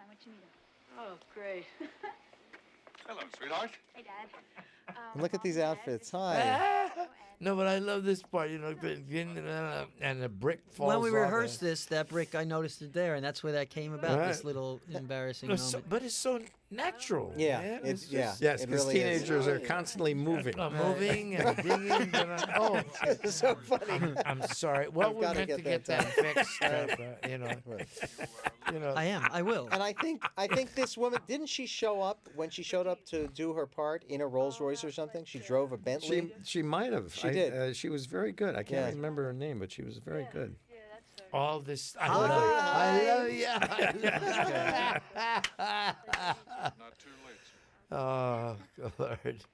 [SPEAKER 8] what you need?
[SPEAKER 6] Oh, great.
[SPEAKER 5] Hello, sweetheart.
[SPEAKER 8] Hey, Dad.
[SPEAKER 4] Look at these outfits. Hi.
[SPEAKER 3] No, but I love this part. You know, and the brick falls
[SPEAKER 1] When we
[SPEAKER 3] off
[SPEAKER 1] rehearsed
[SPEAKER 3] and-
[SPEAKER 1] this, that brick, I noticed it there, and that's where that came about, this
[SPEAKER 2] Right.
[SPEAKER 1] little embarrassing
[SPEAKER 3] No, so-
[SPEAKER 1] moment.
[SPEAKER 3] but it's so natural.
[SPEAKER 4] Yeah,
[SPEAKER 3] man.
[SPEAKER 4] it's
[SPEAKER 3] just-
[SPEAKER 4] yeah.
[SPEAKER 2] Yes,
[SPEAKER 4] it
[SPEAKER 2] because
[SPEAKER 4] really is.
[SPEAKER 2] teenagers are constantly moving.
[SPEAKER 3] Moving and digging. Oh,
[SPEAKER 4] It's so funny.
[SPEAKER 3] I'm sorry. Well,
[SPEAKER 4] I've
[SPEAKER 3] we
[SPEAKER 4] gotta
[SPEAKER 3] meant to
[SPEAKER 4] get
[SPEAKER 3] get
[SPEAKER 4] that
[SPEAKER 3] that fixed. You know. You know.
[SPEAKER 1] I am. I will.
[SPEAKER 4] And I think this woman didn't she show up when she showed up to do her part in a Rolls Royce or something? She drove a Bentley.
[SPEAKER 2] She might have.
[SPEAKER 4] She did.
[SPEAKER 2] She was very good. I can't
[SPEAKER 4] Yeah.
[SPEAKER 2] remember her name, but she was very good.
[SPEAKER 3] All this. I
[SPEAKER 1] Hi.
[SPEAKER 3] love you. I
[SPEAKER 5] Not too late.
[SPEAKER 3] Oh, Lord.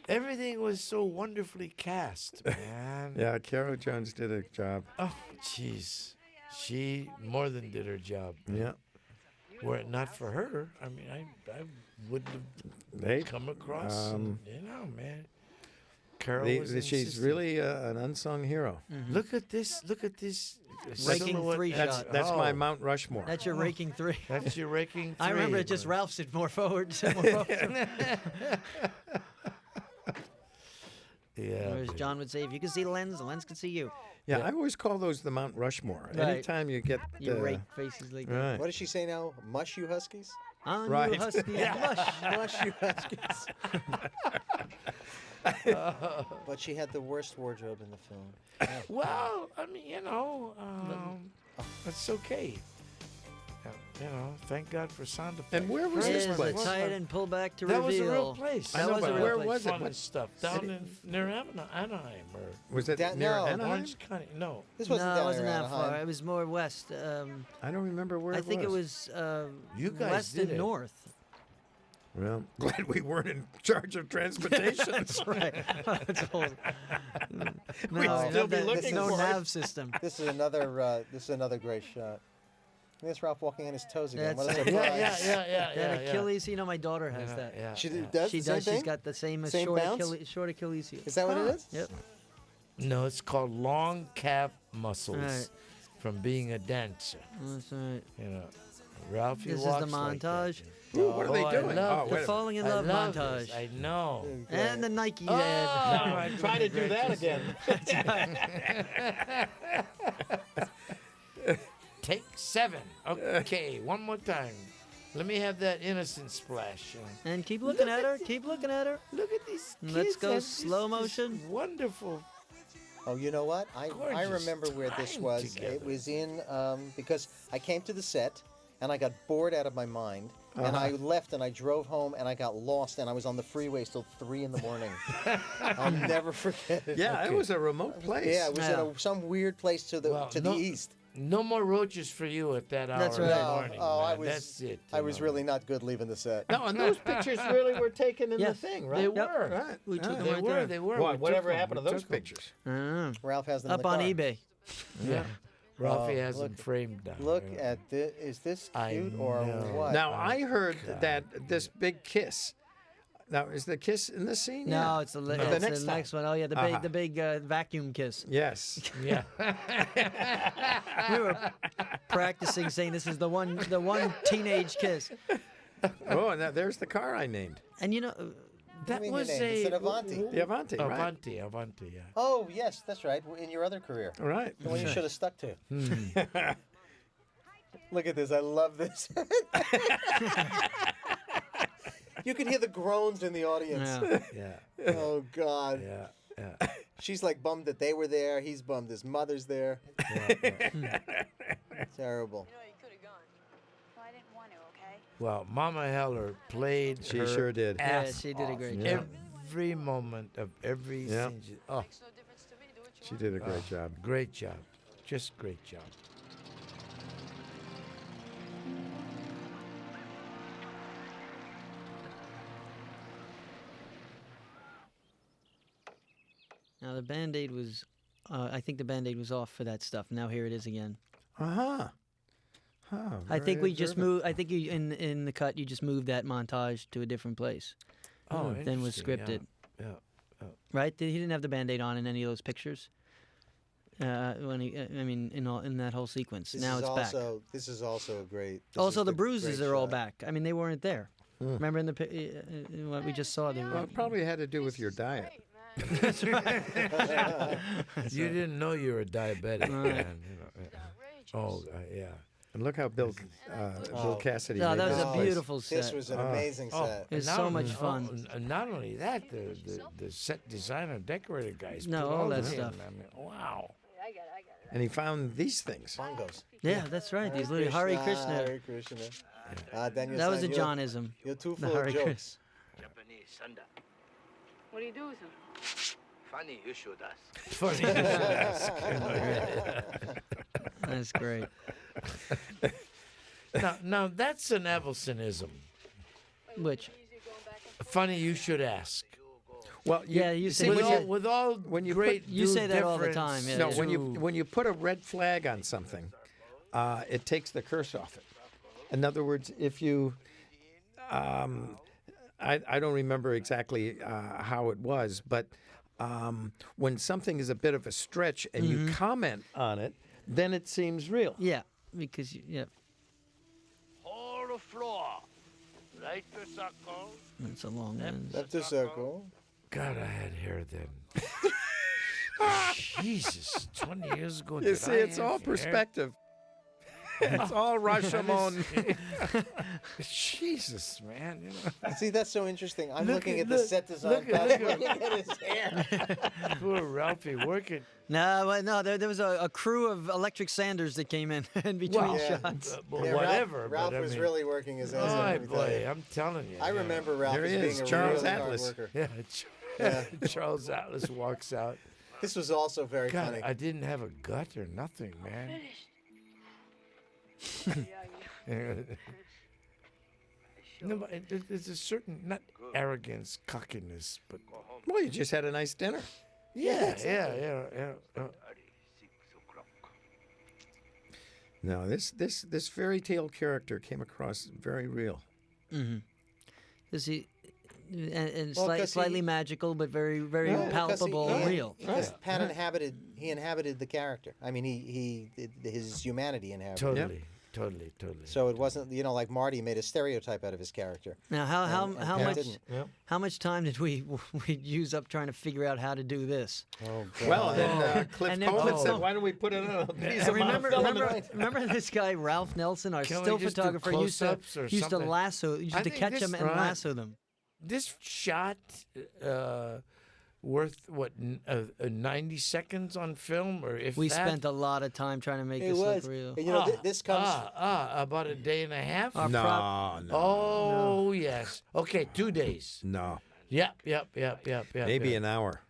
[SPEAKER 3] Everything was so wonderfully cast, man.
[SPEAKER 2] Yeah, Cara Jones did a job.
[SPEAKER 3] Oh, jeez. She more than did her job.
[SPEAKER 2] Yeah.
[SPEAKER 3] Were it not for her, I mean, I wouldn't have
[SPEAKER 2] They
[SPEAKER 3] come across. You know, man. Carol was
[SPEAKER 2] she's
[SPEAKER 3] insistent.
[SPEAKER 2] really an unsung hero.
[SPEAKER 3] Look at this. Look at this.
[SPEAKER 1] Raking
[SPEAKER 3] silhouette.
[SPEAKER 1] 3
[SPEAKER 2] That's
[SPEAKER 1] shot.
[SPEAKER 2] that's my
[SPEAKER 3] Oh.
[SPEAKER 2] Mount Rushmore.
[SPEAKER 1] That's your raking 3.
[SPEAKER 3] That's your raking.
[SPEAKER 1] I remember
[SPEAKER 3] three,
[SPEAKER 1] it just
[SPEAKER 3] man.
[SPEAKER 1] Ralph said more forward. Said more forward.
[SPEAKER 3] Yeah.
[SPEAKER 1] Whereas
[SPEAKER 3] but-
[SPEAKER 1] John would say, if you can see the lens can see you.
[SPEAKER 2] Yeah, I always call those the Mount Rushmore.
[SPEAKER 1] Right.
[SPEAKER 2] Anytime you get
[SPEAKER 1] You rake faces like that.
[SPEAKER 2] right.
[SPEAKER 4] What does she say now? Mush you Huskies?
[SPEAKER 1] On
[SPEAKER 2] Right.
[SPEAKER 1] you Huskies, blush.
[SPEAKER 4] Mush you Huskies. But she had the worst wardrobe in the film.
[SPEAKER 3] Well, I mean, you know, it's okay. You know, thank God for sound effects.
[SPEAKER 2] And where was
[SPEAKER 1] Is
[SPEAKER 2] this
[SPEAKER 1] the
[SPEAKER 2] place?
[SPEAKER 1] tight and pull back to
[SPEAKER 3] That
[SPEAKER 1] reveal.
[SPEAKER 3] was a real place.
[SPEAKER 2] I
[SPEAKER 1] That
[SPEAKER 2] know,
[SPEAKER 1] was
[SPEAKER 2] but
[SPEAKER 1] a real
[SPEAKER 2] where
[SPEAKER 1] place.
[SPEAKER 2] was it?
[SPEAKER 3] Fun
[SPEAKER 2] What
[SPEAKER 3] and stuff down near Anaheim or
[SPEAKER 2] Was it
[SPEAKER 4] Down-
[SPEAKER 2] near
[SPEAKER 4] no,
[SPEAKER 2] Anaheim?
[SPEAKER 3] Orange County. No,
[SPEAKER 4] This wasn't
[SPEAKER 1] No,
[SPEAKER 4] down
[SPEAKER 1] it wasn't
[SPEAKER 4] near
[SPEAKER 1] that far.
[SPEAKER 4] Anaheim.
[SPEAKER 1] It was more west.
[SPEAKER 2] I don't remember where
[SPEAKER 1] I think it was
[SPEAKER 3] You guys
[SPEAKER 1] west
[SPEAKER 3] did
[SPEAKER 1] and
[SPEAKER 3] it.
[SPEAKER 1] north.
[SPEAKER 2] Well, glad we weren't in charge of transportation.
[SPEAKER 1] That's right. That's old.
[SPEAKER 2] We'd
[SPEAKER 1] No,
[SPEAKER 2] still be
[SPEAKER 1] that-
[SPEAKER 2] looking
[SPEAKER 1] no
[SPEAKER 2] for it.
[SPEAKER 1] nav system.
[SPEAKER 4] This is another great shot. There's Ralph walking on his toes again.
[SPEAKER 1] That's
[SPEAKER 4] What a
[SPEAKER 1] it.
[SPEAKER 4] surprise.
[SPEAKER 1] That Achilles, you know, my daughter has that.
[SPEAKER 3] Yeah,
[SPEAKER 4] She
[SPEAKER 3] yeah.
[SPEAKER 4] does
[SPEAKER 1] She
[SPEAKER 4] the same
[SPEAKER 1] does.
[SPEAKER 4] thing?
[SPEAKER 1] She's got the same,
[SPEAKER 4] Same
[SPEAKER 1] short,
[SPEAKER 4] bounce?
[SPEAKER 1] short Achilles heel.
[SPEAKER 4] Is that what it is?
[SPEAKER 1] Yep.
[SPEAKER 3] No, it's called long calf muscles
[SPEAKER 1] Right.
[SPEAKER 3] from being a dancer.
[SPEAKER 1] That's right.
[SPEAKER 3] You know, Ralphie
[SPEAKER 1] This is
[SPEAKER 3] walks
[SPEAKER 1] the
[SPEAKER 3] like that.
[SPEAKER 1] montage.
[SPEAKER 2] Ooh, what are they
[SPEAKER 3] I
[SPEAKER 2] doing?
[SPEAKER 3] love
[SPEAKER 1] The
[SPEAKER 2] wait a
[SPEAKER 1] falling in
[SPEAKER 3] I
[SPEAKER 1] love
[SPEAKER 3] love
[SPEAKER 1] montage.
[SPEAKER 3] this. I know.
[SPEAKER 1] And the Nike
[SPEAKER 3] Oh,
[SPEAKER 1] ad.
[SPEAKER 3] try to do that
[SPEAKER 10] again.
[SPEAKER 3] Take 7. Okay, one more time. Let me have that innocent splash.
[SPEAKER 1] And keep looking at her. Keep looking at her.
[SPEAKER 3] Look at these kids.
[SPEAKER 1] Let's go
[SPEAKER 3] and this-
[SPEAKER 1] slow motion.
[SPEAKER 3] this wonderful.
[SPEAKER 4] Oh, you know what? I
[SPEAKER 3] Gorgeous
[SPEAKER 4] remember where this
[SPEAKER 3] time
[SPEAKER 4] was.
[SPEAKER 3] together.
[SPEAKER 4] It was in because I came to the set and I got bored out of my mind. And I left and I drove home and I got lost and I was on the freeways till 3 in the morning. I'll never forget it.
[SPEAKER 2] Yeah, it was a remote place.
[SPEAKER 4] Yeah, it was
[SPEAKER 1] Yeah.
[SPEAKER 4] in some weird place to the
[SPEAKER 3] Well,
[SPEAKER 4] to
[SPEAKER 3] no-
[SPEAKER 4] the east.
[SPEAKER 3] No more roaches for you at that hour
[SPEAKER 1] That's
[SPEAKER 3] in
[SPEAKER 1] right.
[SPEAKER 3] the
[SPEAKER 1] No,
[SPEAKER 3] morning.
[SPEAKER 4] oh, I
[SPEAKER 3] man.
[SPEAKER 4] was-
[SPEAKER 3] That's it.
[SPEAKER 4] I
[SPEAKER 3] you
[SPEAKER 4] was
[SPEAKER 3] know.
[SPEAKER 4] really not good leaving the set.
[SPEAKER 10] No, and those pictures really were taken in
[SPEAKER 1] Yeah,
[SPEAKER 10] the thing, right?
[SPEAKER 3] They
[SPEAKER 1] Yep.
[SPEAKER 3] were.
[SPEAKER 2] Right.
[SPEAKER 1] We took them
[SPEAKER 3] They
[SPEAKER 1] right
[SPEAKER 3] were.
[SPEAKER 1] there.
[SPEAKER 3] We
[SPEAKER 10] What?
[SPEAKER 3] took
[SPEAKER 10] Whatever
[SPEAKER 3] them.
[SPEAKER 10] happened to
[SPEAKER 3] We
[SPEAKER 10] those
[SPEAKER 3] took them.
[SPEAKER 10] pictures?
[SPEAKER 1] Ah.
[SPEAKER 4] Ralph has them
[SPEAKER 1] Up
[SPEAKER 4] in the
[SPEAKER 1] on
[SPEAKER 4] car.
[SPEAKER 1] eBay.
[SPEAKER 3] Yeah. Ralphie has him framed now.
[SPEAKER 4] Look at this. Is this cute or what?
[SPEAKER 10] Now, I heard that this big kiss. Now, is the kiss in this scene?
[SPEAKER 1] No,
[SPEAKER 10] Yeah.
[SPEAKER 1] it's the next one. Oh yeah, the big vacuum kiss.
[SPEAKER 10] Yes.
[SPEAKER 3] Yeah.
[SPEAKER 1] We were practicing saying this is the one teenage kiss.
[SPEAKER 10] Oh, and there's the car I named.
[SPEAKER 1] And you know,
[SPEAKER 3] that was
[SPEAKER 4] It's an Avanti.
[SPEAKER 10] The Avanti, right?
[SPEAKER 3] Avanti, yeah.
[SPEAKER 4] Oh, yes, that's right. In your other career.
[SPEAKER 10] All right.
[SPEAKER 4] The one you should have stuck to. Look at this. I love this. You could hear the groans in the audience.
[SPEAKER 3] Yeah.
[SPEAKER 4] Oh, God.
[SPEAKER 3] Yeah.
[SPEAKER 4] She's like bummed that they were there. He's bummed his mother's there. Terrible.
[SPEAKER 8] Well, I didn't want to, okay?
[SPEAKER 3] Well, Mama Heller played.
[SPEAKER 10] She
[SPEAKER 3] her
[SPEAKER 10] sure did.
[SPEAKER 3] ass
[SPEAKER 1] she did a
[SPEAKER 3] off.
[SPEAKER 1] great
[SPEAKER 10] job.
[SPEAKER 3] Every moment of every scene.
[SPEAKER 10] She did a great job.
[SPEAKER 3] Great job. Just great job.
[SPEAKER 1] now the Band-Aid was, I think the Band-Aid was off for that stuff. Now here it is again.
[SPEAKER 10] Uh-huh. Oh,
[SPEAKER 1] I think
[SPEAKER 10] very
[SPEAKER 1] we just
[SPEAKER 10] observant.
[SPEAKER 1] moved. I think you in the cut you just moved that montage to a different place.
[SPEAKER 3] Oh,
[SPEAKER 1] Then was
[SPEAKER 3] interesting,
[SPEAKER 1] scripted.
[SPEAKER 3] Yeah.
[SPEAKER 1] Right? He didn't have the Band-Aid on in any of those pictures. When he, I mean, in that whole sequence. Now it's back.
[SPEAKER 4] This is also a great.
[SPEAKER 1] Also, the bruises are all back. I mean, they weren't there. Remember in what we just saw? They
[SPEAKER 10] Well, it probably had to do with your diet.
[SPEAKER 1] That's right.
[SPEAKER 3] You didn't know you were diabetic, man. Yeah.
[SPEAKER 10] And look how Bill Cassidy.
[SPEAKER 1] No,
[SPEAKER 10] made
[SPEAKER 1] that was
[SPEAKER 10] this
[SPEAKER 1] a
[SPEAKER 10] place.
[SPEAKER 1] beautiful set.
[SPEAKER 4] This was an amazing set.
[SPEAKER 1] It was
[SPEAKER 3] And
[SPEAKER 1] so
[SPEAKER 3] not
[SPEAKER 1] much
[SPEAKER 3] only-
[SPEAKER 1] fun.
[SPEAKER 3] and not only that, the set designer, decorator guys.
[SPEAKER 1] No,
[SPEAKER 3] put
[SPEAKER 1] all that
[SPEAKER 3] this in.
[SPEAKER 1] stuff.
[SPEAKER 3] I mean, wow.
[SPEAKER 10] And he found these things.
[SPEAKER 4] Bongos.
[SPEAKER 1] Yeah, that's right. These little Hare Krishna.
[SPEAKER 4] Hare Krishna. Daniel
[SPEAKER 1] That was a
[SPEAKER 4] San,
[SPEAKER 1] Johnism.
[SPEAKER 4] You're too
[SPEAKER 1] The
[SPEAKER 4] full
[SPEAKER 1] Hare
[SPEAKER 4] of
[SPEAKER 1] Krishna.
[SPEAKER 4] jokes.
[SPEAKER 11] Japanese sanda.
[SPEAKER 7] What do you do with him?
[SPEAKER 11] Funny you should ask.
[SPEAKER 3] Funny.
[SPEAKER 1] That's great.
[SPEAKER 3] Now that's an Avildsenism.
[SPEAKER 1] Which?
[SPEAKER 3] Funny you should ask.
[SPEAKER 10] Well,
[SPEAKER 1] you say
[SPEAKER 3] with all
[SPEAKER 10] when you
[SPEAKER 3] great
[SPEAKER 1] you say that all the
[SPEAKER 3] difference
[SPEAKER 1] time. Yeah,
[SPEAKER 10] No,
[SPEAKER 1] yeah.
[SPEAKER 10] when you put a red flag on something, it takes the curse off it. In other words, if you, I don't remember exactly how it was, but when something is a bit of a stretch and you comment on it, then it seems real.
[SPEAKER 1] Yeah, because yeah.
[SPEAKER 11] Hold the floor. Right to circle.
[SPEAKER 1] It's a long one.
[SPEAKER 4] Left a circle.
[SPEAKER 3] God, I had hair then. Jesus, 20 years ago.
[SPEAKER 10] You
[SPEAKER 3] did
[SPEAKER 10] see,
[SPEAKER 3] I
[SPEAKER 10] it's
[SPEAKER 3] have
[SPEAKER 10] all
[SPEAKER 3] hair?
[SPEAKER 10] perspective. It's all Rashomon.
[SPEAKER 3] Jesus, man. You know.
[SPEAKER 4] See, that's so interesting. I'm
[SPEAKER 3] Look
[SPEAKER 4] looking
[SPEAKER 3] at-
[SPEAKER 4] at the
[SPEAKER 3] look-
[SPEAKER 4] set design.
[SPEAKER 3] look at-
[SPEAKER 4] Pat,
[SPEAKER 3] look at-
[SPEAKER 4] looking at his hair.
[SPEAKER 3] Poor Ralphie working.
[SPEAKER 1] No, there was a crew of electric sanders that came in between
[SPEAKER 3] Well,
[SPEAKER 1] shots.
[SPEAKER 4] Yeah,
[SPEAKER 3] whatever.
[SPEAKER 4] Ralph
[SPEAKER 3] but I
[SPEAKER 4] was
[SPEAKER 3] mean,
[SPEAKER 4] really working his ass off.
[SPEAKER 3] Oh,
[SPEAKER 4] let me tell
[SPEAKER 3] boy,
[SPEAKER 4] you.
[SPEAKER 3] I'm telling you.
[SPEAKER 4] I
[SPEAKER 3] yeah.
[SPEAKER 4] remember Ralph
[SPEAKER 10] There
[SPEAKER 4] as
[SPEAKER 10] he
[SPEAKER 4] being
[SPEAKER 10] is,
[SPEAKER 4] a
[SPEAKER 10] Charles
[SPEAKER 4] really hard
[SPEAKER 10] Atlas.
[SPEAKER 4] worker.
[SPEAKER 3] Yeah, Charles Atlas walks out.
[SPEAKER 4] This was also very
[SPEAKER 3] God,
[SPEAKER 4] funny.
[SPEAKER 3] I didn't have a gut or nothing, man. No, but there's a certain, not arrogance, cockiness, but
[SPEAKER 10] Well, you just had a nice dinner.
[SPEAKER 3] yeah.
[SPEAKER 10] No, this fairy tale character came across very real.
[SPEAKER 1] Is he? And
[SPEAKER 4] Well, 'cause
[SPEAKER 1] slightly
[SPEAKER 4] he-
[SPEAKER 1] magical, but very, very
[SPEAKER 4] No, because
[SPEAKER 1] palpable, real.
[SPEAKER 4] Because Pat inhabited the character. I mean, his humanity inhabited.
[SPEAKER 3] Totally.
[SPEAKER 4] So it wasn't, like Marty made a stereotype out of his character.
[SPEAKER 1] Now, how
[SPEAKER 4] And
[SPEAKER 1] how
[SPEAKER 4] Pat
[SPEAKER 1] much
[SPEAKER 4] didn't.
[SPEAKER 1] how much time did we use up trying to figure out how to do this?
[SPEAKER 4] Oh, God.
[SPEAKER 10] Well, then Cliff
[SPEAKER 1] And then
[SPEAKER 10] Coleman
[SPEAKER 1] Cliff
[SPEAKER 10] said,
[SPEAKER 1] Col-
[SPEAKER 10] "Why don't we put it on a piece
[SPEAKER 1] And
[SPEAKER 10] of
[SPEAKER 1] remember this guy Ralph Nelson, our
[SPEAKER 3] Can we
[SPEAKER 1] still
[SPEAKER 3] just do
[SPEAKER 1] photographer, used to
[SPEAKER 3] close-ups or something?
[SPEAKER 1] lasso, used
[SPEAKER 3] I
[SPEAKER 1] to
[SPEAKER 3] think
[SPEAKER 1] catch
[SPEAKER 3] this-
[SPEAKER 1] them and
[SPEAKER 3] right.
[SPEAKER 1] lasso them.
[SPEAKER 3] This shot worth what 90 seconds on film, or if
[SPEAKER 1] We
[SPEAKER 3] that?
[SPEAKER 1] spent a lot of time trying to make
[SPEAKER 4] It
[SPEAKER 1] this
[SPEAKER 4] was.
[SPEAKER 1] look real.
[SPEAKER 4] And, this comes.
[SPEAKER 3] About a day and a half.
[SPEAKER 1] Our
[SPEAKER 10] No,
[SPEAKER 1] prop-
[SPEAKER 10] no,
[SPEAKER 3] Oh yes. Okay, 2 days.
[SPEAKER 10] no.
[SPEAKER 3] Yep.
[SPEAKER 10] Maybe an hour.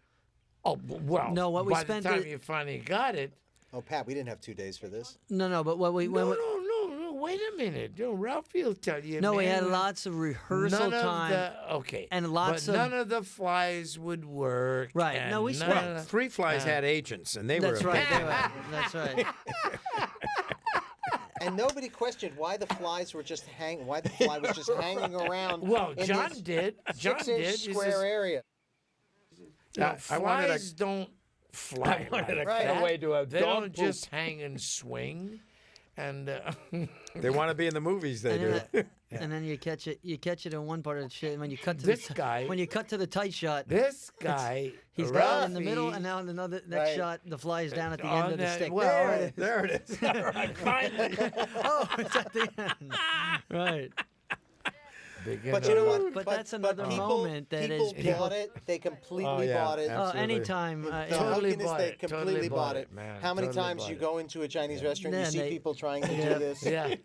[SPEAKER 3] Oh well.
[SPEAKER 1] No, what we
[SPEAKER 3] by
[SPEAKER 1] spent
[SPEAKER 3] the time
[SPEAKER 1] it-
[SPEAKER 3] you finally got it.
[SPEAKER 4] Oh, Pat, we didn't have 2 days for this.
[SPEAKER 1] No, but what we when we,
[SPEAKER 3] No. Wait a minute. Ralphie will tell you.
[SPEAKER 1] no, we
[SPEAKER 3] man,
[SPEAKER 1] had lots of rehearsal
[SPEAKER 3] none
[SPEAKER 1] time.
[SPEAKER 3] Okay.
[SPEAKER 1] and lots
[SPEAKER 3] but
[SPEAKER 1] of-
[SPEAKER 3] none of the flies would work.
[SPEAKER 1] Right. No,
[SPEAKER 3] and
[SPEAKER 1] we
[SPEAKER 3] none
[SPEAKER 1] spent-
[SPEAKER 3] of the-
[SPEAKER 10] Three Flies had agents, and they were.
[SPEAKER 1] That's right. That's right.
[SPEAKER 4] And nobody questioned why the flies were just why the fly was just hanging around.
[SPEAKER 3] Well,
[SPEAKER 4] in
[SPEAKER 3] John
[SPEAKER 4] this
[SPEAKER 3] did. John
[SPEAKER 4] 6-inch
[SPEAKER 3] did.
[SPEAKER 4] square area.
[SPEAKER 3] Flies don't fly.
[SPEAKER 10] I wanted
[SPEAKER 3] like
[SPEAKER 10] a cutaway
[SPEAKER 3] that.
[SPEAKER 10] to a
[SPEAKER 3] They
[SPEAKER 10] dog
[SPEAKER 3] don't
[SPEAKER 10] poop.
[SPEAKER 3] just hang and swing. And
[SPEAKER 10] They want to be in the movies. They do.
[SPEAKER 1] And then you catch it. You catch it in one part of the shit. And when you cut to
[SPEAKER 3] This
[SPEAKER 1] the
[SPEAKER 3] guy-
[SPEAKER 1] when you cut to the tight shot,
[SPEAKER 3] this guy,
[SPEAKER 1] he's got it in the middle,
[SPEAKER 3] Rafi-
[SPEAKER 1] and now in another next shot, the fly is down at the
[SPEAKER 3] Oh,
[SPEAKER 1] end of the
[SPEAKER 3] that-
[SPEAKER 1] stick.
[SPEAKER 3] well,
[SPEAKER 10] There it is. All right, finally.
[SPEAKER 1] Oh, it's at the end. Right.
[SPEAKER 4] But you know what?
[SPEAKER 1] But that's another moment that
[SPEAKER 4] people
[SPEAKER 1] is-
[SPEAKER 4] bought it. They completely
[SPEAKER 10] Oh, yeah,
[SPEAKER 4] bought it.
[SPEAKER 10] absolutely.
[SPEAKER 1] Anytime.
[SPEAKER 4] The
[SPEAKER 3] Totally
[SPEAKER 4] hookiness,
[SPEAKER 3] bought
[SPEAKER 4] they
[SPEAKER 3] it.
[SPEAKER 4] completely
[SPEAKER 3] Totally
[SPEAKER 4] bought
[SPEAKER 3] bought
[SPEAKER 4] it.
[SPEAKER 3] it, man.
[SPEAKER 4] How many
[SPEAKER 3] Totally
[SPEAKER 4] times
[SPEAKER 3] bought
[SPEAKER 4] you
[SPEAKER 3] it.
[SPEAKER 4] go into a Chinese restaurant, you
[SPEAKER 1] Yeah,
[SPEAKER 4] see
[SPEAKER 1] they-
[SPEAKER 4] people trying to
[SPEAKER 1] Yeah.
[SPEAKER 4] do this?
[SPEAKER 3] Yeah.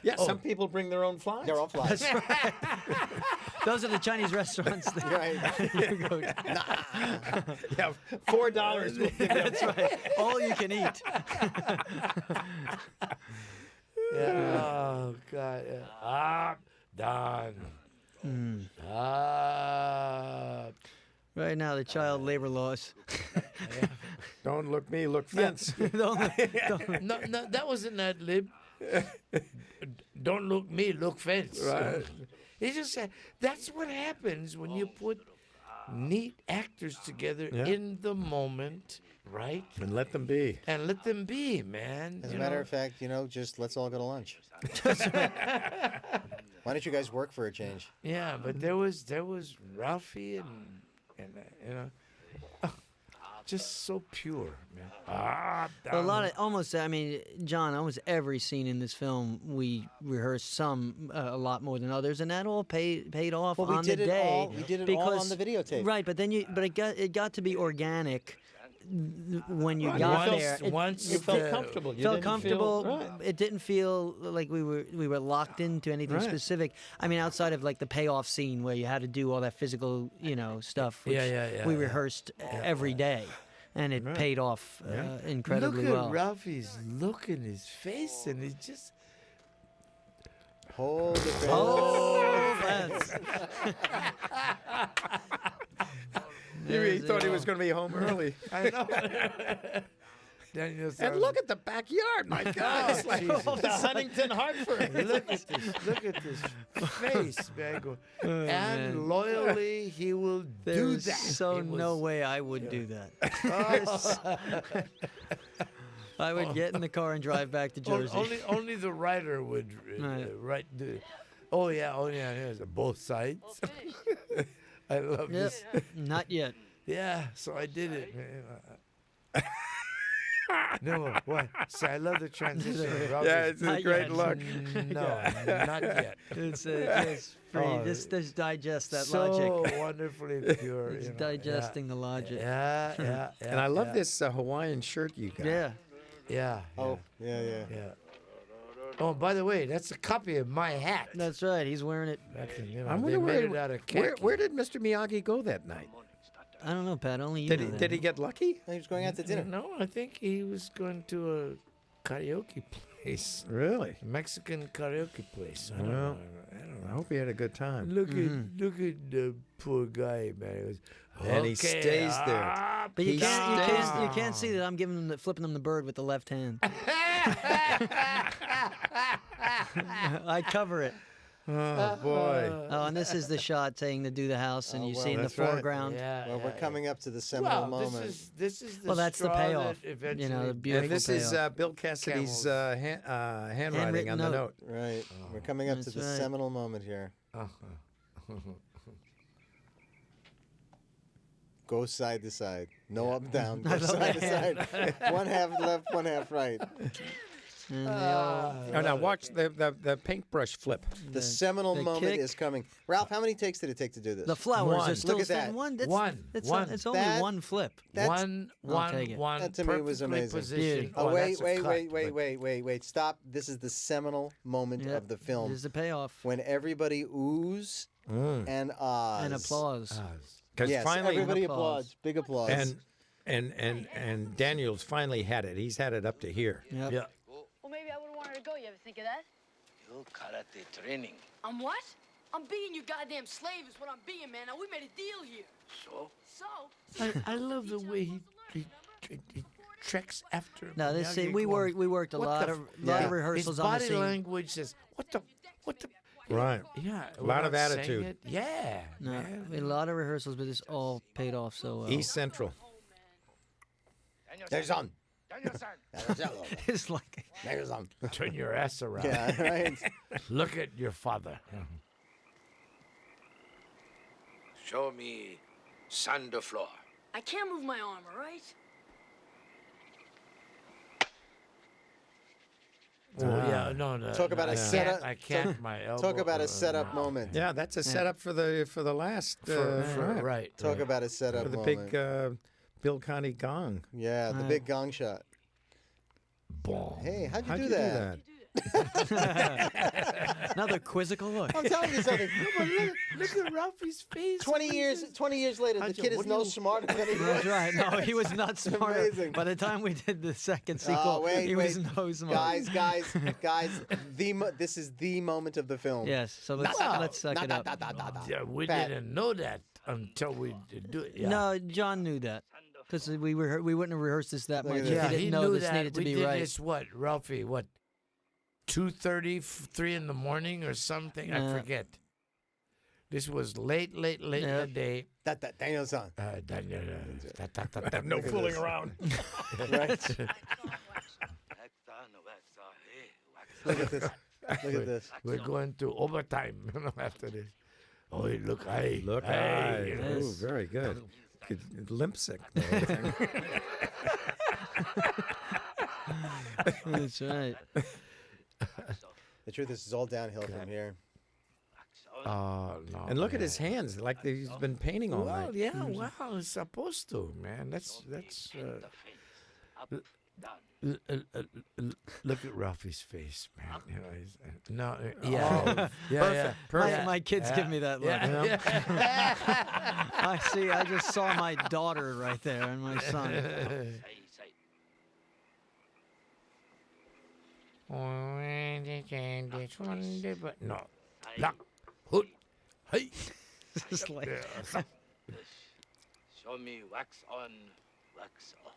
[SPEAKER 10] Yeah,
[SPEAKER 3] Oh.
[SPEAKER 10] some people bring their own flies.
[SPEAKER 4] They're all flies.
[SPEAKER 1] Those are the Chinese restaurants. That
[SPEAKER 4] Right.
[SPEAKER 1] you go to.
[SPEAKER 10] Yeah, $4. We'll give you
[SPEAKER 1] That's right. All you can eat.
[SPEAKER 3] Yeah. Oh God. Yeah. Done.
[SPEAKER 1] Right now, the child labor laws.
[SPEAKER 10] Don't look me, look fence.
[SPEAKER 3] No, that wasn't ad lib. Don't look me, look fence.
[SPEAKER 10] Right.
[SPEAKER 3] He just said that's what happens when you put neat actors together
[SPEAKER 10] Yeah.
[SPEAKER 3] in the moment, right?
[SPEAKER 10] And let them be.
[SPEAKER 3] And let them be, man.
[SPEAKER 4] As a
[SPEAKER 3] you
[SPEAKER 4] matter
[SPEAKER 3] know?
[SPEAKER 4] of fact, just let's all go to lunch. Why don't you guys work for a change?
[SPEAKER 3] Yeah, but there was Ralphie and just so pure, man.
[SPEAKER 1] A lot of John, almost every scene in this film we rehearsed a lot more than others, and that all paid off
[SPEAKER 4] Well, we
[SPEAKER 1] on
[SPEAKER 4] did
[SPEAKER 1] the
[SPEAKER 4] it
[SPEAKER 1] day.
[SPEAKER 4] all. We did it all on the videotape.
[SPEAKER 1] Right, but it got to be organic when you
[SPEAKER 10] Right.
[SPEAKER 1] got
[SPEAKER 10] Once-
[SPEAKER 1] there.
[SPEAKER 3] once
[SPEAKER 10] You felt
[SPEAKER 3] the-
[SPEAKER 10] comfortable. You
[SPEAKER 1] Felt
[SPEAKER 10] didn't
[SPEAKER 1] comfortable.
[SPEAKER 10] Feel, right.
[SPEAKER 1] It didn't feel like we were locked into anything
[SPEAKER 10] Right.
[SPEAKER 1] specific. I mean, outside of like the payoff scene where you had to do all that physical, stuff. Which
[SPEAKER 3] Yeah,
[SPEAKER 1] we
[SPEAKER 3] yeah.
[SPEAKER 1] rehearsed every day, and it
[SPEAKER 10] Right.
[SPEAKER 1] paid off incredibly
[SPEAKER 3] Look
[SPEAKER 1] well.
[SPEAKER 3] at Ralphie's look in his face, and he's just
[SPEAKER 4] Hold it back.
[SPEAKER 1] Oh, fence.
[SPEAKER 10] He thought he was going to be home early.
[SPEAKER 3] I know. Daniel
[SPEAKER 10] And
[SPEAKER 3] said,
[SPEAKER 10] look at the backyard, my God. It's like
[SPEAKER 3] Jesus.
[SPEAKER 10] the Huntington Hartford.
[SPEAKER 3] Look at this face, man. Go, and
[SPEAKER 1] man.
[SPEAKER 3] loyally he will do
[SPEAKER 1] There's
[SPEAKER 3] that.
[SPEAKER 1] so
[SPEAKER 3] It
[SPEAKER 1] no
[SPEAKER 3] was-
[SPEAKER 1] way I would do that. I would get in the car and drive back to Jersey.
[SPEAKER 3] Only the writer would
[SPEAKER 1] Right.
[SPEAKER 3] write the. Oh yeah, here's both sides. I love
[SPEAKER 1] Yep.
[SPEAKER 3] this.
[SPEAKER 1] Not yet.
[SPEAKER 3] Yeah, so I did it. No, what? See, I love the transition.
[SPEAKER 10] Yeah, it's a
[SPEAKER 1] Not
[SPEAKER 10] great
[SPEAKER 1] yet.
[SPEAKER 10] look.
[SPEAKER 3] No, not yet.
[SPEAKER 1] It's free.
[SPEAKER 3] Oh,
[SPEAKER 1] This digest that
[SPEAKER 3] so
[SPEAKER 1] logic.
[SPEAKER 3] wonderfully pure.
[SPEAKER 1] It's
[SPEAKER 3] you know,
[SPEAKER 1] digesting the logic.
[SPEAKER 3] Yeah.
[SPEAKER 10] And I love this Hawaiian shirt you got.
[SPEAKER 1] Yeah.
[SPEAKER 3] Yeah.
[SPEAKER 4] Oh, yeah.
[SPEAKER 3] Oh, by the way, that's a copy of my hat.
[SPEAKER 1] That's right. He's wearing it.
[SPEAKER 10] I
[SPEAKER 3] They
[SPEAKER 10] wonder
[SPEAKER 3] made it out of khaki.
[SPEAKER 10] where did Mr. Miyagi go that night?
[SPEAKER 1] I don't know, Pat. Only you
[SPEAKER 10] Did
[SPEAKER 1] know
[SPEAKER 10] he
[SPEAKER 1] that.
[SPEAKER 10] did he get lucky?
[SPEAKER 4] He was going out to dinner.
[SPEAKER 3] No, I think he was going to a karaoke place.
[SPEAKER 10] Really?
[SPEAKER 3] Mexican karaoke place. I don't
[SPEAKER 10] Well,
[SPEAKER 3] know. I don't
[SPEAKER 10] I
[SPEAKER 3] know.
[SPEAKER 10] hope he had a good time.
[SPEAKER 3] Look at the poor guy, man. It was,
[SPEAKER 10] And he
[SPEAKER 3] "Okay,
[SPEAKER 10] stays there."
[SPEAKER 1] But you
[SPEAKER 10] He
[SPEAKER 1] can't.
[SPEAKER 10] stays
[SPEAKER 1] You can't see that I'm flipping him the bird with the left hand. I cover it.
[SPEAKER 10] Oh boy.
[SPEAKER 1] Oh, and this is the shot saying to do the house, and
[SPEAKER 4] Oh,
[SPEAKER 1] you
[SPEAKER 4] well,
[SPEAKER 1] see in the
[SPEAKER 10] that's right.
[SPEAKER 1] foreground.
[SPEAKER 3] Yeah,
[SPEAKER 4] Well,
[SPEAKER 3] yeah,
[SPEAKER 4] we're coming up to the seminal
[SPEAKER 3] well,
[SPEAKER 4] moment.
[SPEAKER 3] This is the
[SPEAKER 1] Well, that's the
[SPEAKER 3] straw
[SPEAKER 1] payoff.
[SPEAKER 3] that eventually.
[SPEAKER 1] You know, the beautiful
[SPEAKER 10] And this is
[SPEAKER 1] payoff.
[SPEAKER 10] Bill Cassidy's
[SPEAKER 3] Camels.
[SPEAKER 10] handwriting
[SPEAKER 1] Handwritten
[SPEAKER 10] on the note.
[SPEAKER 4] Right. We're coming up to
[SPEAKER 1] That's
[SPEAKER 4] the
[SPEAKER 1] right.
[SPEAKER 4] seminal moment here. Go side to side. No up down. Go
[SPEAKER 1] I love
[SPEAKER 4] side to
[SPEAKER 1] that.
[SPEAKER 4] side. One half left, one half right.
[SPEAKER 1] And they all,
[SPEAKER 10] Oh, now watch the paintbrush flip.
[SPEAKER 4] The seminal
[SPEAKER 1] the
[SPEAKER 4] moment
[SPEAKER 1] kick.
[SPEAKER 4] is coming. Ralph, how many takes did it take to do this?
[SPEAKER 1] the flowers
[SPEAKER 10] One.
[SPEAKER 1] are still
[SPEAKER 4] Look at that.
[SPEAKER 1] one. That's,
[SPEAKER 3] One.
[SPEAKER 1] It's,
[SPEAKER 3] One.
[SPEAKER 1] it's only
[SPEAKER 4] That-
[SPEAKER 1] one flip.
[SPEAKER 4] That's-
[SPEAKER 1] I'll take it.
[SPEAKER 3] one
[SPEAKER 4] That to me was
[SPEAKER 3] perfectly
[SPEAKER 4] amazing.
[SPEAKER 3] positioned-
[SPEAKER 1] Beauty.
[SPEAKER 4] Oh,
[SPEAKER 3] well,
[SPEAKER 4] wait,
[SPEAKER 3] that's a
[SPEAKER 4] wait,
[SPEAKER 3] cut,
[SPEAKER 4] wait,
[SPEAKER 3] but-
[SPEAKER 4] wait. Stop. This is the seminal moment
[SPEAKER 1] Yep.
[SPEAKER 4] of the film.
[SPEAKER 1] This is the payoff.
[SPEAKER 4] When everybody oohs and ahs.
[SPEAKER 1] And applause.
[SPEAKER 10] Because
[SPEAKER 4] Yes,
[SPEAKER 10] finally,
[SPEAKER 4] everybody
[SPEAKER 1] applause.
[SPEAKER 4] applauds. Big applause.
[SPEAKER 10] and Daniel's finally had it. He's had it up to here.
[SPEAKER 1] Yep.
[SPEAKER 3] Yeah.
[SPEAKER 6] Well, maybe I wouldn't want her to go. You ever think of that?
[SPEAKER 11] You karate training.
[SPEAKER 6] I'm what? I'm being your goddamn slave is what I'm being, man. Now, we made a deal here.
[SPEAKER 11] So?
[SPEAKER 6] So?
[SPEAKER 3] I love the way he treks after.
[SPEAKER 1] No, this
[SPEAKER 3] Miyagi
[SPEAKER 1] scene, we
[SPEAKER 3] going,
[SPEAKER 1] worked a
[SPEAKER 3] "What
[SPEAKER 1] lot
[SPEAKER 3] the
[SPEAKER 1] of
[SPEAKER 3] f-"
[SPEAKER 1] lot of rehearsals
[SPEAKER 3] His
[SPEAKER 1] on the
[SPEAKER 3] body
[SPEAKER 1] scene.
[SPEAKER 3] language says, "What the."
[SPEAKER 10] Right.
[SPEAKER 3] Yeah.
[SPEAKER 10] A lot of
[SPEAKER 3] without saying
[SPEAKER 10] attitude.
[SPEAKER 3] it. Yeah.
[SPEAKER 1] No,
[SPEAKER 3] man.
[SPEAKER 1] we had a lot of rehearsals, but this all paid off so well.
[SPEAKER 10] East Central.
[SPEAKER 4] There's on.
[SPEAKER 1] It's like
[SPEAKER 4] There's on.
[SPEAKER 3] Turn your ass around.
[SPEAKER 4] Yeah, right.
[SPEAKER 3] Look at your father.
[SPEAKER 11] Show me sand floor.
[SPEAKER 6] I can't move my arm, all right?
[SPEAKER 3] Oh, yeah, no.
[SPEAKER 4] Talk about a
[SPEAKER 3] I
[SPEAKER 4] setup.
[SPEAKER 3] can't, I can't. My elbow.
[SPEAKER 4] Talk about a setup
[SPEAKER 3] no.
[SPEAKER 4] moment.
[SPEAKER 10] Yeah, that's a setup for the last.
[SPEAKER 3] Right.
[SPEAKER 4] Talk about a setup
[SPEAKER 10] For the
[SPEAKER 4] moment.
[SPEAKER 10] big Bill Conti gong.
[SPEAKER 4] Yeah, the big gong shot.
[SPEAKER 3] Boom.
[SPEAKER 4] Hey, how'd you
[SPEAKER 10] How'd
[SPEAKER 4] do
[SPEAKER 10] you
[SPEAKER 4] that?
[SPEAKER 1] another quizzical look.
[SPEAKER 4] I'm telling you something.
[SPEAKER 3] Look at Ralphie's face.
[SPEAKER 4] 20 years later, the kid is no smarter than he was.
[SPEAKER 1] That's right. No, he was not smart.
[SPEAKER 4] Amazing.
[SPEAKER 1] By the time we did the second sequel,
[SPEAKER 4] Oh, wait,
[SPEAKER 1] he was
[SPEAKER 4] wait.
[SPEAKER 1] no smart.
[SPEAKER 4] Guys, this is the moment of the film.
[SPEAKER 1] Yes, so let's suck it up.
[SPEAKER 3] Yeah, we
[SPEAKER 4] Pat.
[SPEAKER 3] didn't know that until we did do it. Yeah.
[SPEAKER 1] No, John knew that because we wouldn't have rehearsed this that
[SPEAKER 4] Look
[SPEAKER 1] much
[SPEAKER 4] at
[SPEAKER 1] if
[SPEAKER 4] this.
[SPEAKER 1] he
[SPEAKER 3] he
[SPEAKER 1] didn't know
[SPEAKER 3] knew
[SPEAKER 1] this
[SPEAKER 3] that.
[SPEAKER 1] needed to
[SPEAKER 3] we
[SPEAKER 1] be
[SPEAKER 3] did
[SPEAKER 1] right.
[SPEAKER 3] this, what, Ralphie, 2:30, 3 in the morning or something? I forget. This was late in the day.
[SPEAKER 4] Daniel-san.
[SPEAKER 10] No fooling around.
[SPEAKER 4] Right. Look at this. Look at this.
[SPEAKER 3] We're going to overtime after this. Oh, look, I.
[SPEAKER 10] Look,
[SPEAKER 3] aye.
[SPEAKER 10] Ooh, very good. Limp sick.
[SPEAKER 1] That's right.
[SPEAKER 4] The truth is, it's all downhill from here.
[SPEAKER 3] No.
[SPEAKER 10] And look at his hands, like he's been painting all
[SPEAKER 3] Well,
[SPEAKER 10] night.
[SPEAKER 3] yeah, well, it's supposed to, man. That's. Look at Ralphie's face, man. You know,
[SPEAKER 1] My kids give me that look. I see. I just saw my daughter right there and my son.
[SPEAKER 3] No. Lock. Hood. Hey.
[SPEAKER 1] Just like
[SPEAKER 11] Show me wax on, wax off.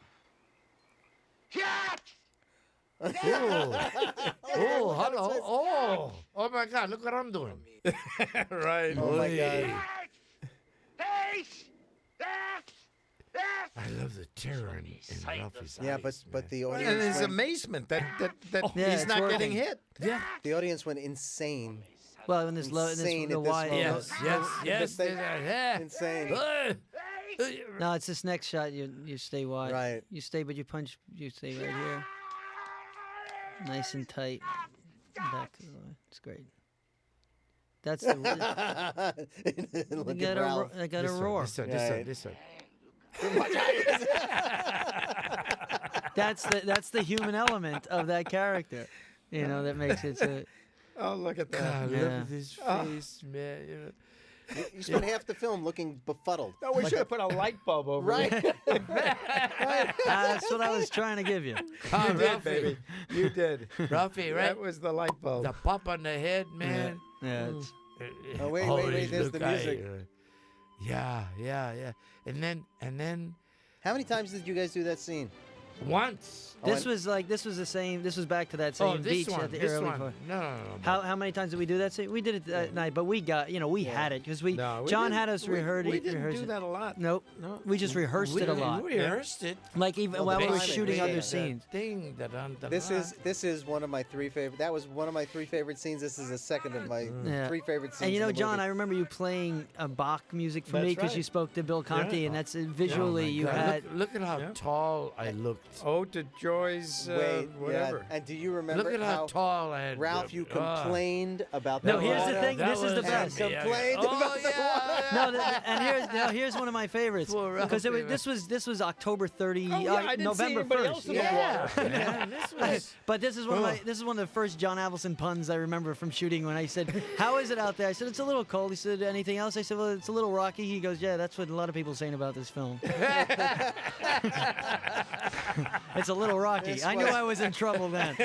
[SPEAKER 3] Oh, hello. Oh my God, look what I'm doing.
[SPEAKER 10] Right.
[SPEAKER 4] Oh my God.
[SPEAKER 3] I love the terror in Ralphie's
[SPEAKER 4] Yeah,
[SPEAKER 3] eyes.
[SPEAKER 4] but the
[SPEAKER 10] And
[SPEAKER 4] audience
[SPEAKER 10] his
[SPEAKER 4] went,
[SPEAKER 10] amazement that
[SPEAKER 1] Yeah,
[SPEAKER 10] he's
[SPEAKER 1] it's
[SPEAKER 10] not
[SPEAKER 1] working.
[SPEAKER 10] getting hit.
[SPEAKER 3] Yeah.
[SPEAKER 4] the audience went insane.
[SPEAKER 1] well, in this low, in
[SPEAKER 4] Insane
[SPEAKER 1] this
[SPEAKER 4] at
[SPEAKER 1] the
[SPEAKER 4] this
[SPEAKER 1] wide.
[SPEAKER 4] moment.
[SPEAKER 3] Yes.
[SPEAKER 4] They-
[SPEAKER 3] Yeah.
[SPEAKER 4] Insane.
[SPEAKER 1] No, it's this next shot. You stay wide.
[SPEAKER 4] Right.
[SPEAKER 1] You stay, but you punch. You stay right here. Nice and tight. Back to the line. It's great. That's the.
[SPEAKER 4] Look
[SPEAKER 1] They
[SPEAKER 4] at
[SPEAKER 1] got
[SPEAKER 4] Ralph.
[SPEAKER 1] a roar.
[SPEAKER 3] This one.
[SPEAKER 1] That's the human element of that character. You know that makes it. So,
[SPEAKER 10] Oh, look at that.
[SPEAKER 3] God, look
[SPEAKER 1] Yeah.
[SPEAKER 3] at his face, man. You know.
[SPEAKER 4] You spent half the film looking befuddled.
[SPEAKER 10] No, we should have put a light bulb over
[SPEAKER 4] Right.
[SPEAKER 10] it.
[SPEAKER 1] that's what I was trying to give you.
[SPEAKER 10] You did, baby. You did.
[SPEAKER 3] Ralphie, right?
[SPEAKER 10] That was the light bulb.
[SPEAKER 3] The pop on the head, man.
[SPEAKER 1] Yeah. It's,
[SPEAKER 4] Oh, wait, there's the music.
[SPEAKER 3] Yeah. And then
[SPEAKER 4] How many times did you guys do that scene?
[SPEAKER 3] once.
[SPEAKER 1] this was the same. This was back to that same
[SPEAKER 3] Oh, this
[SPEAKER 1] beach
[SPEAKER 3] one.
[SPEAKER 1] at the
[SPEAKER 3] This
[SPEAKER 1] early
[SPEAKER 3] one.
[SPEAKER 1] part.
[SPEAKER 3] No.
[SPEAKER 1] How many times did we do that scene? We did it that night, but we got we had it because
[SPEAKER 10] No, we
[SPEAKER 1] John
[SPEAKER 10] didn't-
[SPEAKER 1] had us rehearse
[SPEAKER 10] We didn't
[SPEAKER 1] rehearse
[SPEAKER 10] do
[SPEAKER 1] it.
[SPEAKER 10] that a lot.
[SPEAKER 1] Nope.
[SPEAKER 10] No.
[SPEAKER 1] We just rehearsed it a lot.
[SPEAKER 3] We rehearsed it.
[SPEAKER 1] Like even
[SPEAKER 4] Well,
[SPEAKER 1] while we were
[SPEAKER 4] basically,
[SPEAKER 1] shooting
[SPEAKER 4] yeah.
[SPEAKER 1] other scenes.
[SPEAKER 3] Thing that
[SPEAKER 4] This is one of my three favorite. That was one of my three favorite scenes. This is the second of my
[SPEAKER 1] Yeah.
[SPEAKER 4] three favorite scenes.
[SPEAKER 1] And you
[SPEAKER 4] in
[SPEAKER 1] know,
[SPEAKER 4] the
[SPEAKER 1] John,
[SPEAKER 4] movie.
[SPEAKER 1] I remember you playing Bach music for me
[SPEAKER 10] That's
[SPEAKER 1] because
[SPEAKER 10] right.
[SPEAKER 1] you spoke to Bill Conti, and that's visually you had.
[SPEAKER 3] Look at how tall I looked.
[SPEAKER 10] Ode to Joy's whatever.
[SPEAKER 4] And do you remember
[SPEAKER 3] Look at how tall I had.
[SPEAKER 4] Ralph, you complained about
[SPEAKER 1] No,
[SPEAKER 4] the
[SPEAKER 1] here's the
[SPEAKER 4] water?
[SPEAKER 1] thing. This is the
[SPEAKER 3] was
[SPEAKER 1] best.
[SPEAKER 3] happy.
[SPEAKER 4] Complained about the water.
[SPEAKER 1] And here's one of my favorites
[SPEAKER 3] Poor
[SPEAKER 1] because
[SPEAKER 3] Ralphie,
[SPEAKER 1] this was October 30,
[SPEAKER 10] Oh, yeah, I didn't see
[SPEAKER 1] November
[SPEAKER 10] anybody
[SPEAKER 1] 1st.
[SPEAKER 10] else in the
[SPEAKER 3] Yeah,
[SPEAKER 10] water.
[SPEAKER 3] man, this was.
[SPEAKER 1] But this is one of the first John Avildsen puns I remember from shooting when I said, "How is it out there?" I said, "It's a little cold." He said, "Anything else?" I said, "Well, it's a little rocky." He goes, "Yeah, that's what a lot of people are saying about this film." It's a little rocky.
[SPEAKER 4] This
[SPEAKER 1] I knew
[SPEAKER 4] was-
[SPEAKER 1] I was in trouble then.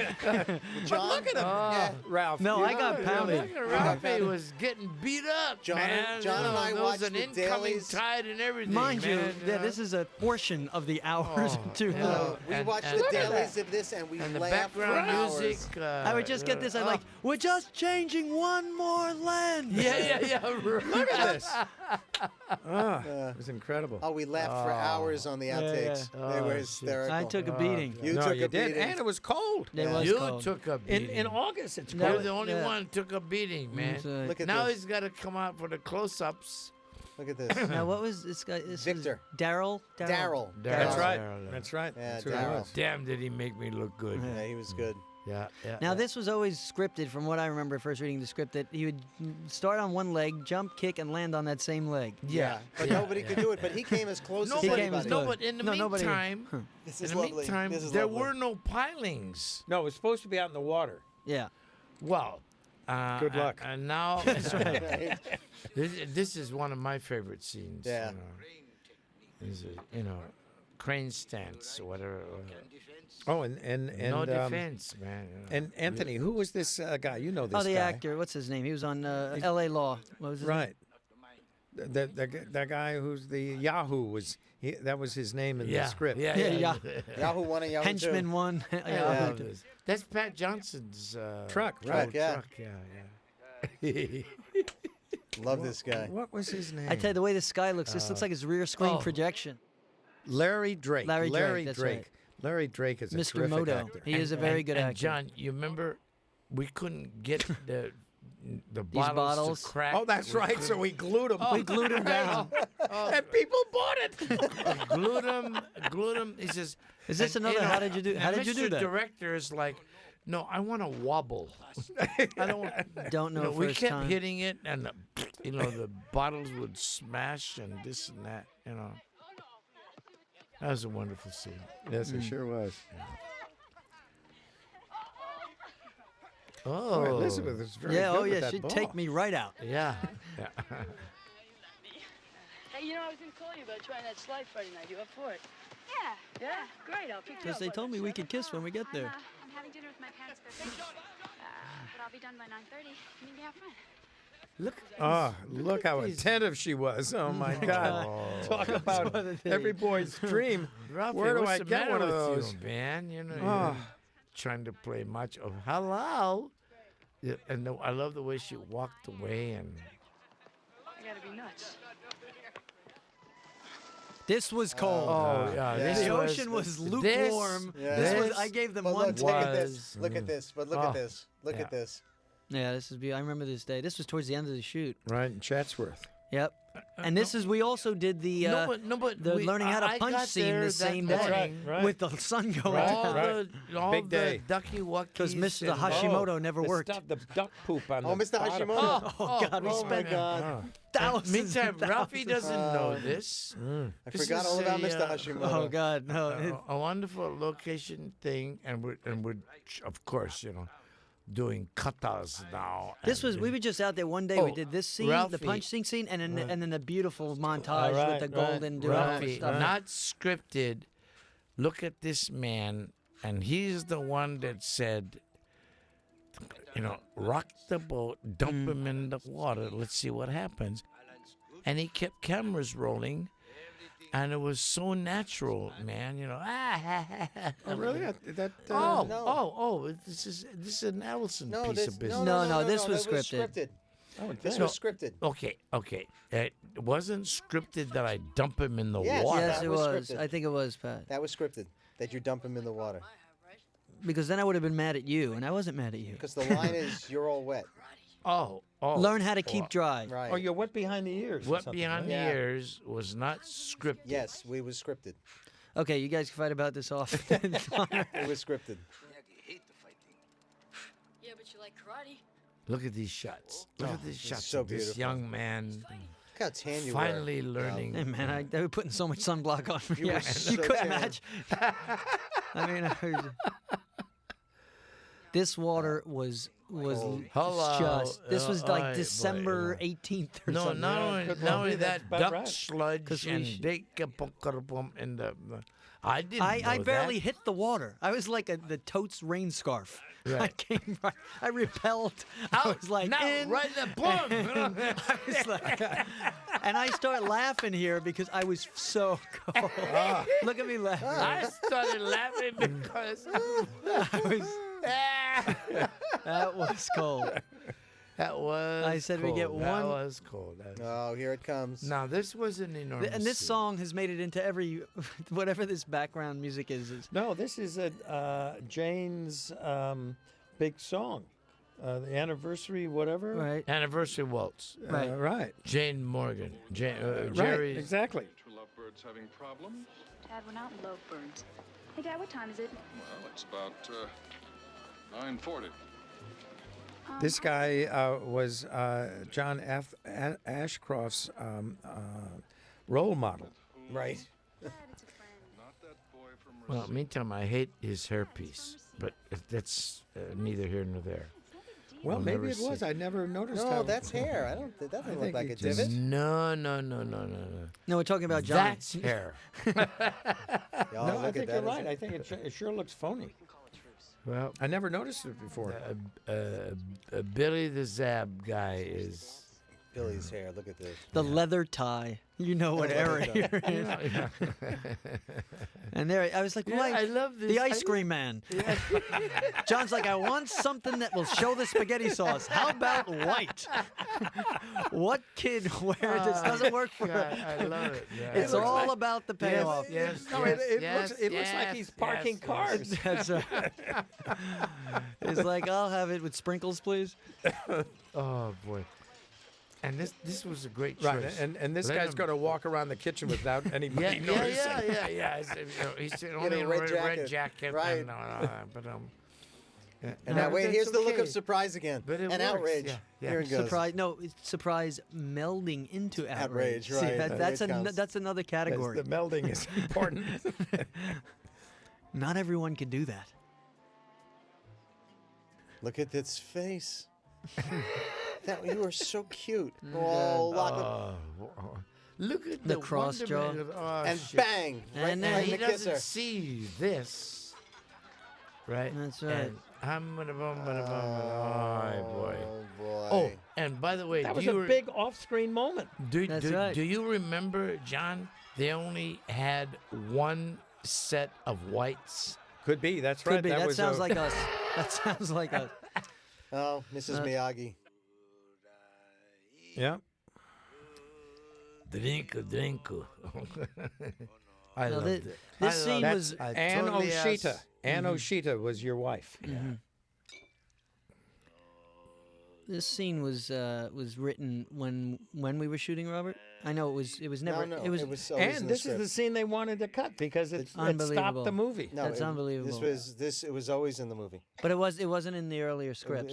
[SPEAKER 4] John,
[SPEAKER 10] Look at him, Ralph.
[SPEAKER 1] No,
[SPEAKER 10] You
[SPEAKER 1] I
[SPEAKER 10] know,
[SPEAKER 1] got pounded.
[SPEAKER 3] Ralphie was getting beat up,
[SPEAKER 4] John
[SPEAKER 3] man.
[SPEAKER 4] and- John and I
[SPEAKER 3] there was
[SPEAKER 4] watched
[SPEAKER 3] an
[SPEAKER 4] the
[SPEAKER 3] incoming
[SPEAKER 4] dailies.
[SPEAKER 3] tide and everything.
[SPEAKER 1] Mind you,
[SPEAKER 3] man,
[SPEAKER 1] this is a portion of the hours too.
[SPEAKER 4] We
[SPEAKER 3] And-
[SPEAKER 4] watched
[SPEAKER 3] and-
[SPEAKER 4] the dailies of this, and we
[SPEAKER 3] And the
[SPEAKER 4] laughed for
[SPEAKER 3] background
[SPEAKER 4] hours.
[SPEAKER 3] music.
[SPEAKER 1] I would just get this. I'm like, we're just changing one more lens.
[SPEAKER 3] Yeah.
[SPEAKER 10] Look at this. It was incredible.
[SPEAKER 4] Oh, we laughed for hours on the outtakes. They were hysterical.
[SPEAKER 1] I took a beating.
[SPEAKER 4] You
[SPEAKER 10] no,
[SPEAKER 4] took
[SPEAKER 10] you
[SPEAKER 4] a
[SPEAKER 10] did,
[SPEAKER 4] beating.
[SPEAKER 10] and it was cold.
[SPEAKER 1] It was
[SPEAKER 3] You
[SPEAKER 1] cold.
[SPEAKER 3] took a beating.
[SPEAKER 10] In August, it's
[SPEAKER 1] No,
[SPEAKER 3] You're
[SPEAKER 10] cold.
[SPEAKER 3] the only
[SPEAKER 1] yeah.
[SPEAKER 3] one who took a beating, man.
[SPEAKER 4] Look at
[SPEAKER 3] now
[SPEAKER 4] this.
[SPEAKER 3] he's got to come out for the close-ups.
[SPEAKER 4] Look at this.
[SPEAKER 1] Now, what was this guy? This
[SPEAKER 4] Victor.
[SPEAKER 1] was Daryl.
[SPEAKER 4] Daryl.
[SPEAKER 10] That's right.
[SPEAKER 3] Daryl.
[SPEAKER 10] That's right.
[SPEAKER 4] Yeah,
[SPEAKER 10] That's who it
[SPEAKER 4] Daryl.
[SPEAKER 10] was.
[SPEAKER 3] Damn, did he make me look good?
[SPEAKER 4] Yeah, he was good.
[SPEAKER 3] Yeah.
[SPEAKER 1] Now, this was always scripted from what I remember first reading the script, that he would start on one leg, jump, kick, and land on that same leg.
[SPEAKER 3] Yeah.
[SPEAKER 4] But nobody could do it. But he came as close as
[SPEAKER 1] came
[SPEAKER 4] anybody.
[SPEAKER 1] as
[SPEAKER 3] No,
[SPEAKER 1] close.
[SPEAKER 3] but in the
[SPEAKER 1] No, nobody-
[SPEAKER 3] meantime,
[SPEAKER 4] This
[SPEAKER 3] in
[SPEAKER 4] is
[SPEAKER 3] the
[SPEAKER 4] lovely.
[SPEAKER 3] meantime,
[SPEAKER 4] This is
[SPEAKER 3] there
[SPEAKER 4] lovely.
[SPEAKER 3] were no pilings.
[SPEAKER 10] No, it was supposed to be out in the water.
[SPEAKER 1] Yeah.
[SPEAKER 3] Well,
[SPEAKER 10] Good luck.
[SPEAKER 3] And now,
[SPEAKER 4] Right.
[SPEAKER 3] this is one of my favorite scenes.
[SPEAKER 4] Yeah.
[SPEAKER 3] Is crane stance or whatever.
[SPEAKER 10] Oh, and
[SPEAKER 3] No defense, man.
[SPEAKER 10] And Anthony, who was this guy? You know this
[SPEAKER 1] Oh, the
[SPEAKER 10] guy.
[SPEAKER 1] actor. What's his name? He was on L.A. Law. What was his name?
[SPEAKER 10] Right. That guy who's the Yahoo was that was his name in the script.
[SPEAKER 3] Yeah.
[SPEAKER 4] Yahoo 1 and Yahoo 2.
[SPEAKER 1] Henchman 1.
[SPEAKER 3] I
[SPEAKER 1] Yeah.
[SPEAKER 3] love this. That's Pat Johnson's
[SPEAKER 10] Truck,
[SPEAKER 3] old
[SPEAKER 10] right.
[SPEAKER 4] Yeah.
[SPEAKER 3] truck, yeah.
[SPEAKER 4] Love this guy.
[SPEAKER 10] What was his name?
[SPEAKER 1] I tell you, the way this guy looks, this looks like his rear screen projection.
[SPEAKER 10] Larry Drake.
[SPEAKER 1] Larry Drake, that's right.
[SPEAKER 10] Larry Drake is a
[SPEAKER 1] Mr.
[SPEAKER 10] terrific
[SPEAKER 1] Moto.
[SPEAKER 10] actor.
[SPEAKER 1] He is a very good
[SPEAKER 3] and
[SPEAKER 1] actor.
[SPEAKER 3] John, you remember we couldn't get the
[SPEAKER 1] These
[SPEAKER 3] bottles,
[SPEAKER 1] bottles?
[SPEAKER 3] to crack.
[SPEAKER 10] Oh, that's right. So we glued him.
[SPEAKER 1] We glued him down.
[SPEAKER 10] And people bought it.
[SPEAKER 3] glued him. He says,
[SPEAKER 1] Is this
[SPEAKER 3] and,
[SPEAKER 1] another? How did you do? How
[SPEAKER 3] and
[SPEAKER 1] did you do
[SPEAKER 3] Mr.
[SPEAKER 1] that?
[SPEAKER 3] Director is like, no, I want to wobble. I
[SPEAKER 1] Don't know.
[SPEAKER 3] we
[SPEAKER 1] first
[SPEAKER 3] kept
[SPEAKER 1] time.
[SPEAKER 3] hitting it, and the bottles would smash and this and that. That was a wonderful scene.
[SPEAKER 10] Yes, it sure was.
[SPEAKER 3] Oh,
[SPEAKER 10] Boy, Elizabeth is very
[SPEAKER 1] Yeah.
[SPEAKER 10] good
[SPEAKER 1] Oh
[SPEAKER 10] with
[SPEAKER 1] yeah.
[SPEAKER 10] that
[SPEAKER 1] She'd
[SPEAKER 10] ball.
[SPEAKER 1] take me right out.
[SPEAKER 3] yeah.
[SPEAKER 6] Hey, I was gonna call you about trying that slide Friday night. You up for it?
[SPEAKER 8] Yeah.
[SPEAKER 6] Yeah? Great, I'll pick you up.
[SPEAKER 1] Because they told me we could kiss when we get there.
[SPEAKER 8] I'm having dinner with my parents for finish. But I'll be done by 9:30. Meet me out front.
[SPEAKER 10] Look how attentive she was. Oh my God. Talk about every boy's dream.
[SPEAKER 3] Ralphie,
[SPEAKER 10] Where do
[SPEAKER 3] what's
[SPEAKER 10] I
[SPEAKER 3] the
[SPEAKER 10] get
[SPEAKER 3] matter
[SPEAKER 10] one of
[SPEAKER 3] with
[SPEAKER 10] those?
[SPEAKER 3] you, man? You're trying to play much of hello. Yeah, and I love the way she walked away and.
[SPEAKER 6] I gotta be nuts.
[SPEAKER 1] This was cold.
[SPEAKER 3] Oh yeah,
[SPEAKER 1] The ocean was lukewarm. This was. I gave them
[SPEAKER 4] But
[SPEAKER 1] one.
[SPEAKER 4] look at this. Look at this. But look at this. Look
[SPEAKER 3] Yeah.
[SPEAKER 4] at this.
[SPEAKER 1] Yeah, this is. I remember this day. This was towards the end of the shoot.
[SPEAKER 10] Right in Chatsworth.
[SPEAKER 1] Yep. And this is. We also did the. the learning how to
[SPEAKER 3] I
[SPEAKER 1] punch
[SPEAKER 3] got
[SPEAKER 1] scene
[SPEAKER 3] there
[SPEAKER 1] the
[SPEAKER 3] that
[SPEAKER 1] same
[SPEAKER 3] morning
[SPEAKER 1] day with the sun going
[SPEAKER 3] All
[SPEAKER 1] down.
[SPEAKER 3] all
[SPEAKER 10] Big
[SPEAKER 3] the
[SPEAKER 10] day.
[SPEAKER 3] ducky wuckies.
[SPEAKER 1] Because Mr.
[SPEAKER 3] and-
[SPEAKER 1] Hashimoto never
[SPEAKER 10] the
[SPEAKER 1] worked.
[SPEAKER 10] Stuff, the duck poop on
[SPEAKER 4] Oh,
[SPEAKER 10] the
[SPEAKER 4] Mr.
[SPEAKER 10] bottom.
[SPEAKER 4] Hashimoto.
[SPEAKER 1] Oh God, we
[SPEAKER 4] Oh my
[SPEAKER 1] spent
[SPEAKER 4] God.
[SPEAKER 1] thousands.
[SPEAKER 3] Meantime,
[SPEAKER 1] and
[SPEAKER 3] Ralphie
[SPEAKER 1] thousands.
[SPEAKER 3] doesn't know this.
[SPEAKER 4] I
[SPEAKER 3] This
[SPEAKER 4] forgot
[SPEAKER 3] is
[SPEAKER 4] all about
[SPEAKER 3] a,
[SPEAKER 4] Mr. Hashimoto.
[SPEAKER 1] Oh God, no.
[SPEAKER 3] A wonderful location thing, and we're of course doing katas now.
[SPEAKER 1] This was.
[SPEAKER 3] and-
[SPEAKER 1] We were just out there one day. We
[SPEAKER 3] Oh,
[SPEAKER 1] did this scene, the
[SPEAKER 3] Ralphie.
[SPEAKER 1] punching scene, and then the beautiful montage
[SPEAKER 10] right,
[SPEAKER 1] with the golden doing all the
[SPEAKER 3] Ralphie,
[SPEAKER 1] stuff.
[SPEAKER 3] not scripted. Look at this man, and he's the one that said, rock the boat, dump him in the water, let's see what happens. And he kept cameras rolling, and it was so natural, man.
[SPEAKER 10] Oh, really?
[SPEAKER 3] This is an Avildsen
[SPEAKER 4] No,
[SPEAKER 3] piece
[SPEAKER 4] this,
[SPEAKER 3] of business.
[SPEAKER 1] No, this was
[SPEAKER 4] that
[SPEAKER 1] scripted.
[SPEAKER 4] This
[SPEAKER 3] No.
[SPEAKER 4] was scripted.
[SPEAKER 3] Okay. It wasn't scripted that I dump him in the
[SPEAKER 4] Yes,
[SPEAKER 3] water.
[SPEAKER 1] Yes,
[SPEAKER 4] that
[SPEAKER 1] it
[SPEAKER 4] was
[SPEAKER 1] was.
[SPEAKER 4] scripted.
[SPEAKER 1] I think it was, Pat.
[SPEAKER 4] That was scripted. That you dump him in the water.
[SPEAKER 1] Because then I would have been mad at you, and I wasn't mad at you.
[SPEAKER 4] Because the line is, you're all wet.
[SPEAKER 3] Oh.
[SPEAKER 1] Learn how to keep dry.
[SPEAKER 4] Right.
[SPEAKER 10] Oh, you're wet behind the ears. or
[SPEAKER 3] What
[SPEAKER 10] something,
[SPEAKER 3] Beyond
[SPEAKER 10] right?
[SPEAKER 3] the Ears was not scripted.
[SPEAKER 4] Yes, we was scripted.
[SPEAKER 1] Okay, you guys can fight about this off.
[SPEAKER 4] It was scripted.
[SPEAKER 6] Yeah, but you like karate.
[SPEAKER 3] Look at these shots. Look at these shots
[SPEAKER 4] so
[SPEAKER 3] of this
[SPEAKER 4] beautiful.
[SPEAKER 3] young man
[SPEAKER 4] Look how tan you
[SPEAKER 3] finally
[SPEAKER 4] were.
[SPEAKER 3] learning.
[SPEAKER 1] Hey man, they were putting so much sunblock on me.
[SPEAKER 4] You were
[SPEAKER 1] You
[SPEAKER 4] so
[SPEAKER 1] couldn't
[SPEAKER 4] tan.
[SPEAKER 1] match. I mean, This water was
[SPEAKER 3] Hello.
[SPEAKER 1] just. This was like
[SPEAKER 3] boy,
[SPEAKER 1] December 18th or
[SPEAKER 3] No,
[SPEAKER 1] something.
[SPEAKER 3] not only that,
[SPEAKER 10] about
[SPEAKER 3] duck
[SPEAKER 10] right.
[SPEAKER 3] sludge and bake in the. I didn't.
[SPEAKER 1] I
[SPEAKER 3] know
[SPEAKER 1] barely
[SPEAKER 3] that.
[SPEAKER 1] hit the water. I was like the totes rain scarf. I
[SPEAKER 3] Right.
[SPEAKER 1] came right. I repelled. I was like,
[SPEAKER 3] now,
[SPEAKER 1] in,
[SPEAKER 3] right in the plum.
[SPEAKER 1] I was like, and I start laughing here because I was so cold. Look at me laughing.
[SPEAKER 3] I started laughing because
[SPEAKER 1] That was cold.
[SPEAKER 3] that was.
[SPEAKER 1] I said we
[SPEAKER 3] cold.
[SPEAKER 1] get
[SPEAKER 3] That
[SPEAKER 1] one-
[SPEAKER 3] was cold. That was-
[SPEAKER 4] Oh, here it comes.
[SPEAKER 3] Now this was an enormous.
[SPEAKER 1] And this
[SPEAKER 3] scene.
[SPEAKER 1] song has made it into every, whatever this background music is.
[SPEAKER 10] No, this is Jane's big song, the anniversary, whatever.
[SPEAKER 1] Right.
[SPEAKER 3] Anniversary waltz.
[SPEAKER 1] Right.
[SPEAKER 10] Right.
[SPEAKER 3] Jane Morgan.
[SPEAKER 10] Right.
[SPEAKER 3] Jerry.
[SPEAKER 10] Exactly.
[SPEAKER 12] Two lovebirds having problems?
[SPEAKER 8] Dad, we're not lovebirds. Hey, Dad, what time is it?
[SPEAKER 12] Well, it's about 9:40.
[SPEAKER 10] This guy was John Ashcroft's role model.
[SPEAKER 4] Right.
[SPEAKER 3] Well, meantime, I hate his hairpiece, but that's neither here nor there.
[SPEAKER 10] Well,
[SPEAKER 3] I'll
[SPEAKER 10] maybe
[SPEAKER 3] never
[SPEAKER 10] it was.
[SPEAKER 3] see.
[SPEAKER 10] I never noticed.
[SPEAKER 4] No,
[SPEAKER 10] how
[SPEAKER 4] that's hair. I don't. That doesn't look
[SPEAKER 10] think
[SPEAKER 4] like
[SPEAKER 10] it
[SPEAKER 4] a
[SPEAKER 10] just-
[SPEAKER 4] divot.
[SPEAKER 3] No.
[SPEAKER 1] No, we're talking about John.
[SPEAKER 3] That's hair.
[SPEAKER 4] Oh,
[SPEAKER 10] No,
[SPEAKER 4] look
[SPEAKER 10] I
[SPEAKER 4] at
[SPEAKER 10] think
[SPEAKER 4] that.
[SPEAKER 10] you're right. I think it sure looks phony.
[SPEAKER 3] Well,
[SPEAKER 10] I never noticed it before.
[SPEAKER 3] Billy the Zab guy is.
[SPEAKER 4] Billy's hair. Look at this.
[SPEAKER 1] The leather tie. You know what era you're in. And there, I was like,
[SPEAKER 3] Yeah,
[SPEAKER 1] why?
[SPEAKER 3] I love this.
[SPEAKER 1] The ice cream man. John's like, I want something that will show the spaghetti sauce. How about white? What kid wears this? Doesn't work for
[SPEAKER 3] God, I love it. Yeah.
[SPEAKER 1] It's all about the payoff.
[SPEAKER 3] Yes.
[SPEAKER 10] No, it looks like he's parking cars.
[SPEAKER 1] That's right. It's like, I'll have it with sprinkles, please.
[SPEAKER 3] Oh boy. And this was a great choice.
[SPEAKER 10] Right, and this
[SPEAKER 3] Let
[SPEAKER 10] guy's
[SPEAKER 3] him-
[SPEAKER 10] going to walk around the kitchen without anybody
[SPEAKER 3] Yeah.
[SPEAKER 10] noticing.
[SPEAKER 3] He's only in a red jacket.
[SPEAKER 4] Right.
[SPEAKER 3] And, but
[SPEAKER 4] And now, wait,
[SPEAKER 3] that's
[SPEAKER 4] here's the look
[SPEAKER 3] okay.
[SPEAKER 4] of surprise again.
[SPEAKER 3] But it
[SPEAKER 4] and
[SPEAKER 3] works,
[SPEAKER 4] outrage.
[SPEAKER 3] yeah.
[SPEAKER 4] Here it goes.
[SPEAKER 1] Surprise! No, it's surprise melding into outrage.
[SPEAKER 4] Outrage, right.
[SPEAKER 1] See, that's
[SPEAKER 4] Here it comes.
[SPEAKER 1] that's another category.
[SPEAKER 10] The melding is important.
[SPEAKER 1] Not everyone can do that.
[SPEAKER 4] Look at this face. You are so cute. Oh, lock of,
[SPEAKER 3] look at
[SPEAKER 1] The
[SPEAKER 3] the
[SPEAKER 1] cross jaw.
[SPEAKER 3] wonderment of- oh,
[SPEAKER 4] and
[SPEAKER 3] shit.
[SPEAKER 4] bang! Right,
[SPEAKER 1] And
[SPEAKER 4] right
[SPEAKER 1] then
[SPEAKER 4] in
[SPEAKER 3] he
[SPEAKER 4] the
[SPEAKER 3] doesn't
[SPEAKER 4] kisser.
[SPEAKER 3] see this, right?
[SPEAKER 1] That's right.
[SPEAKER 3] And oh boy.
[SPEAKER 4] Oh boy.
[SPEAKER 3] Oh, and by the way,
[SPEAKER 10] That
[SPEAKER 3] do
[SPEAKER 10] was
[SPEAKER 3] you
[SPEAKER 10] a big off-screen moment.
[SPEAKER 1] That's right.
[SPEAKER 3] Do you remember, John? They only had one set of whites.
[SPEAKER 10] Could be. That's
[SPEAKER 1] Could
[SPEAKER 10] right.
[SPEAKER 1] be. That
[SPEAKER 10] was
[SPEAKER 1] sounds like us. That sounds like us.
[SPEAKER 4] Oh, Mrs. Miyagi.
[SPEAKER 10] Yeah.
[SPEAKER 3] Drinku. I
[SPEAKER 1] No,
[SPEAKER 3] loved
[SPEAKER 1] thi-
[SPEAKER 3] it.
[SPEAKER 1] this
[SPEAKER 3] I
[SPEAKER 1] scene
[SPEAKER 3] loved
[SPEAKER 1] was-
[SPEAKER 3] it. I
[SPEAKER 10] Ann
[SPEAKER 3] totally
[SPEAKER 10] Oshita.
[SPEAKER 3] asked-
[SPEAKER 10] Ann Oshita was your wife.
[SPEAKER 1] This scene was written when we were shooting, Robert. I know it was never.
[SPEAKER 4] No,
[SPEAKER 1] it was.
[SPEAKER 4] always in
[SPEAKER 10] And this is the scene they wanted to cut because it stopped
[SPEAKER 1] Unbelievable.
[SPEAKER 10] the movie.
[SPEAKER 4] No,
[SPEAKER 1] That's unbelievable.
[SPEAKER 4] It was always in the movie.
[SPEAKER 1] But it wasn't in the earlier scripts.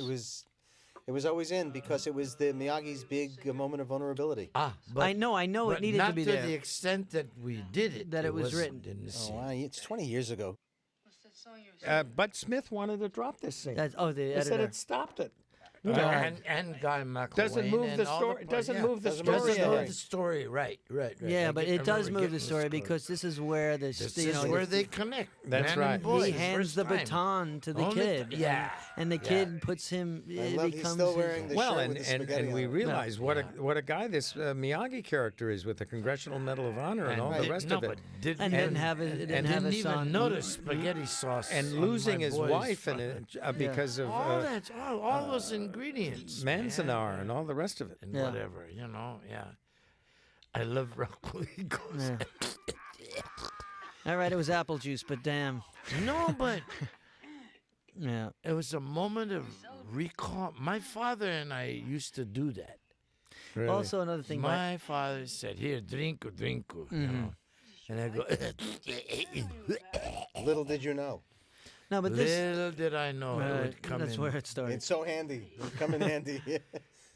[SPEAKER 4] It was always in because it was the Miyagi's big moment of vulnerability.
[SPEAKER 3] But,
[SPEAKER 1] I know it
[SPEAKER 3] but
[SPEAKER 1] needed
[SPEAKER 3] not
[SPEAKER 1] to be
[SPEAKER 3] to
[SPEAKER 1] there.
[SPEAKER 3] the extent that we did it.
[SPEAKER 1] That it was
[SPEAKER 3] wasn't
[SPEAKER 1] written.
[SPEAKER 3] in the
[SPEAKER 4] Oh,
[SPEAKER 3] scene.
[SPEAKER 4] wow, it's 20 years ago.
[SPEAKER 10] Bud Smith wanted to drop this scene.
[SPEAKER 1] The
[SPEAKER 10] He
[SPEAKER 1] editor.
[SPEAKER 10] said it stopped it.
[SPEAKER 3] And Guy McElwain.
[SPEAKER 10] Doesn't move
[SPEAKER 3] and
[SPEAKER 10] the
[SPEAKER 3] all
[SPEAKER 10] story.
[SPEAKER 3] part-
[SPEAKER 10] Doesn't
[SPEAKER 3] yeah.
[SPEAKER 10] move the
[SPEAKER 4] Doesn't
[SPEAKER 10] story.
[SPEAKER 4] move the
[SPEAKER 3] Doesn't
[SPEAKER 4] story.
[SPEAKER 3] move the story. Right.
[SPEAKER 1] Yeah,
[SPEAKER 3] I
[SPEAKER 1] but
[SPEAKER 3] get-
[SPEAKER 1] it does
[SPEAKER 3] remember
[SPEAKER 1] move
[SPEAKER 3] getting
[SPEAKER 1] the story
[SPEAKER 3] close.
[SPEAKER 1] because this is where
[SPEAKER 3] This is
[SPEAKER 1] you know
[SPEAKER 3] where they connect.
[SPEAKER 10] That's
[SPEAKER 3] man
[SPEAKER 10] right.
[SPEAKER 3] And boy,
[SPEAKER 1] he
[SPEAKER 3] the
[SPEAKER 1] hands
[SPEAKER 3] first
[SPEAKER 1] the
[SPEAKER 3] time.
[SPEAKER 1] baton to the
[SPEAKER 3] Only
[SPEAKER 1] kid.
[SPEAKER 3] th- yeah.
[SPEAKER 1] And the kid puts him.
[SPEAKER 4] I
[SPEAKER 1] It
[SPEAKER 4] love he's
[SPEAKER 1] becomes
[SPEAKER 4] still
[SPEAKER 1] his-
[SPEAKER 4] wearing the
[SPEAKER 10] Well,
[SPEAKER 4] shirt
[SPEAKER 10] and,
[SPEAKER 4] with the
[SPEAKER 10] and,
[SPEAKER 4] spaghetti
[SPEAKER 10] and we
[SPEAKER 4] on it.
[SPEAKER 10] realize what a guy this Miyagi character is with the Congressional Medal of Honor and all the
[SPEAKER 3] did-
[SPEAKER 10] rest
[SPEAKER 3] no,
[SPEAKER 10] of it.
[SPEAKER 3] but didn't,
[SPEAKER 1] And didn't have a- didn't
[SPEAKER 3] and
[SPEAKER 1] have a
[SPEAKER 3] didn't even
[SPEAKER 1] son.
[SPEAKER 3] notice spaghetti sauce
[SPEAKER 10] And
[SPEAKER 3] on
[SPEAKER 10] losing
[SPEAKER 3] my
[SPEAKER 10] his
[SPEAKER 3] boy's
[SPEAKER 10] wife
[SPEAKER 3] front.
[SPEAKER 10] and because of
[SPEAKER 3] all that, all those ingredients,
[SPEAKER 10] Manzanar
[SPEAKER 3] man.
[SPEAKER 10] and all the rest of it.
[SPEAKER 3] and
[SPEAKER 1] Yeah.
[SPEAKER 3] whatever, yeah. I love Raul. He goes,
[SPEAKER 1] Yeah. All right, it was apple juice, but damn.
[SPEAKER 3] no, but
[SPEAKER 1] Yeah.
[SPEAKER 3] it was a moment of recall. My father and I used to do that.
[SPEAKER 10] Really.
[SPEAKER 1] Also, another thing.
[SPEAKER 3] My father said, "Here, drink, you know, and I go.
[SPEAKER 4] Little did you know.
[SPEAKER 1] No, but this.
[SPEAKER 3] Little did I know it
[SPEAKER 1] Right,
[SPEAKER 3] would come
[SPEAKER 1] that's
[SPEAKER 3] in.
[SPEAKER 1] where it started.
[SPEAKER 4] It's so handy. It would come in handy.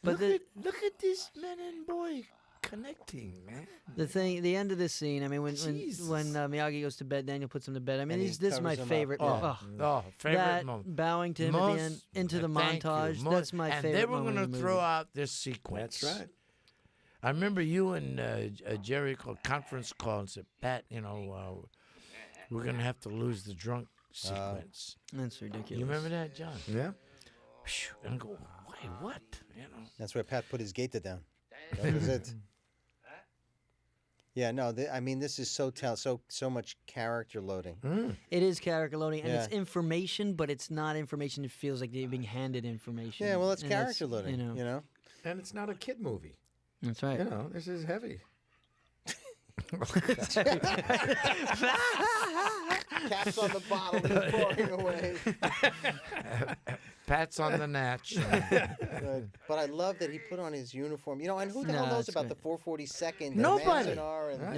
[SPEAKER 1] But
[SPEAKER 3] Look at this man and boy connecting, man.
[SPEAKER 1] The end of this scene. I mean, when Miyagi goes to bed, Daniel puts him to bed. I mean, this is my favorite.
[SPEAKER 3] Favorite
[SPEAKER 1] that
[SPEAKER 3] moment.
[SPEAKER 1] Bowing to him at the end into the montage. That's my favorite.
[SPEAKER 3] And they were
[SPEAKER 1] going to
[SPEAKER 3] throw out this sequence.
[SPEAKER 10] That's right.
[SPEAKER 3] I remember you and Jerry called conference call and said, Pat, we're going to have to lose the drunk sequence.
[SPEAKER 1] That's ridiculous.
[SPEAKER 3] You remember that, John?
[SPEAKER 10] Yeah.
[SPEAKER 3] And I go, why, what?
[SPEAKER 4] That's where Pat put his gator down. That was it. Yeah, no, I mean, this is so much character loading.
[SPEAKER 1] It is character loading, and it's information, but it's not information. It feels like they're being handed information.
[SPEAKER 4] Yeah, well, it's character loading, you know?
[SPEAKER 10] And it's not a kid movie.
[SPEAKER 1] That's right.
[SPEAKER 10] This is heavy.
[SPEAKER 4] Caps on the bottle, he's pouring away.
[SPEAKER 3] Pats on the natch.
[SPEAKER 4] But I love that he put on his uniform. And who the hell knows about the 442nd?
[SPEAKER 3] Nobody.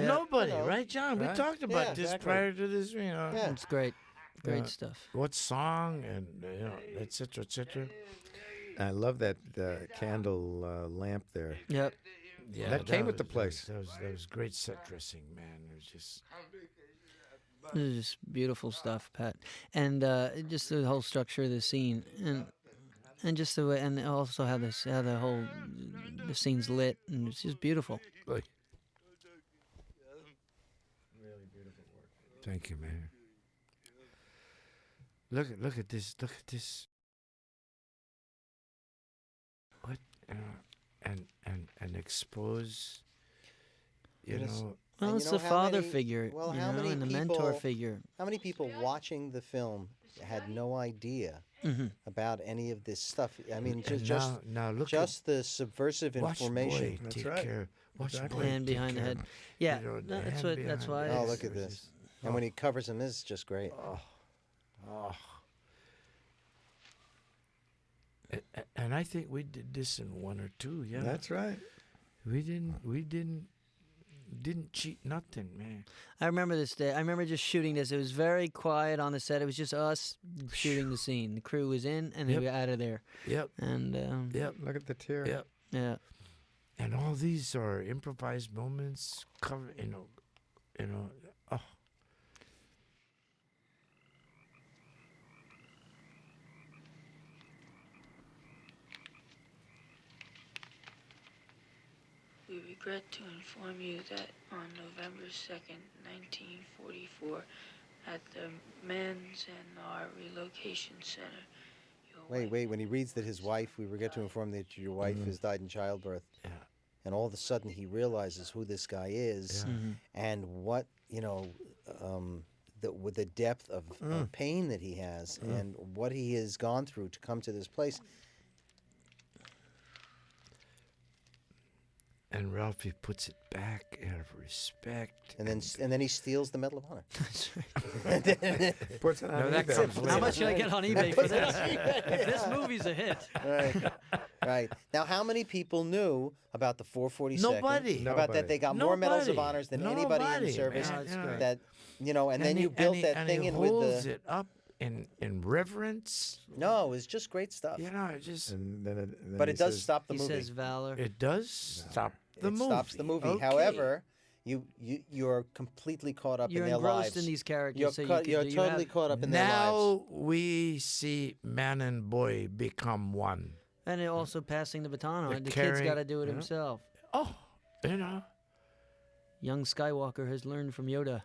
[SPEAKER 4] Nobody,
[SPEAKER 3] right, John? We talked about this prior to this.
[SPEAKER 1] It's great. Great stuff.
[SPEAKER 3] What song and et cetera, et cetera.
[SPEAKER 10] I love that candle lamp there.
[SPEAKER 1] Yep.
[SPEAKER 3] Yeah,
[SPEAKER 10] that came with the place.
[SPEAKER 3] That was great set dressing, man. It was just.
[SPEAKER 1] It was just beautiful stuff, Pat, and just the whole structure of the scene, and just the way, and also how the scene's lit, and it's just beautiful.
[SPEAKER 3] Really beautiful work. Thank you, man. Look at this. Look at this. What? And expose.
[SPEAKER 1] Well, it's the father figure,
[SPEAKER 4] well,
[SPEAKER 1] and the mentor figure.
[SPEAKER 4] How many people watching the film had no idea about any of this stuff? I mean, just the subversive information.
[SPEAKER 3] That's right. Watch
[SPEAKER 1] hand behind the head. Yeah, that's why.
[SPEAKER 4] Oh, look at this! And when he covers him, this is just great.
[SPEAKER 3] And I think we did this in 1 or 2. Yeah,
[SPEAKER 10] that's right.
[SPEAKER 3] We didn't cheat nothing, man.
[SPEAKER 1] I remember this day. I remember just shooting this. It was very quiet on the set. It was just us shooting the scene. The crew was in, and then we got out of there.
[SPEAKER 3] Yep.
[SPEAKER 1] And
[SPEAKER 10] look at the tear.
[SPEAKER 3] Yep.
[SPEAKER 1] Yeah.
[SPEAKER 3] And all these are improvised moments. Cover, Oh.
[SPEAKER 13] We regret to inform you that on November 2nd, 1944, at the Men's and Our Relocation Center.
[SPEAKER 4] Wait, when he reads that his wife, we regret to inform that your wife has died in childbirth.
[SPEAKER 3] Yeah.
[SPEAKER 4] And all of a sudden he realizes who this guy is and what, with the depth of pain that he has and what he has gone through to come to this place.
[SPEAKER 3] And Ralphie puts it back out of respect.
[SPEAKER 4] And then he steals the Medal of Honor.
[SPEAKER 1] That's right.
[SPEAKER 10] Puts it on eBay.
[SPEAKER 1] How much should I get on eBay for this? If this movie's a hit.
[SPEAKER 4] Right. Now, how many people knew about the 442nd?
[SPEAKER 3] Nobody.
[SPEAKER 4] About that they got more medals of honors than anybody in the service.
[SPEAKER 1] Man.
[SPEAKER 4] That and then you built that thing in with the.
[SPEAKER 3] Holds it up in reverence.
[SPEAKER 4] No, it's just great stuff.
[SPEAKER 3] It just.
[SPEAKER 4] But it does stop the movie.
[SPEAKER 1] He says valor.
[SPEAKER 3] It does stop the movie.
[SPEAKER 4] It stops the movie.
[SPEAKER 3] Okay.
[SPEAKER 4] However, you're completely caught up in their lives.
[SPEAKER 1] You're engrossed in these characters.
[SPEAKER 4] You're totally caught up in their lives.
[SPEAKER 3] Now we see man and boy become one.
[SPEAKER 1] And they're also passing the baton on. The
[SPEAKER 3] carrying,
[SPEAKER 1] kid's got to do it himself.
[SPEAKER 3] Oh,
[SPEAKER 1] Young Skywalker has learned from Yoda.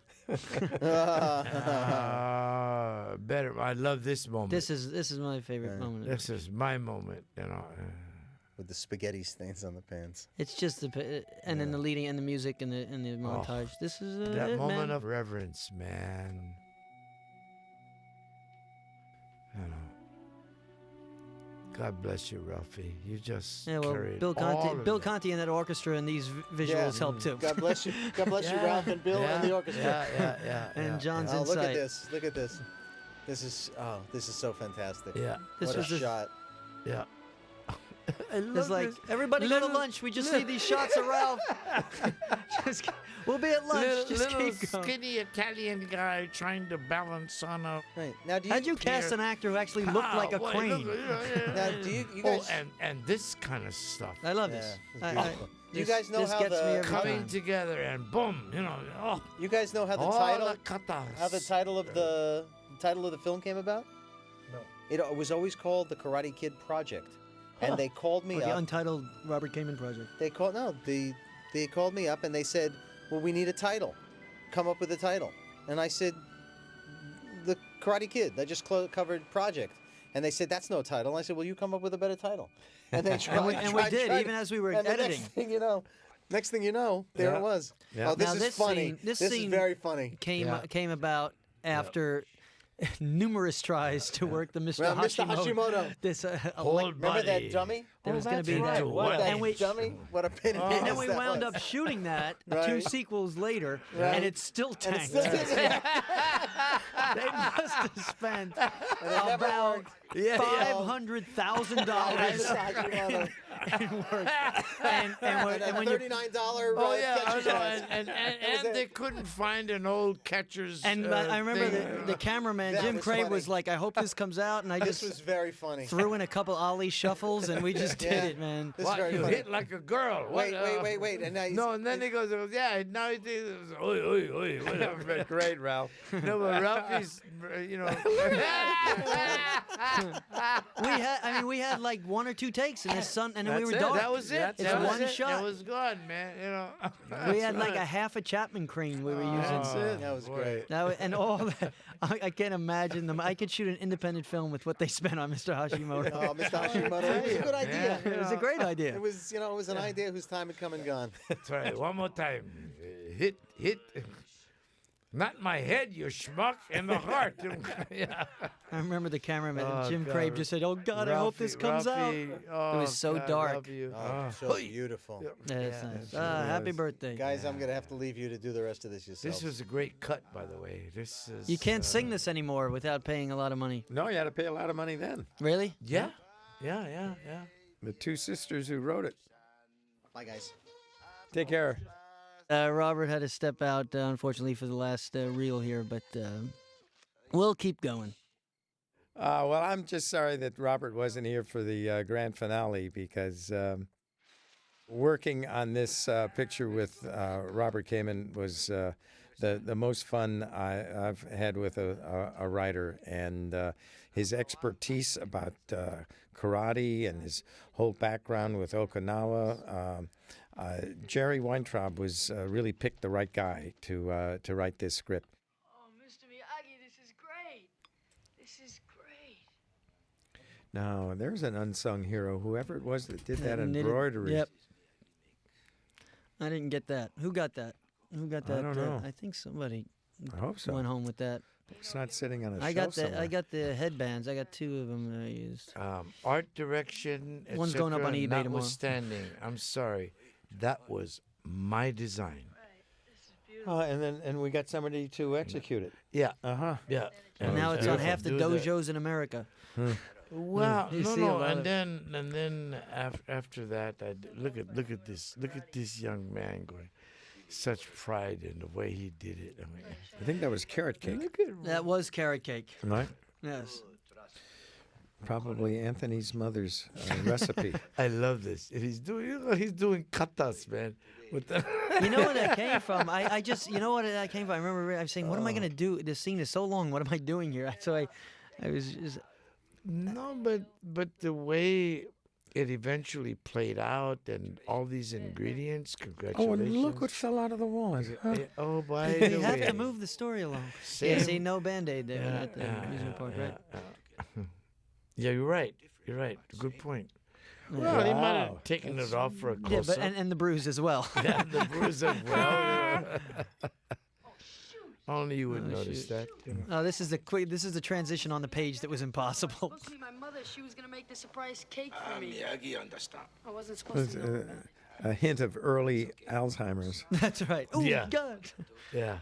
[SPEAKER 3] Better. I love this moment.
[SPEAKER 1] This is my favorite moment.
[SPEAKER 3] This is my moment.
[SPEAKER 4] With the spaghetti stains on the pants.
[SPEAKER 1] It's just and then the leading and the music and the montage. This is
[SPEAKER 3] that moment of reverence, man. God bless you, Ralphie. You just carried
[SPEAKER 1] Bill Conti and that orchestra and these visuals help too.
[SPEAKER 4] God bless you. God bless you, Ralph and Bill and the orchestra.
[SPEAKER 1] And John's
[SPEAKER 4] insight.
[SPEAKER 1] insight.
[SPEAKER 4] Look at this. This is so fantastic.
[SPEAKER 3] Yeah.
[SPEAKER 4] What a shot.
[SPEAKER 3] Yeah.
[SPEAKER 1] It's like, everybody go to lunch. We just need these shots of Ralph. We'll be at lunch. Just keep going.
[SPEAKER 3] Skinny Italian guy trying to balance on a.
[SPEAKER 4] Right. Now,
[SPEAKER 1] how'd you cast an actor who actually looked like a queen?
[SPEAKER 4] Now, do you guys...
[SPEAKER 3] and this kind of stuff.
[SPEAKER 1] I love this.
[SPEAKER 4] You guys know
[SPEAKER 1] this
[SPEAKER 4] how
[SPEAKER 1] gets me
[SPEAKER 4] the
[SPEAKER 1] every
[SPEAKER 3] Coming
[SPEAKER 1] time.
[SPEAKER 3] together and boom,
[SPEAKER 4] You guys know how the
[SPEAKER 3] all
[SPEAKER 4] title
[SPEAKER 3] the katas.
[SPEAKER 4] how the title of the film came about?
[SPEAKER 2] No.
[SPEAKER 4] It was always called the Karate Kid Project, and they called me
[SPEAKER 1] Or the
[SPEAKER 4] up.
[SPEAKER 1] Untitled Robert Kamen Project.
[SPEAKER 4] They called me up and they said, "Well, we need a title. Come up with a title." And I said, "The Karate Kid." I just covered Project, and they said, "That's no title." I said, "Well, you come up with a better title." And they tried,
[SPEAKER 1] And we did, even as we were
[SPEAKER 4] and the
[SPEAKER 1] editing.
[SPEAKER 4] next thing you know, there it was.
[SPEAKER 2] Yeah.
[SPEAKER 4] Oh, this
[SPEAKER 1] Now,
[SPEAKER 4] is
[SPEAKER 1] this
[SPEAKER 4] funny.
[SPEAKER 1] scene- this
[SPEAKER 4] is
[SPEAKER 1] scene
[SPEAKER 4] very funny.
[SPEAKER 1] Came about after numerous tries to work the Mr.
[SPEAKER 4] Well, Mr.
[SPEAKER 1] Hashimoto.
[SPEAKER 4] Hashimoto.
[SPEAKER 1] This
[SPEAKER 3] Whole
[SPEAKER 4] Remember that
[SPEAKER 3] body.
[SPEAKER 4] dummy?
[SPEAKER 1] There was going to be
[SPEAKER 3] that's
[SPEAKER 1] that.
[SPEAKER 3] right. What
[SPEAKER 4] That
[SPEAKER 3] and we-
[SPEAKER 4] dummy? What a pain in the
[SPEAKER 1] And then
[SPEAKER 4] ass
[SPEAKER 1] we
[SPEAKER 4] that
[SPEAKER 1] wound
[SPEAKER 4] was.
[SPEAKER 1] up shooting that
[SPEAKER 4] Right.
[SPEAKER 1] 2 sequels later,
[SPEAKER 4] Right.
[SPEAKER 1] and it's still
[SPEAKER 4] And
[SPEAKER 1] tanked.
[SPEAKER 4] it's still
[SPEAKER 1] They must have spent
[SPEAKER 4] never
[SPEAKER 1] about
[SPEAKER 4] worked.
[SPEAKER 1] $500,000 in work. And when you
[SPEAKER 4] $39
[SPEAKER 3] Oh yeah,
[SPEAKER 4] catcher's
[SPEAKER 3] I know,
[SPEAKER 4] pass.
[SPEAKER 3] and they couldn't find an old catcher's.
[SPEAKER 1] and I remember
[SPEAKER 3] thing.
[SPEAKER 1] the cameraman
[SPEAKER 4] That
[SPEAKER 1] Jim
[SPEAKER 4] was
[SPEAKER 1] Craig
[SPEAKER 4] funny.
[SPEAKER 1] was like, "I hope this comes out," and I
[SPEAKER 4] This
[SPEAKER 1] just
[SPEAKER 4] was very funny.
[SPEAKER 1] threw in a couple ollie shuffles, and we just did
[SPEAKER 4] Yeah.
[SPEAKER 1] it, man.
[SPEAKER 4] This is
[SPEAKER 3] What,
[SPEAKER 4] very
[SPEAKER 3] you
[SPEAKER 4] funny.
[SPEAKER 3] hit like a girl. What,
[SPEAKER 4] Wait. And now he's,
[SPEAKER 3] No, and then he goes, yeah, now he thinks, oi, oi, oi, whatever.
[SPEAKER 2] Great, Ralph.
[SPEAKER 3] No, but Ralphie's,
[SPEAKER 1] We had like 1 or 2 takes in the sun, and then we
[SPEAKER 3] That's
[SPEAKER 1] were
[SPEAKER 3] it.
[SPEAKER 1] dark.
[SPEAKER 3] That was it.
[SPEAKER 1] It's
[SPEAKER 3] That was
[SPEAKER 1] one
[SPEAKER 3] it.
[SPEAKER 1] shot.
[SPEAKER 3] It was gone, man.
[SPEAKER 1] We had like a half a Chapman crane we were using.
[SPEAKER 3] That's it.
[SPEAKER 4] that was
[SPEAKER 3] Boy.
[SPEAKER 4] great.
[SPEAKER 1] And all that, I can't imagine them. I could shoot an independent film with what they spent on Mr. Hashimoto.
[SPEAKER 4] Oh, Mr. Hashimoto, it was a good idea.
[SPEAKER 1] It was a great idea.
[SPEAKER 4] It was, it was an idea whose time had come and gone.
[SPEAKER 3] That's right. One more time. Hit. Not my head, you schmuck, and the heart. Yeah.
[SPEAKER 1] I remember the cameraman,
[SPEAKER 3] Oh,
[SPEAKER 1] Jim
[SPEAKER 3] God.
[SPEAKER 1] Craig, just said, "Oh God, I hope this comes
[SPEAKER 3] Ralphie,
[SPEAKER 1] out." It was so
[SPEAKER 3] God,
[SPEAKER 1] dark.
[SPEAKER 3] love you.
[SPEAKER 4] Oh, so beautiful.
[SPEAKER 1] Yeah, it's nice.
[SPEAKER 3] it really
[SPEAKER 1] Happy
[SPEAKER 3] was.
[SPEAKER 1] birthday.
[SPEAKER 4] Guys, I'm going to have to leave you to do the rest of this yourself.
[SPEAKER 3] This was a great cut, by the way. This is.
[SPEAKER 1] You can't sing this anymore without paying a lot of money.
[SPEAKER 2] No, you had to pay a lot of money then.
[SPEAKER 1] Really?
[SPEAKER 3] Yeah.
[SPEAKER 2] The 2 sisters who wrote it.
[SPEAKER 4] Bye, guys.
[SPEAKER 2] Take care.
[SPEAKER 1] Robert had to step out, unfortunately, for the last reel here, but we'll keep going.
[SPEAKER 2] Well, I'm just sorry that Robert wasn't here for the grand finale because working on this picture with Robert Kamen was the most fun I've had with a writer, and his expertise about karate and his whole background with Okinawa. Jerry Weintraub was really picked the right guy to write this script.
[SPEAKER 6] Oh, Mr. Miyagi, this is great. This is great.
[SPEAKER 2] Now, there's an unsung hero, whoever it was that did that
[SPEAKER 1] Knitted-
[SPEAKER 2] embroidery.
[SPEAKER 1] Yep. I didn't get that. Who got that? Who got that?
[SPEAKER 2] I don't know.
[SPEAKER 1] I think somebody
[SPEAKER 2] I hope so.
[SPEAKER 1] went home with that.
[SPEAKER 2] It's not sitting on a
[SPEAKER 1] I
[SPEAKER 2] shelf
[SPEAKER 1] got the
[SPEAKER 2] somewhere.
[SPEAKER 1] I got the headbands. I got 2 of them that I used.
[SPEAKER 3] Art direction.
[SPEAKER 1] One's going up on eBay tomorrow.
[SPEAKER 3] Notwithstanding, I'm sorry, that was my design.
[SPEAKER 2] And we got somebody to execute it.
[SPEAKER 3] Yeah.
[SPEAKER 2] Uh-huh.
[SPEAKER 3] Yeah.
[SPEAKER 1] And now it's on half the
[SPEAKER 3] Do that.
[SPEAKER 1] dojos in America.
[SPEAKER 3] Well,
[SPEAKER 1] You
[SPEAKER 3] no,
[SPEAKER 1] see a
[SPEAKER 3] no,
[SPEAKER 1] lot
[SPEAKER 3] and
[SPEAKER 1] of-
[SPEAKER 3] then after that, look at this young man going, such pride in the way he did it. I mean,
[SPEAKER 2] I think that was carrot cake.
[SPEAKER 3] look at
[SPEAKER 1] That was carrot cake.
[SPEAKER 2] Right?
[SPEAKER 1] Yes.
[SPEAKER 2] Probably Anthony's mother's recipe.
[SPEAKER 3] I love this. And he's doing katas, man. With the
[SPEAKER 1] You know where that came from? I just, you know what that came from? I remember I was saying, what am I going to do? This scene is so long. What am I doing here? So I was just...
[SPEAKER 3] No, but the way it eventually played out and all these ingredients,
[SPEAKER 2] Oh,
[SPEAKER 3] congratulations.
[SPEAKER 2] and look what fell out of the wall. Huh?
[SPEAKER 3] Oh, by
[SPEAKER 1] You
[SPEAKER 3] the
[SPEAKER 1] have
[SPEAKER 3] way.
[SPEAKER 1] to move the story along.
[SPEAKER 3] Same.
[SPEAKER 1] Yeah, see, no Band-Aid there at the amusement park, right?
[SPEAKER 3] Yeah, you're right. You're right. Good point. Well, he might
[SPEAKER 2] Wow.
[SPEAKER 3] have taken it off for a
[SPEAKER 1] Yeah,
[SPEAKER 3] close-up.
[SPEAKER 1] but and the bruise as well.
[SPEAKER 3] Yeah, the bruise as well. Only you would
[SPEAKER 1] Oh,
[SPEAKER 3] notice
[SPEAKER 1] shoot.
[SPEAKER 3] that. You know.
[SPEAKER 1] Oh, this is the transition on the page that was impossible.
[SPEAKER 6] Look, see, my mother, she was gonna make the surprise cake for me.
[SPEAKER 11] Miyagi understand.
[SPEAKER 6] I wasn't supposed
[SPEAKER 2] There's
[SPEAKER 6] to know.
[SPEAKER 2] a hint of early Alzheimer's.
[SPEAKER 1] That's right. Oh,
[SPEAKER 3] Yeah.
[SPEAKER 1] God.
[SPEAKER 3] Yeah.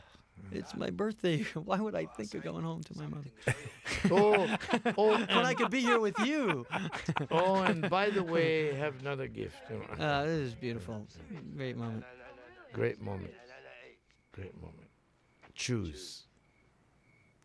[SPEAKER 1] It's my birthday. Why would I think of going home to my mother?
[SPEAKER 3] Oh,
[SPEAKER 1] When I could be here with you.
[SPEAKER 3] oh, and by the way, have another gift. You know.
[SPEAKER 1] This is beautiful. Great moment.
[SPEAKER 3] Great moment. Great moment. Choose.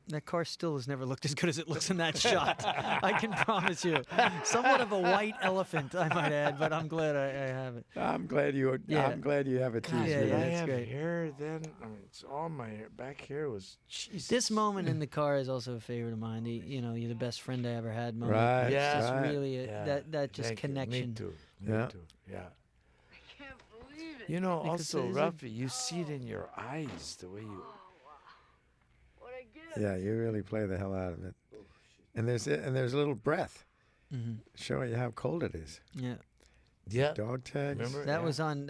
[SPEAKER 1] That car still has never looked as good as it looks in that shot. I can promise you. Somewhat of a white elephant, I might add, but I'm glad I have it.
[SPEAKER 10] I'm glad you have it too.
[SPEAKER 3] God,
[SPEAKER 1] Yeah,
[SPEAKER 3] did
[SPEAKER 1] yeah,
[SPEAKER 3] I
[SPEAKER 1] that's
[SPEAKER 3] have
[SPEAKER 1] great.
[SPEAKER 3] hair then? I mean, it's all my hair. Back hair was Jesus.
[SPEAKER 1] This moment in the car is also a favorite of mine. You're the best friend I ever had moment.
[SPEAKER 10] Right,
[SPEAKER 1] It's just
[SPEAKER 10] right.
[SPEAKER 1] really that just
[SPEAKER 3] Thank you.
[SPEAKER 1] connection.
[SPEAKER 3] Me too.
[SPEAKER 10] Yeah.
[SPEAKER 3] Me too. Yeah.
[SPEAKER 13] I can't believe it.
[SPEAKER 3] You know,
[SPEAKER 1] Because
[SPEAKER 3] also,
[SPEAKER 1] it is a-
[SPEAKER 3] Rafi, you see it in your eyes, the way you.
[SPEAKER 13] What'd I get?
[SPEAKER 2] Yeah, you really play the hell out of it. And there's a little breath showing you how cold it is.
[SPEAKER 1] Yeah.
[SPEAKER 3] Yeah.
[SPEAKER 2] Dog tags.
[SPEAKER 3] Remember?
[SPEAKER 1] That was on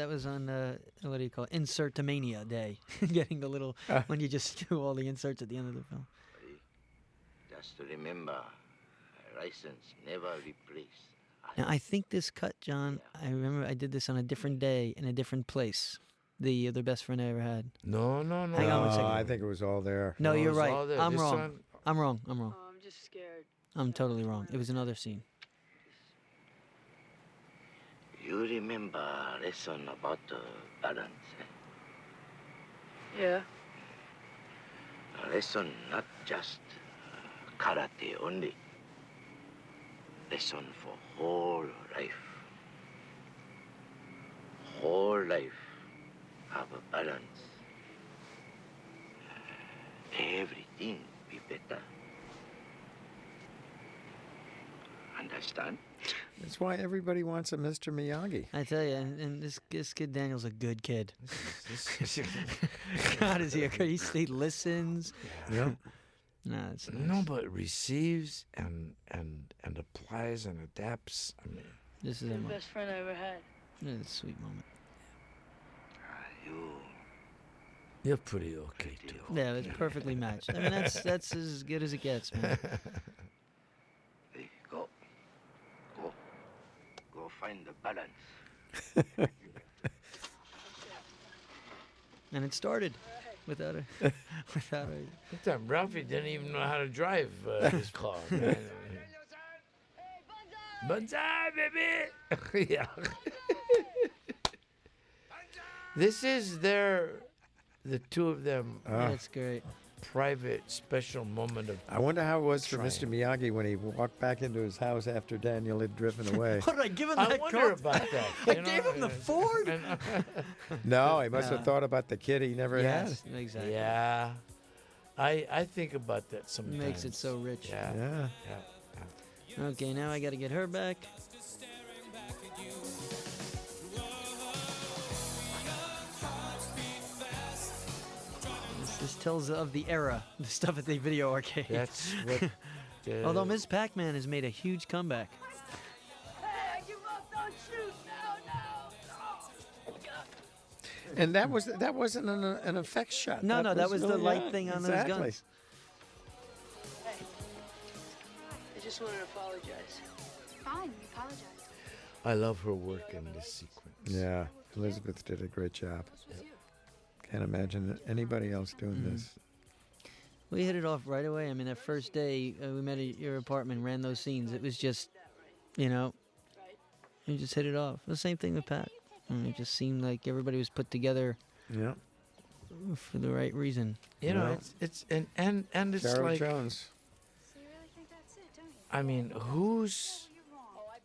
[SPEAKER 1] what do you call it? Insertomania day. Getting the little when you just do all the inserts at the end of the film.
[SPEAKER 11] Just to remember, license never replaced.
[SPEAKER 1] Now I think this cut, John. I remember I did this on a different day in a different place. The best friend I ever had.
[SPEAKER 3] No.
[SPEAKER 1] Hang on one second.
[SPEAKER 2] I think it was all there.
[SPEAKER 1] No,
[SPEAKER 3] No,
[SPEAKER 1] you're
[SPEAKER 3] it's
[SPEAKER 1] right.
[SPEAKER 3] all there.
[SPEAKER 1] I'm
[SPEAKER 3] This
[SPEAKER 1] wrong.
[SPEAKER 3] one-
[SPEAKER 1] I'm wrong.
[SPEAKER 13] Oh, I'm just scared.
[SPEAKER 1] I'm totally wrong. It was another scene.
[SPEAKER 11] You remember lesson about balance?
[SPEAKER 13] Yeah.
[SPEAKER 11] A lesson not just karate only. Lesson for whole life. Whole life have a balance. Everything be better. Understand?
[SPEAKER 2] That's why everybody wants a Mr. Miyagi.
[SPEAKER 1] I tell you, and this kid Daniel's a good kid. God, is he a good? He listens.
[SPEAKER 2] Yeah.
[SPEAKER 1] No, it's nice.
[SPEAKER 3] No, but receives and applies and adapts. I mean,
[SPEAKER 1] This is
[SPEAKER 13] The
[SPEAKER 1] a moment.
[SPEAKER 13] best friend I ever had.
[SPEAKER 1] It's a sweet moment.
[SPEAKER 3] you're pretty okay too.
[SPEAKER 1] Yeah, it's perfectly matched. I mean, that's as good as it gets, man.
[SPEAKER 11] Hey, go find the balance.
[SPEAKER 1] And it started without a without a.
[SPEAKER 3] That time, Ralphie didn't even know how to drive his car. Man. Banzai, baby! Yeah. This is the two of them,
[SPEAKER 1] That's great.
[SPEAKER 3] private, special moment of.
[SPEAKER 2] I wonder how it was for
[SPEAKER 3] Triumph.
[SPEAKER 2] Mr. Miyagi when he walked back into his house after Daniel had driven away.
[SPEAKER 1] What did I give him
[SPEAKER 3] I
[SPEAKER 1] that
[SPEAKER 3] wonder
[SPEAKER 1] car?
[SPEAKER 3] about that.
[SPEAKER 1] I
[SPEAKER 3] you know,
[SPEAKER 1] gave him the Ford.
[SPEAKER 2] No, he must
[SPEAKER 1] Yeah.
[SPEAKER 2] have thought about the kid he never
[SPEAKER 1] Yes, exactly.
[SPEAKER 3] Yeah. I think about that sometimes.
[SPEAKER 1] Makes it so rich.
[SPEAKER 3] Yeah.
[SPEAKER 2] had. Yeah.
[SPEAKER 3] Yeah.
[SPEAKER 1] Okay, now I got to get her back. This tells of the era, the stuff at the video arcade.
[SPEAKER 3] That's what.
[SPEAKER 1] Although Ms. Pac-Man has made a huge comeback.
[SPEAKER 6] Hey, I give up! Don't shoot! No!
[SPEAKER 2] And that wasn't an effects shot.
[SPEAKER 1] No, that was the
[SPEAKER 2] really-
[SPEAKER 1] light
[SPEAKER 2] yeah,
[SPEAKER 1] thing on
[SPEAKER 2] exactly.
[SPEAKER 1] those guns.
[SPEAKER 13] Hey, I just wanted to apologize.
[SPEAKER 8] Fine, apologize.
[SPEAKER 3] I love her work in this sequence.
[SPEAKER 2] Yeah, Elizabeth did a great job. Can't imagine anybody else doing this.
[SPEAKER 1] We hit it off right away. I mean, that first day we met at your apartment, ran those scenes. It was just, you just hit it off. The same thing with Pat. It just seemed like everybody was put together
[SPEAKER 2] Yeah.
[SPEAKER 1] for the right reason.
[SPEAKER 3] You know,
[SPEAKER 2] Yeah.
[SPEAKER 3] it's and it's
[SPEAKER 2] Sarah
[SPEAKER 3] like.
[SPEAKER 2] Jones.
[SPEAKER 8] So you really think that's it, don't you?
[SPEAKER 3] I mean, who's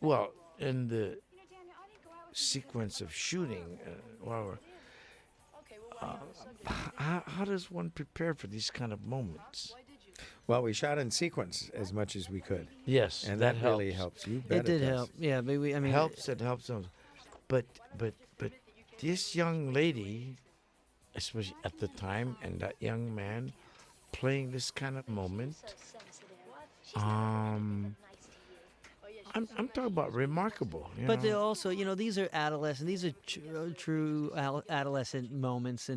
[SPEAKER 3] well in the
[SPEAKER 8] You know, Daniel, I didn't go out with you.
[SPEAKER 3] sequence of shooting? How does one prepare for these kind of moments?
[SPEAKER 2] Well, we shot in sequence as much as we could.
[SPEAKER 3] Yes,
[SPEAKER 2] And
[SPEAKER 3] that
[SPEAKER 2] that really
[SPEAKER 3] helps.
[SPEAKER 2] helps. You bet
[SPEAKER 1] It did
[SPEAKER 2] does.
[SPEAKER 1] help. Yeah, but I mean,
[SPEAKER 3] Helps. It helps them. But this young lady, especially at the time, and that young man, playing this kind of moment. I'm talking about remarkable. You
[SPEAKER 1] But
[SPEAKER 3] know?
[SPEAKER 1] they also, these are adolescent. These are true adolescent moments,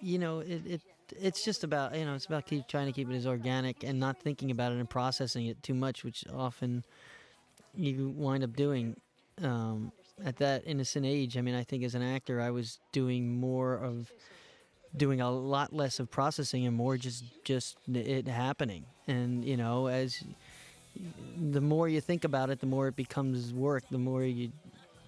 [SPEAKER 1] it's just about it's about trying to keep it as organic and not thinking about it and processing it too much, which often you wind up doing at that innocent age. I mean, I think as an actor, I was doing a lot less of processing and more just it happening. And as the more you think about it, the more it becomes work. The more you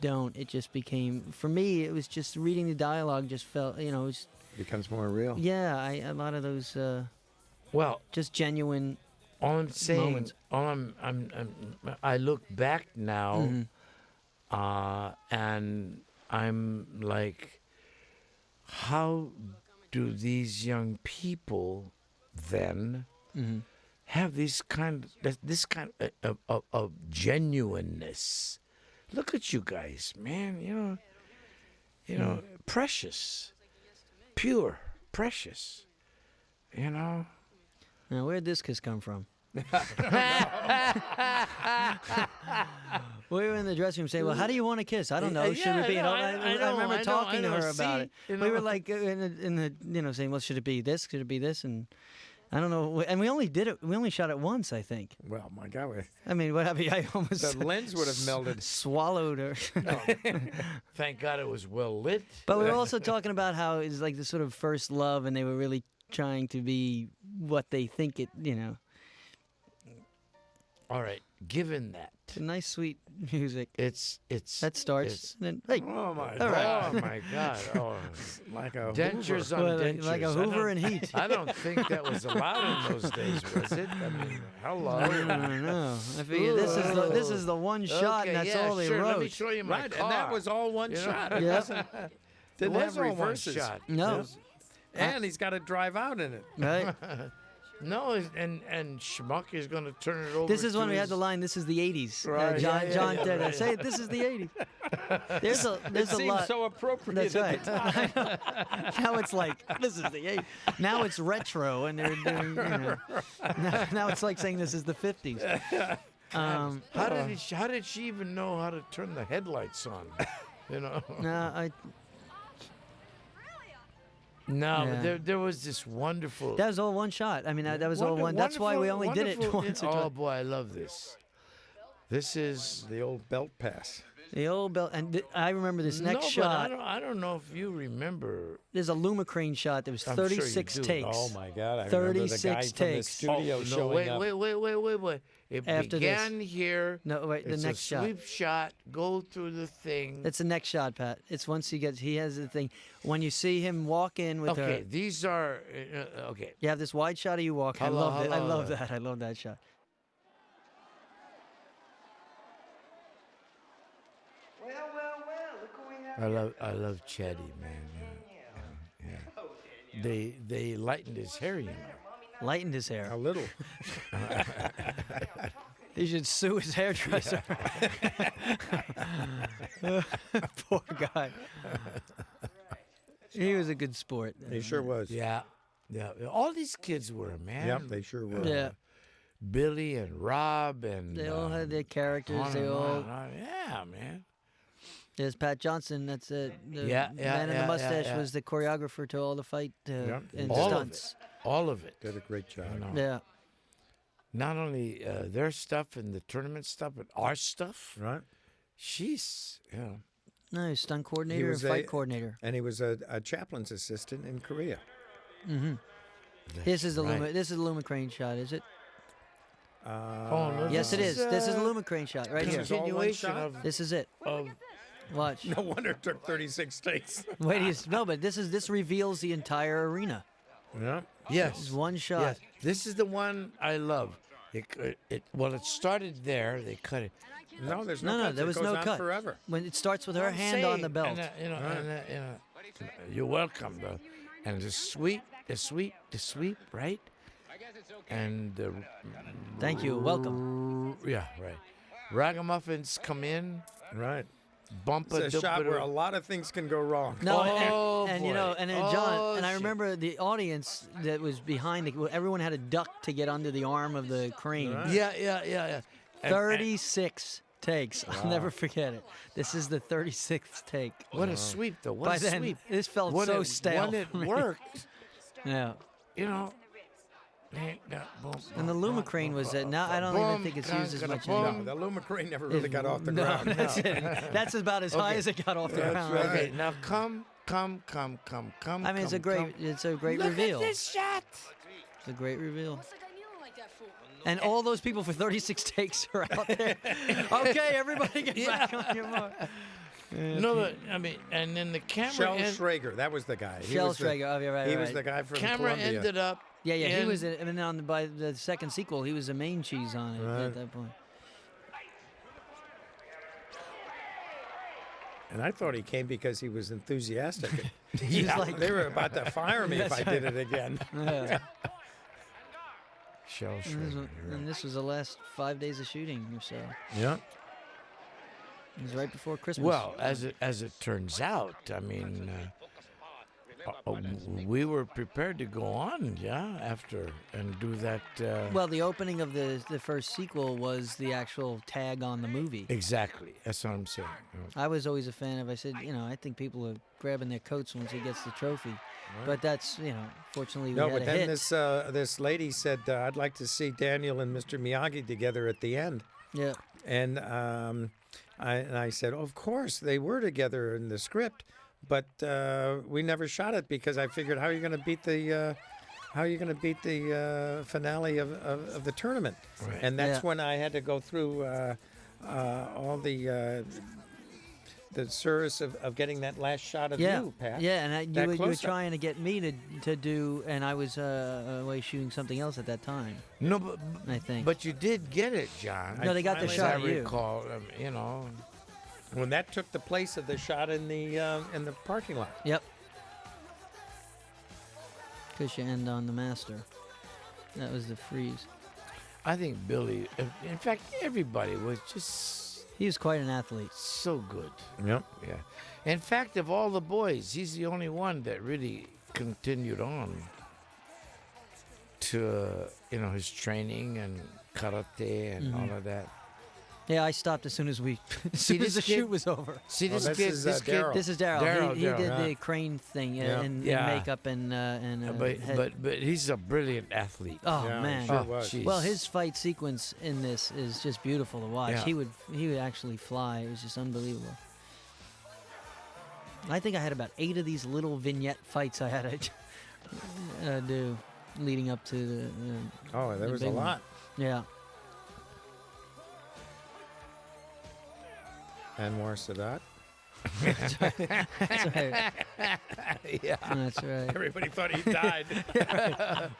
[SPEAKER 1] don't. It just became, for me, it was just reading the dialogue. Just felt, it was,
[SPEAKER 2] becomes more real.
[SPEAKER 1] Yeah, a lot of those. Just genuine.
[SPEAKER 3] All I'm saying,
[SPEAKER 1] moments.
[SPEAKER 3] I look back now, and I'm like, how do these young people then have this kind of genuineness? Look at you guys, man. Precious, pure, precious.
[SPEAKER 1] Now, where'd this kiss come from? We were in the dressing room saying, "Well, how do you want to kiss? I don't know. Should it be?" I remember talking to her about it. We were like in the saying, "Well, should it be this? Should it be this?" And I don't know. And we only did it. We only shot it once, I think.
[SPEAKER 2] Well, my God.
[SPEAKER 1] I mean, what happened? I almost
[SPEAKER 2] the lens would have melded,
[SPEAKER 1] swallowed her.
[SPEAKER 3] Thank God it was well lit.
[SPEAKER 1] But we were also talking about how it's like the sort of first love, and they were really trying to be what they think it.
[SPEAKER 3] All right, given that.
[SPEAKER 1] It's a nice, sweet music. That starts. Then, hey.
[SPEAKER 3] Oh, my
[SPEAKER 1] God.
[SPEAKER 3] Right. Oh, my God. Oh,
[SPEAKER 2] like a
[SPEAKER 3] dentures
[SPEAKER 2] Hoover.
[SPEAKER 3] on dentures.
[SPEAKER 1] Like a Hoover and heat.
[SPEAKER 3] I don't think that was allowed in those days, was it? I mean, hello.
[SPEAKER 1] No. I figure this is the one shot, and that's all they wrote.
[SPEAKER 3] Let me show you my car.
[SPEAKER 2] And that was all one shot. It didn't have reverses.
[SPEAKER 3] Shot.
[SPEAKER 1] No.
[SPEAKER 2] And he's got to drive out in it.
[SPEAKER 1] Right.
[SPEAKER 3] No, and Schmuck is going to turn it over.
[SPEAKER 1] This is when we had the line, "This is the '80s."
[SPEAKER 3] Right.
[SPEAKER 1] John did it. Say, "This is the '80s." There's a lot.
[SPEAKER 2] Seems so appropriate.
[SPEAKER 1] That's right. Now it's like, this is the '80s. Now it's retro, and they're doing. Now it's like saying this is the '50s.
[SPEAKER 3] How did she even know how to turn the headlights on? No,
[SPEAKER 1] Yeah.
[SPEAKER 3] there was this wonderful.
[SPEAKER 1] That was all one shot. I mean, that was all one. That's why we only did it once.
[SPEAKER 3] Oh boy, I love this. This is
[SPEAKER 2] the old belt pass.
[SPEAKER 1] The old belt, and I remember this next shot.
[SPEAKER 3] But I don't know if you remember.
[SPEAKER 1] There's a Lumicrane shot. There was 36 takes.
[SPEAKER 2] Oh my God! I
[SPEAKER 1] 36
[SPEAKER 2] remember the guy
[SPEAKER 1] takes.
[SPEAKER 2] from the studio showing up.
[SPEAKER 3] Wait. It
[SPEAKER 1] After
[SPEAKER 3] began
[SPEAKER 1] this.
[SPEAKER 3] here.
[SPEAKER 1] No, wait. The
[SPEAKER 3] it's
[SPEAKER 1] next
[SPEAKER 3] a
[SPEAKER 1] shot.
[SPEAKER 3] sweep shot. Go through the thing.
[SPEAKER 1] It's the next shot, Pat. It's once he has the thing. When you see him walk in with her.
[SPEAKER 3] Okay, these are okay.
[SPEAKER 1] You have this wide shot of you walking. I love it. I love that. I love that shot.
[SPEAKER 9] Look who we have.
[SPEAKER 3] I love Chetty, man. Yeah. They lightened his hair,
[SPEAKER 1] Lightened his hair
[SPEAKER 2] a little.
[SPEAKER 1] He should sue his hairdresser. Poor guy. He was a good sport.
[SPEAKER 2] He sure was.
[SPEAKER 3] Yeah. All these kids were, man.
[SPEAKER 2] Yep, they sure were.
[SPEAKER 1] Yeah.
[SPEAKER 3] Billy and Rob and
[SPEAKER 1] They all had their characters.
[SPEAKER 3] on
[SPEAKER 1] They
[SPEAKER 3] and
[SPEAKER 1] all.
[SPEAKER 3] on and on. Yeah, man.
[SPEAKER 1] There's Pat Johnson. That's it. The
[SPEAKER 3] Yeah,
[SPEAKER 1] man in the mustache
[SPEAKER 3] yeah.
[SPEAKER 1] was the choreographer to all the fight and
[SPEAKER 3] All
[SPEAKER 1] stunts.
[SPEAKER 3] All of it.
[SPEAKER 2] Did a great job.
[SPEAKER 1] Yeah.
[SPEAKER 3] Not only their stuff and the tournament stuff, but our stuff.
[SPEAKER 2] Right.
[SPEAKER 3] She's,
[SPEAKER 1] No, he's stunt coordinator and fight coordinator.
[SPEAKER 2] And he was a chaplain's assistant in Korea.
[SPEAKER 1] Mm-hmm. This is the
[SPEAKER 3] right.
[SPEAKER 1] This is the Lumicrane shot, is it?
[SPEAKER 3] no,
[SPEAKER 1] Yes, it is. This is the Lumicrane shot right here.
[SPEAKER 3] Continuation of
[SPEAKER 1] This is it. Watch.
[SPEAKER 2] No wonder it took 36 takes.
[SPEAKER 1] Wait, no, but this reveals the entire arena.
[SPEAKER 2] Yeah.
[SPEAKER 3] Yes.
[SPEAKER 1] It's one shot.
[SPEAKER 3] Yes. This is the one I love. It started there. They cut it.
[SPEAKER 2] No, there's no,
[SPEAKER 1] No,
[SPEAKER 2] cut.
[SPEAKER 1] there was
[SPEAKER 2] it goes
[SPEAKER 1] no
[SPEAKER 2] on
[SPEAKER 1] cut.
[SPEAKER 2] forever.
[SPEAKER 1] When it starts with her
[SPEAKER 3] I'm
[SPEAKER 1] hand on
[SPEAKER 3] saying,
[SPEAKER 1] the belt.
[SPEAKER 3] And, you're welcome, though. And the sweep, right? And
[SPEAKER 1] Thank you. Welcome.
[SPEAKER 3] Yeah, right. Ragamuffins come in,
[SPEAKER 2] right?
[SPEAKER 3] Bump
[SPEAKER 2] It's a shot where a lot of things can go wrong.
[SPEAKER 1] No,
[SPEAKER 3] Oh,
[SPEAKER 1] and
[SPEAKER 3] boy.
[SPEAKER 1] and John,
[SPEAKER 3] Oh,
[SPEAKER 1] and I
[SPEAKER 3] shit.
[SPEAKER 1] remember the audience that was behind everyone had a duck to get under the arm of the crane.
[SPEAKER 2] Right.
[SPEAKER 3] Yeah. And-
[SPEAKER 1] 36 takes. I'll never forget it. This is the 36th take.
[SPEAKER 3] What a sweep, though. What
[SPEAKER 1] By
[SPEAKER 3] a
[SPEAKER 1] then,
[SPEAKER 3] sweep.
[SPEAKER 1] this felt
[SPEAKER 3] When
[SPEAKER 1] so
[SPEAKER 3] it,
[SPEAKER 1] stale.
[SPEAKER 3] When it
[SPEAKER 1] for me.
[SPEAKER 3] worked,
[SPEAKER 1] Yeah. And the Lumicrane was now I don't even think it's used as much anymore.
[SPEAKER 2] No, the Lumicrane never really got off the ground.
[SPEAKER 1] That's it. That's about as high as it got off the ground. Right?
[SPEAKER 3] Okay, now come.
[SPEAKER 1] I mean, it's a great
[SPEAKER 3] Look
[SPEAKER 1] reveal.
[SPEAKER 3] at this shot.
[SPEAKER 1] It's a great reveal. And all those people for 36 takes are out there. Okay, everybody get back on your mark.
[SPEAKER 3] No, but I mean, and then the camera.
[SPEAKER 2] Shel Schrager, that was the guy.
[SPEAKER 1] Shel Schrager. Oh, yeah, right.
[SPEAKER 2] He was the guy from
[SPEAKER 3] Camera
[SPEAKER 2] Columbia.
[SPEAKER 3] ended up.
[SPEAKER 1] Yeah, he was. And then by the second sequel, he was the main cheese on it at that point.
[SPEAKER 2] And I thought he came because he was enthusiastic.
[SPEAKER 1] He was like,
[SPEAKER 2] they were about to fire me if I did it again.
[SPEAKER 1] Yeah.
[SPEAKER 3] Shel Schrager.
[SPEAKER 1] And this was the last 5 days of shooting or so.
[SPEAKER 2] Yeah.
[SPEAKER 1] It was right before Christmas.
[SPEAKER 3] Well, as it turns out, I mean, we were prepared to go on, after and do that.
[SPEAKER 1] Well, the opening of the first sequel was the actual tag on the movie.
[SPEAKER 3] Exactly. That's what I'm saying.
[SPEAKER 1] I was always a fan of. I said, I think people are grabbing their coats once he gets the trophy. But that's, fortunately we had
[SPEAKER 2] but
[SPEAKER 1] a
[SPEAKER 2] then
[SPEAKER 1] hit.
[SPEAKER 2] this lady said, I'd like to see Daniel and Mr. Miyagi together at the end.
[SPEAKER 1] Yeah.
[SPEAKER 2] And I said, of course, they were together in the script, but we never shot it because I figured, how are you going to beat the finale of the tournament?
[SPEAKER 3] Right.
[SPEAKER 2] And that's when I had to go through all the service of getting that last shot of you, Pat.
[SPEAKER 1] Yeah, and you were
[SPEAKER 2] close-up.
[SPEAKER 1] trying to get me to do, and I was away shooting something else at that time.
[SPEAKER 3] No, but
[SPEAKER 1] I think.
[SPEAKER 3] But you did get it, John.
[SPEAKER 1] No, they got the shot of
[SPEAKER 3] I
[SPEAKER 1] you.
[SPEAKER 3] recall,
[SPEAKER 2] When that took the place of the shot in the parking lot.
[SPEAKER 1] Yep. Because you end on the master. That was the freeze.
[SPEAKER 3] I think Billy, in fact, everybody was just...
[SPEAKER 1] He was quite an athlete.
[SPEAKER 3] So good.
[SPEAKER 2] Yep.
[SPEAKER 3] Yeah. In fact, of all the boys, he's the only one that really continued on to, his training and karate and all of that.
[SPEAKER 1] Yeah, I stopped as soon as the shoot was over.
[SPEAKER 3] See, this
[SPEAKER 2] this
[SPEAKER 3] kid,
[SPEAKER 2] is,
[SPEAKER 3] this kid.
[SPEAKER 2] Daryl.
[SPEAKER 1] This is Daryl. He did
[SPEAKER 2] yeah.
[SPEAKER 1] the crane thing
[SPEAKER 2] Yeah.
[SPEAKER 1] and
[SPEAKER 3] Yeah.
[SPEAKER 1] makeup and head.
[SPEAKER 3] But he's a brilliant athlete.
[SPEAKER 1] Oh
[SPEAKER 2] Yeah,
[SPEAKER 1] man!
[SPEAKER 2] he sure was.
[SPEAKER 3] Geez.
[SPEAKER 1] Well, his fight sequence in this is just beautiful to watch.
[SPEAKER 3] Yeah.
[SPEAKER 1] He would actually fly. It was just unbelievable. I think I had about 8 of these little vignette fights I had to do leading up to the.
[SPEAKER 2] There
[SPEAKER 1] the
[SPEAKER 2] was a
[SPEAKER 1] big one.
[SPEAKER 2] lot.
[SPEAKER 1] Yeah.
[SPEAKER 2] Anwar Sadat.
[SPEAKER 1] That's right.
[SPEAKER 3] Yeah.
[SPEAKER 1] That's right.
[SPEAKER 2] Everybody thought he died.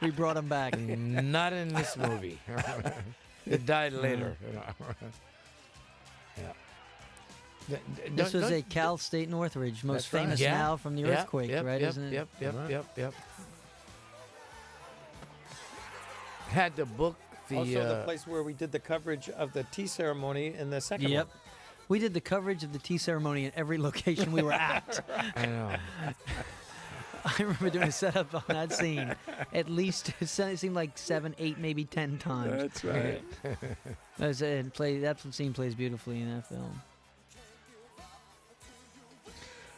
[SPEAKER 1] We brought him back.
[SPEAKER 3] Not in this movie. He died later. Yeah.
[SPEAKER 1] This was a Cal State Northridge, most
[SPEAKER 2] That's right.
[SPEAKER 1] famous
[SPEAKER 3] Yeah.
[SPEAKER 1] now from the
[SPEAKER 3] Yep,
[SPEAKER 1] earthquake,
[SPEAKER 3] yep,
[SPEAKER 1] right?
[SPEAKER 3] Yep,
[SPEAKER 1] Isn't it?
[SPEAKER 3] Yep. Had to book the.
[SPEAKER 2] Also, the place where we did the coverage of the tea ceremony in the second
[SPEAKER 1] Yep.
[SPEAKER 2] one.
[SPEAKER 1] We did the coverage of the tea ceremony in every location we were at.
[SPEAKER 3] I know.
[SPEAKER 1] I remember doing a setup on that scene at least, it seemed like 7, 8, maybe 10 times.
[SPEAKER 2] That's right.
[SPEAKER 1] That scene plays beautifully in that film.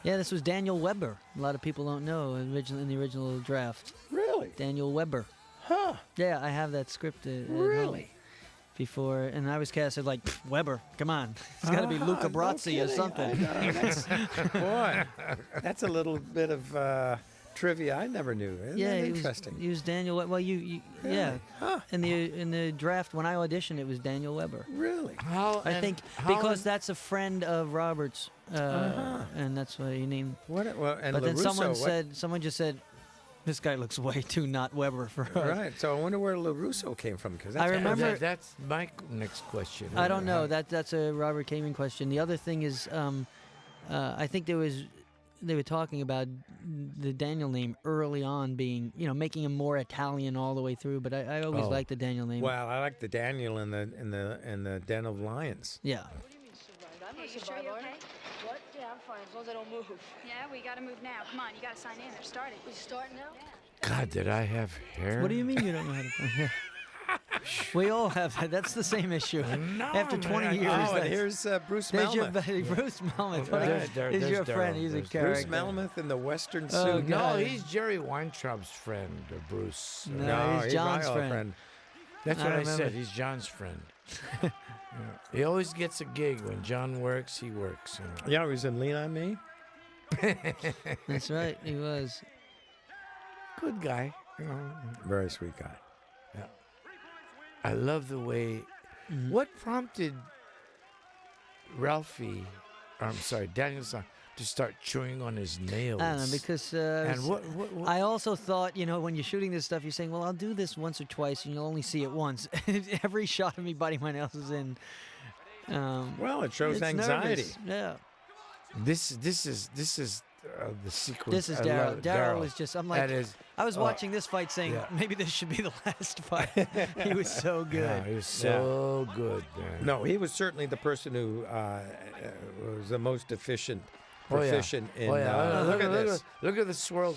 [SPEAKER 1] Yeah, this was Daniel Weber. A lot of people don't know in the original draft.
[SPEAKER 2] Really?
[SPEAKER 1] Daniel Weber.
[SPEAKER 2] Huh.
[SPEAKER 1] Yeah, I have that script at
[SPEAKER 2] Really?
[SPEAKER 1] home before, and I was casted like, Weber, come on. It's got to be Luca Brasi or something.
[SPEAKER 2] Boy, that's a little bit of trivia I never knew. Isn't that interesting?
[SPEAKER 1] He was Daniel Weber. Well, yeah.
[SPEAKER 2] Really? Huh.
[SPEAKER 1] In the draft, when I auditioned, it was Daniel Weber.
[SPEAKER 2] Really?
[SPEAKER 1] I think because that's a friend of Robert's, and that's why he named.
[SPEAKER 2] What? Well, and
[SPEAKER 1] but then
[SPEAKER 2] LaRusso,
[SPEAKER 1] someone just said, this guy looks way too not Weber for us.
[SPEAKER 2] Right. So I wonder where LaRusso came from, because
[SPEAKER 1] I remember.
[SPEAKER 3] That's my next question.
[SPEAKER 1] I don't know. That's a Robert Kamen question. The other thing is, I think they were talking about the Daniel name early on being, making him more Italian all the way through. But I always liked the Daniel name.
[SPEAKER 2] Well, I like the Daniel in the Den of Lions.
[SPEAKER 1] Yeah.
[SPEAKER 8] Hey, you sure you're okay?
[SPEAKER 6] What? Yeah, I'm fine, as long as I don't move.
[SPEAKER 8] Yeah, we gotta move now. Come on, you gotta sign in. They're starting.
[SPEAKER 6] We start now?
[SPEAKER 3] God, did I have hair?
[SPEAKER 1] What do you mean you don't know how to play? We all have that. That's the same issue.
[SPEAKER 3] No,
[SPEAKER 1] After 20
[SPEAKER 3] man.
[SPEAKER 1] years.
[SPEAKER 2] Oh, and here's Bruce
[SPEAKER 1] There's your
[SPEAKER 2] Melmoth.
[SPEAKER 1] Bruce Melmoth.
[SPEAKER 3] There's
[SPEAKER 1] He's your
[SPEAKER 3] Daryl.
[SPEAKER 1] friend. He's a
[SPEAKER 3] There's
[SPEAKER 1] character.
[SPEAKER 2] Bruce Melmoth in the Western
[SPEAKER 1] Oh,
[SPEAKER 2] suit.
[SPEAKER 3] No,
[SPEAKER 1] God.
[SPEAKER 3] he's Jerry Weintraub's friend, Bruce.
[SPEAKER 1] No, he's John's
[SPEAKER 2] my
[SPEAKER 1] friend.
[SPEAKER 3] That's
[SPEAKER 1] I
[SPEAKER 3] what I
[SPEAKER 1] remember.
[SPEAKER 3] said. He's John's friend. Yeah. He always gets a gig. When John works, he works.
[SPEAKER 2] Yeah, he was in Lean on Me.
[SPEAKER 1] That's right. He was.
[SPEAKER 3] Good guy.
[SPEAKER 2] Very sweet guy.
[SPEAKER 3] Yeah. I love the way. What prompted Ralphie I'm sorry, Daniel's son, to start chewing on his nails.
[SPEAKER 1] I don't know, because
[SPEAKER 3] and what
[SPEAKER 1] I also thought, when you're shooting this stuff, you're saying, well, I'll do this once or twice, and you'll only see it once. Every shot of me biting my nails is in.
[SPEAKER 2] Well, it shows
[SPEAKER 1] it's
[SPEAKER 2] anxiety.
[SPEAKER 1] Nervous. Yeah.
[SPEAKER 3] This is the sequence.
[SPEAKER 1] This is Daryl. Daryl was just. I'm like. I was watching this fight, saying maybe this should be the last fight. He was so good.
[SPEAKER 3] Yeah, he was so good, man.
[SPEAKER 2] No, he was certainly the person who was the most proficient in.
[SPEAKER 3] Look at this. Look at the swirl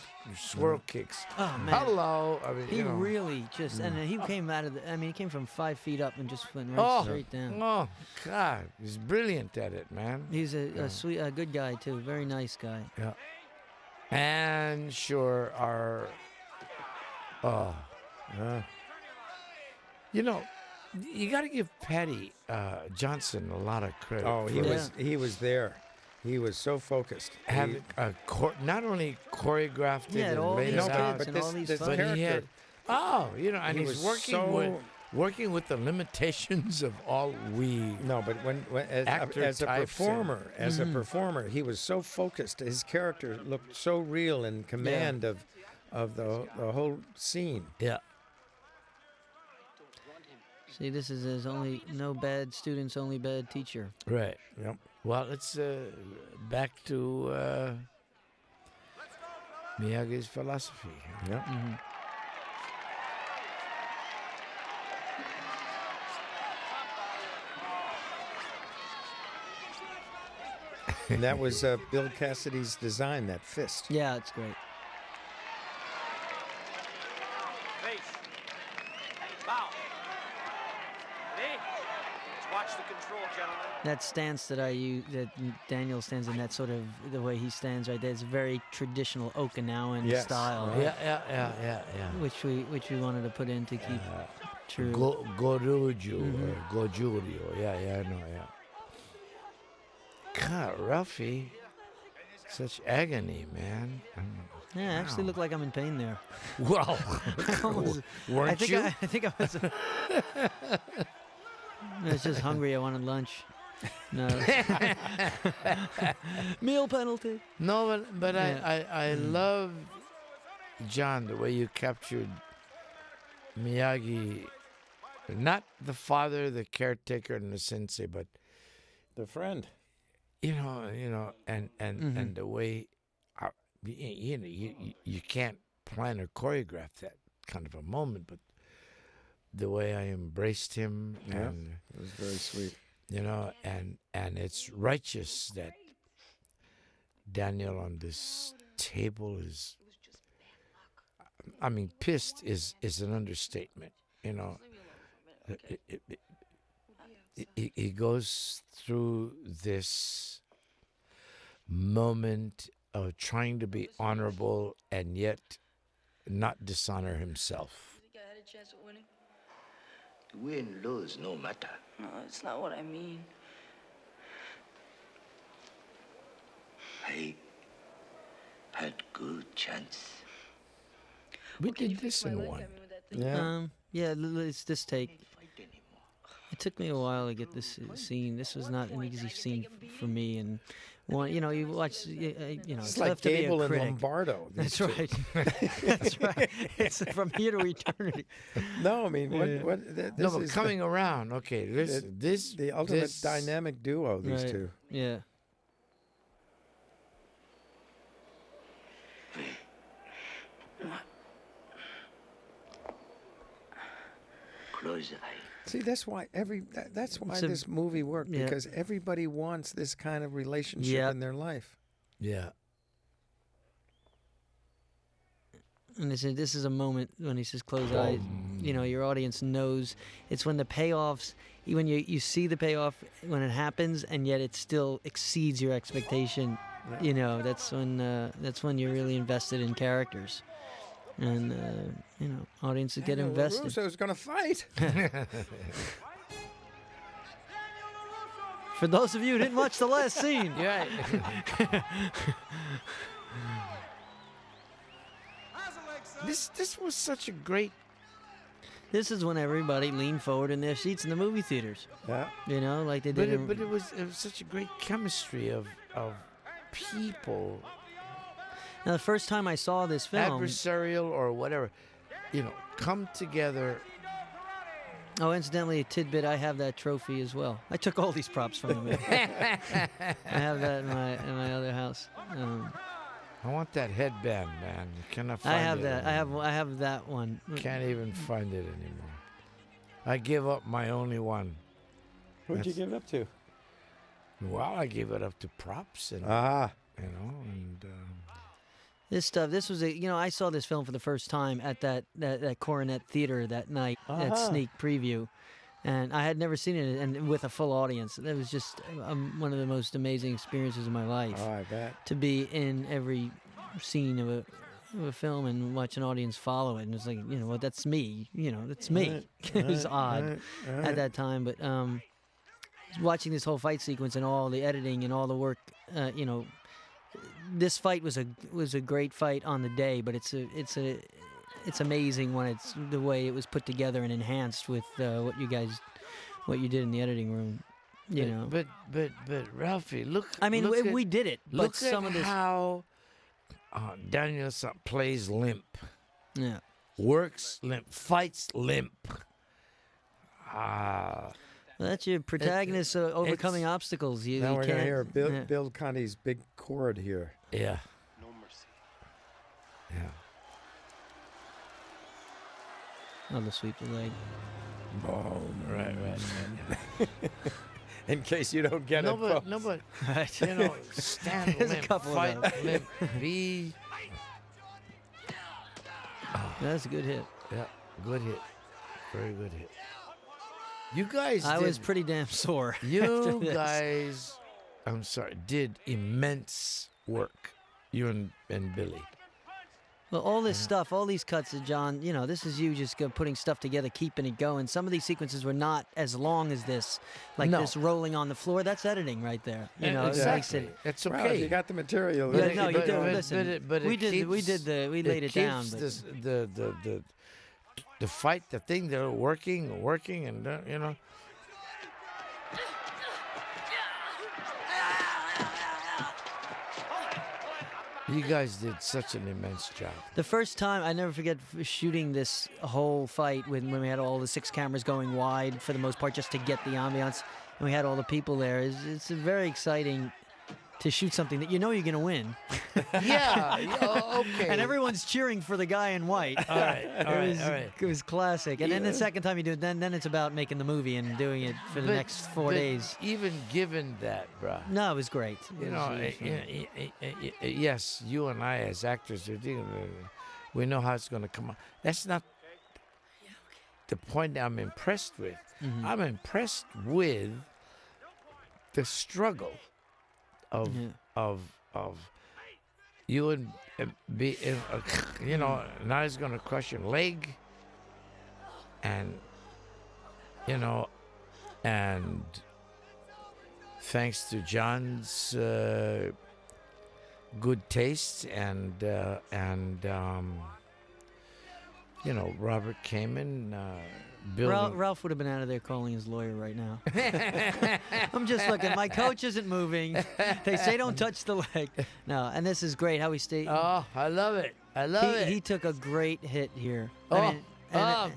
[SPEAKER 3] kicks.
[SPEAKER 1] Oh man.
[SPEAKER 3] Hello. I mean,
[SPEAKER 1] he really just, and he came out of the. He came from 5 feet up and just went right straight down.
[SPEAKER 3] Oh God, he's brilliant at it, man.
[SPEAKER 1] He's a sweet, a good guy too. Very nice guy.
[SPEAKER 3] Yeah. And sure, our. You got to give Patty Johnson a lot of credit.
[SPEAKER 2] Oh, he was there. He was so focused.
[SPEAKER 3] Having not only choreographed it and
[SPEAKER 1] all
[SPEAKER 3] laid
[SPEAKER 1] these
[SPEAKER 3] it out,
[SPEAKER 1] kids and all these
[SPEAKER 3] but he had. And he's working with the limitations of all we.
[SPEAKER 2] No, but as a performer, he was so focused. His character looked so real in command of the whole scene.
[SPEAKER 3] Yeah.
[SPEAKER 1] See, this is his only no bad students, only bad teacher.
[SPEAKER 3] Right.
[SPEAKER 2] Yep.
[SPEAKER 3] Well, let's back to Miyagi's philosophy.
[SPEAKER 2] Yeah.
[SPEAKER 1] Mm-hmm.
[SPEAKER 2] And that was Bill Cassidy's design, that fist.
[SPEAKER 1] Yeah, it's great.
[SPEAKER 5] Face. Bow. Ready? Let's watch the control, gentlemen.
[SPEAKER 1] That stance that I use, that Daniel stands in, that sort of the way he stands right there, is very traditional Okinawan style.
[SPEAKER 3] Right? Yeah.
[SPEAKER 1] Which we wanted to put in to keep true.
[SPEAKER 3] Goryuju or Gojuryo. Yeah, I know. God, Ralphie, such agony, man.
[SPEAKER 1] Yeah, I actually look like I'm in pain there.
[SPEAKER 3] Well, weren't you?
[SPEAKER 1] I think I was. I was just hungry. I wanted lunch. No. Meal penalty.
[SPEAKER 3] No, but I love, John, the way you captured Miyagi, not the father, the caretaker, and the sensei, but
[SPEAKER 2] the friend.
[SPEAKER 3] And the way, you can't plan or choreograph that kind of a moment, but the way I embraced him, and
[SPEAKER 2] it was very sweet.
[SPEAKER 3] And it's righteous that Daniel on this table is, pissed is an understatement, He goes through this moment of trying to be honorable and yet not dishonor himself.
[SPEAKER 13] You think I had a chance at winning?
[SPEAKER 11] Win, lose, no matter.
[SPEAKER 13] No, it's not what I mean.
[SPEAKER 11] I had good chance.
[SPEAKER 3] We did this in one.
[SPEAKER 1] It's this take. It took me a while to get this scene. This was not an easy scene for me, and you watch,
[SPEAKER 2] it's like Gable and Lombardo.
[SPEAKER 1] That's right. That's right. It's from here to eternity.
[SPEAKER 2] No, but
[SPEAKER 3] coming around. Okay, this
[SPEAKER 2] the ultimate dynamic duo. These two.
[SPEAKER 1] Yeah.
[SPEAKER 11] Close the eye.
[SPEAKER 2] See, that's why this movie worked, because everybody wants this kind of relationship in their life.
[SPEAKER 3] Yeah.
[SPEAKER 1] And this is a moment when he says close eyes. Your audience knows it's when the payoffs, when you see the payoff when it happens, and yet it still exceeds your expectation.
[SPEAKER 2] Yeah.
[SPEAKER 1] That's when you're really invested in characters. And, audiences get invested.
[SPEAKER 2] Russo's going to fight.
[SPEAKER 1] For those of you who didn't watch the last scene.
[SPEAKER 3] Yeah. This was such a great
[SPEAKER 1] This is when everybody leaned forward in their seats in the movie theaters.
[SPEAKER 2] Yeah.
[SPEAKER 1] You know, like they did.
[SPEAKER 3] But it was such a great chemistry of people.
[SPEAKER 1] Now, the first time I saw this film,
[SPEAKER 3] adversarial or whatever, come together.
[SPEAKER 1] Oh, incidentally, a tidbit, I have that trophy as well. I took all these props from the movie. I have that in my other house.
[SPEAKER 3] I want that headband, man. You cannot find it.
[SPEAKER 1] I have that.
[SPEAKER 3] Anymore.
[SPEAKER 1] I have that one.
[SPEAKER 3] Can't even find it anymore. I give up my only one.
[SPEAKER 2] Who'd you give it up to?
[SPEAKER 3] Well, I gave it up to props and and
[SPEAKER 1] this stuff. This was I saw this film for the first time at that Coronet Theater that night at sneak preview, and I had never seen it and with a full audience. It was just one of the most amazing experiences of my life.
[SPEAKER 2] Oh, I bet.
[SPEAKER 1] To be in every scene of a film and watch an audience follow it, and it's like, that's me. That's me. It was odd at that time, but watching this whole fight sequence and all the editing and all the work, this fight was a great fight on the day, but it's amazing when it's the way it was put together and enhanced with what you did in the editing room.
[SPEAKER 3] But Ralphie, look.
[SPEAKER 1] I mean, we did it. But
[SPEAKER 3] Look
[SPEAKER 1] some
[SPEAKER 3] at
[SPEAKER 1] of this,
[SPEAKER 3] how Daniel plays limp.
[SPEAKER 1] Yeah.
[SPEAKER 3] Works limp, fights limp.
[SPEAKER 1] Well, that's your protagonist overcoming obstacles.
[SPEAKER 2] Now we're going to hear Bill Conti's big chord here.
[SPEAKER 3] Yeah.
[SPEAKER 12] No mercy.
[SPEAKER 3] Yeah.
[SPEAKER 1] Oh, the sweep the leg.
[SPEAKER 3] Boom. Right.
[SPEAKER 2] In case you don't get it, folks.
[SPEAKER 3] No, but
[SPEAKER 1] Right.
[SPEAKER 3] stand
[SPEAKER 1] There's
[SPEAKER 3] limp,
[SPEAKER 1] a couple
[SPEAKER 3] fight
[SPEAKER 1] of those.
[SPEAKER 3] limp, be.
[SPEAKER 1] That's a good hit.
[SPEAKER 3] Yeah, good hit. Very good hit. You guys
[SPEAKER 1] I was pretty damn sore.
[SPEAKER 3] You
[SPEAKER 1] after this.
[SPEAKER 3] guys, I'm sorry, did immense work. You and Billy.
[SPEAKER 1] Well, all this stuff, all these cuts, John, this is you just putting stuff together, keeping it going. Some of these sequences were not as long as this, like
[SPEAKER 3] No.
[SPEAKER 1] this rolling on the floor. That's editing right there. It makes
[SPEAKER 3] Exactly.
[SPEAKER 1] it.
[SPEAKER 3] It's
[SPEAKER 2] Well,
[SPEAKER 3] okay.
[SPEAKER 2] if you got the material.
[SPEAKER 1] Yeah,
[SPEAKER 2] then
[SPEAKER 1] no, you
[SPEAKER 2] keep
[SPEAKER 1] do.
[SPEAKER 2] going.
[SPEAKER 1] Listen,
[SPEAKER 3] but
[SPEAKER 1] we
[SPEAKER 3] it
[SPEAKER 1] did. We
[SPEAKER 3] keeps-
[SPEAKER 1] laid it down.
[SPEAKER 3] keeps
[SPEAKER 1] But
[SPEAKER 3] this- the fight, the thing, they're working, and You guys did such an immense job.
[SPEAKER 1] the first time, I never forget shooting this whole fight when we had all the 6 cameras going wide for the most part, just to get the ambiance, and we had all the people there. It's very exciting to shoot something that you're going to win.
[SPEAKER 3] Yeah, okay.
[SPEAKER 1] And everyone's cheering for the guy in white.
[SPEAKER 3] All right.
[SPEAKER 1] It was classic. And then the second time you do it, then it's about making the movie and doing it for the next 4 days.
[SPEAKER 3] Even given that, bruh.
[SPEAKER 1] No, it was great.
[SPEAKER 3] Yes, you and I as actors, we know how it's going to come out. That's not the point I'm impressed with.
[SPEAKER 1] Mm-hmm.
[SPEAKER 3] I'm impressed with the struggle of you and now he's going to crush your leg, and and thanks to John's good taste and Robert came in.
[SPEAKER 1] Ralph would have been out of there calling his lawyer right now. I'm just looking. My coach isn't moving. They say don't touch the leg. No, and this is great how he stayed.
[SPEAKER 3] Oh, I love it. I love it.
[SPEAKER 1] He took a great hit here.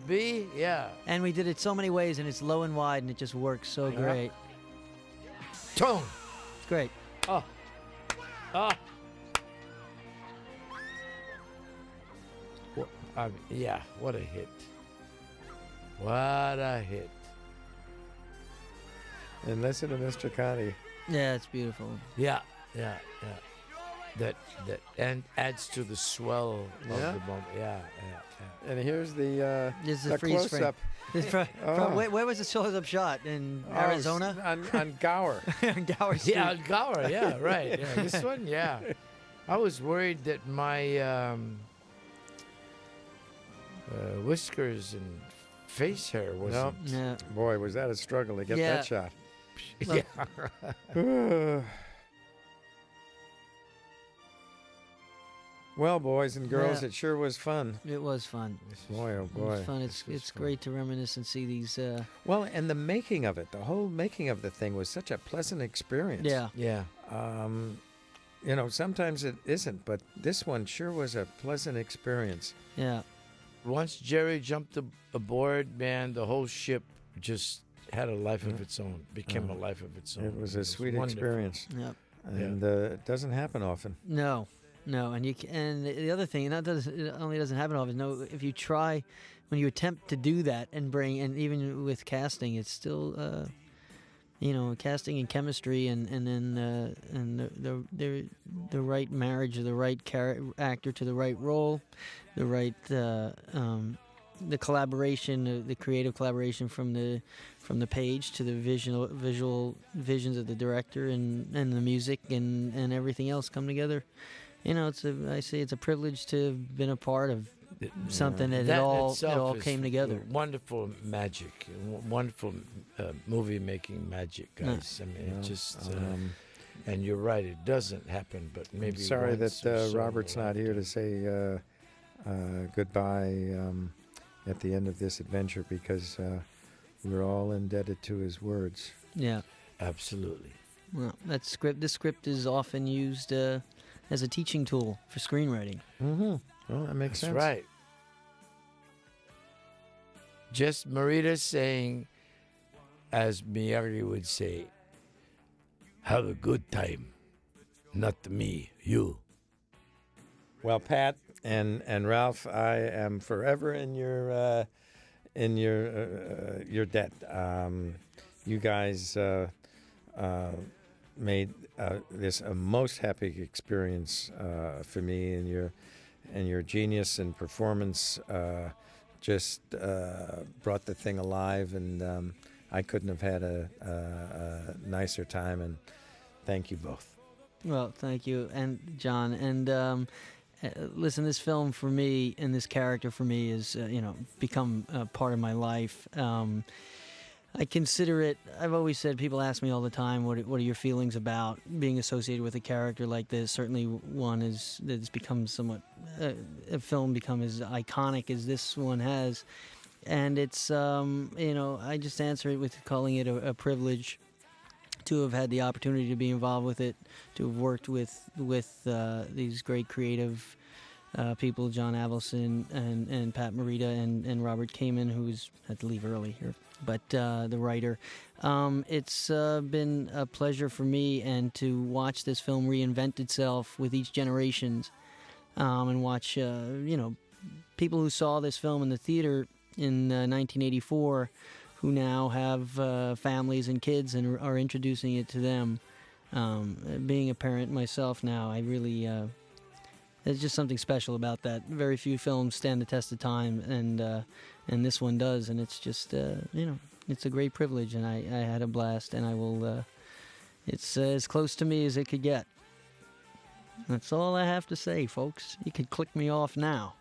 [SPEAKER 3] B, yeah.
[SPEAKER 1] And we did it so many ways, and it's low and wide, and it just works so great.
[SPEAKER 3] Tone.
[SPEAKER 1] It's great.
[SPEAKER 3] Oh. Yeah, what a hit. What a hit.
[SPEAKER 2] And listen to Mr. Conti.
[SPEAKER 1] Yeah, it's beautiful.
[SPEAKER 3] Yeah. That and adds to the swell of the moment. Yeah.
[SPEAKER 2] And here's the
[SPEAKER 1] This is a freeze frame.
[SPEAKER 2] close-up.
[SPEAKER 1] Where was the close-up shot? In Arizona?
[SPEAKER 2] On Gower.
[SPEAKER 1] On Gower Street.
[SPEAKER 3] Yeah, on Gower. Yeah, right. Yeah, this one. Yeah. I was worried that my whiskers and face hair wasn't.
[SPEAKER 1] Yeah.
[SPEAKER 2] Boy, was that a struggle to get that shot.
[SPEAKER 3] Yeah.
[SPEAKER 2] Well, boys and girls,
[SPEAKER 1] Yeah.
[SPEAKER 2] it sure was fun.
[SPEAKER 1] It was fun.
[SPEAKER 2] Boy, oh
[SPEAKER 1] It
[SPEAKER 2] boy.
[SPEAKER 1] was fun. It's great to reminisce and see these.
[SPEAKER 2] Well, and the making of it, the whole making of the thing was such a pleasant experience.
[SPEAKER 1] Yeah.
[SPEAKER 3] Yeah.
[SPEAKER 2] You know, sometimes it isn't, but this one sure was a pleasant experience.
[SPEAKER 1] Yeah.
[SPEAKER 3] Once Jerry jumped aboard, man, the whole ship just had a life of its own, became a life of its own.
[SPEAKER 2] It was a sweet
[SPEAKER 3] wonderful.
[SPEAKER 2] experience.
[SPEAKER 1] Yep.
[SPEAKER 2] And it doesn't happen often.
[SPEAKER 1] No, and and the other thing, and it only doesn't happen often. No, if you try, when you attempt to do that and even with casting, it's still, casting and chemistry, and then the right marriage of the right actor to the right role, the right the collaboration, the creative collaboration from the page to the visual visions of the director and the music and everything else come together. I say it's a privilege to have been a part of something that it all came together.
[SPEAKER 3] Wonderful magic, wonderful movie making magic, guys. I mean, it just. And you're right, it doesn't happen, but maybe.
[SPEAKER 2] I'm sorry
[SPEAKER 3] once
[SPEAKER 2] that
[SPEAKER 3] or so
[SPEAKER 2] Robert's not here to say goodbye at the end of this adventure, because we're all indebted to his words.
[SPEAKER 1] Yeah,
[SPEAKER 3] absolutely.
[SPEAKER 1] Well, this script is often used as a teaching tool for screenwriting.
[SPEAKER 2] Mm-hmm. Well, that makes sense.
[SPEAKER 3] That's right. Just Morita saying, as Miyagi would say, have a good time. Not me, you.
[SPEAKER 2] Well, Pat and Ralph, I am forever in your debt. You guys made this a most happy experience for me, and your genius and performance just brought the thing alive, and I couldn't have had a nicer time. And thank you both.
[SPEAKER 1] Well, thank you, and John, and listen, this film for me and this character for me is become a part of my life. I consider it. I've always said, people ask me all the time, what are your feelings about being associated with a character like this? Certainly, one that's become somewhat a film become as iconic as this one has, and it's I just answer it with calling it a privilege to have had the opportunity to be involved with it, to have worked with these great creative people, John Avildsen and Pat Morita and Robert Kamen, who's had to leave early here, but the writer. It's been a pleasure for me, and to watch this film reinvent itself with each generation, and watch people who saw this film in the theater in 1984, who now have families and kids and are introducing it to them. Being a parent myself now, I really, there's just something special about that. Very few films stand the test of time, and this one does, and it's just, it's a great privilege, and I had a blast, and I will, it's as close to me as it could get. That's all I have to say, folks. You could click me off now.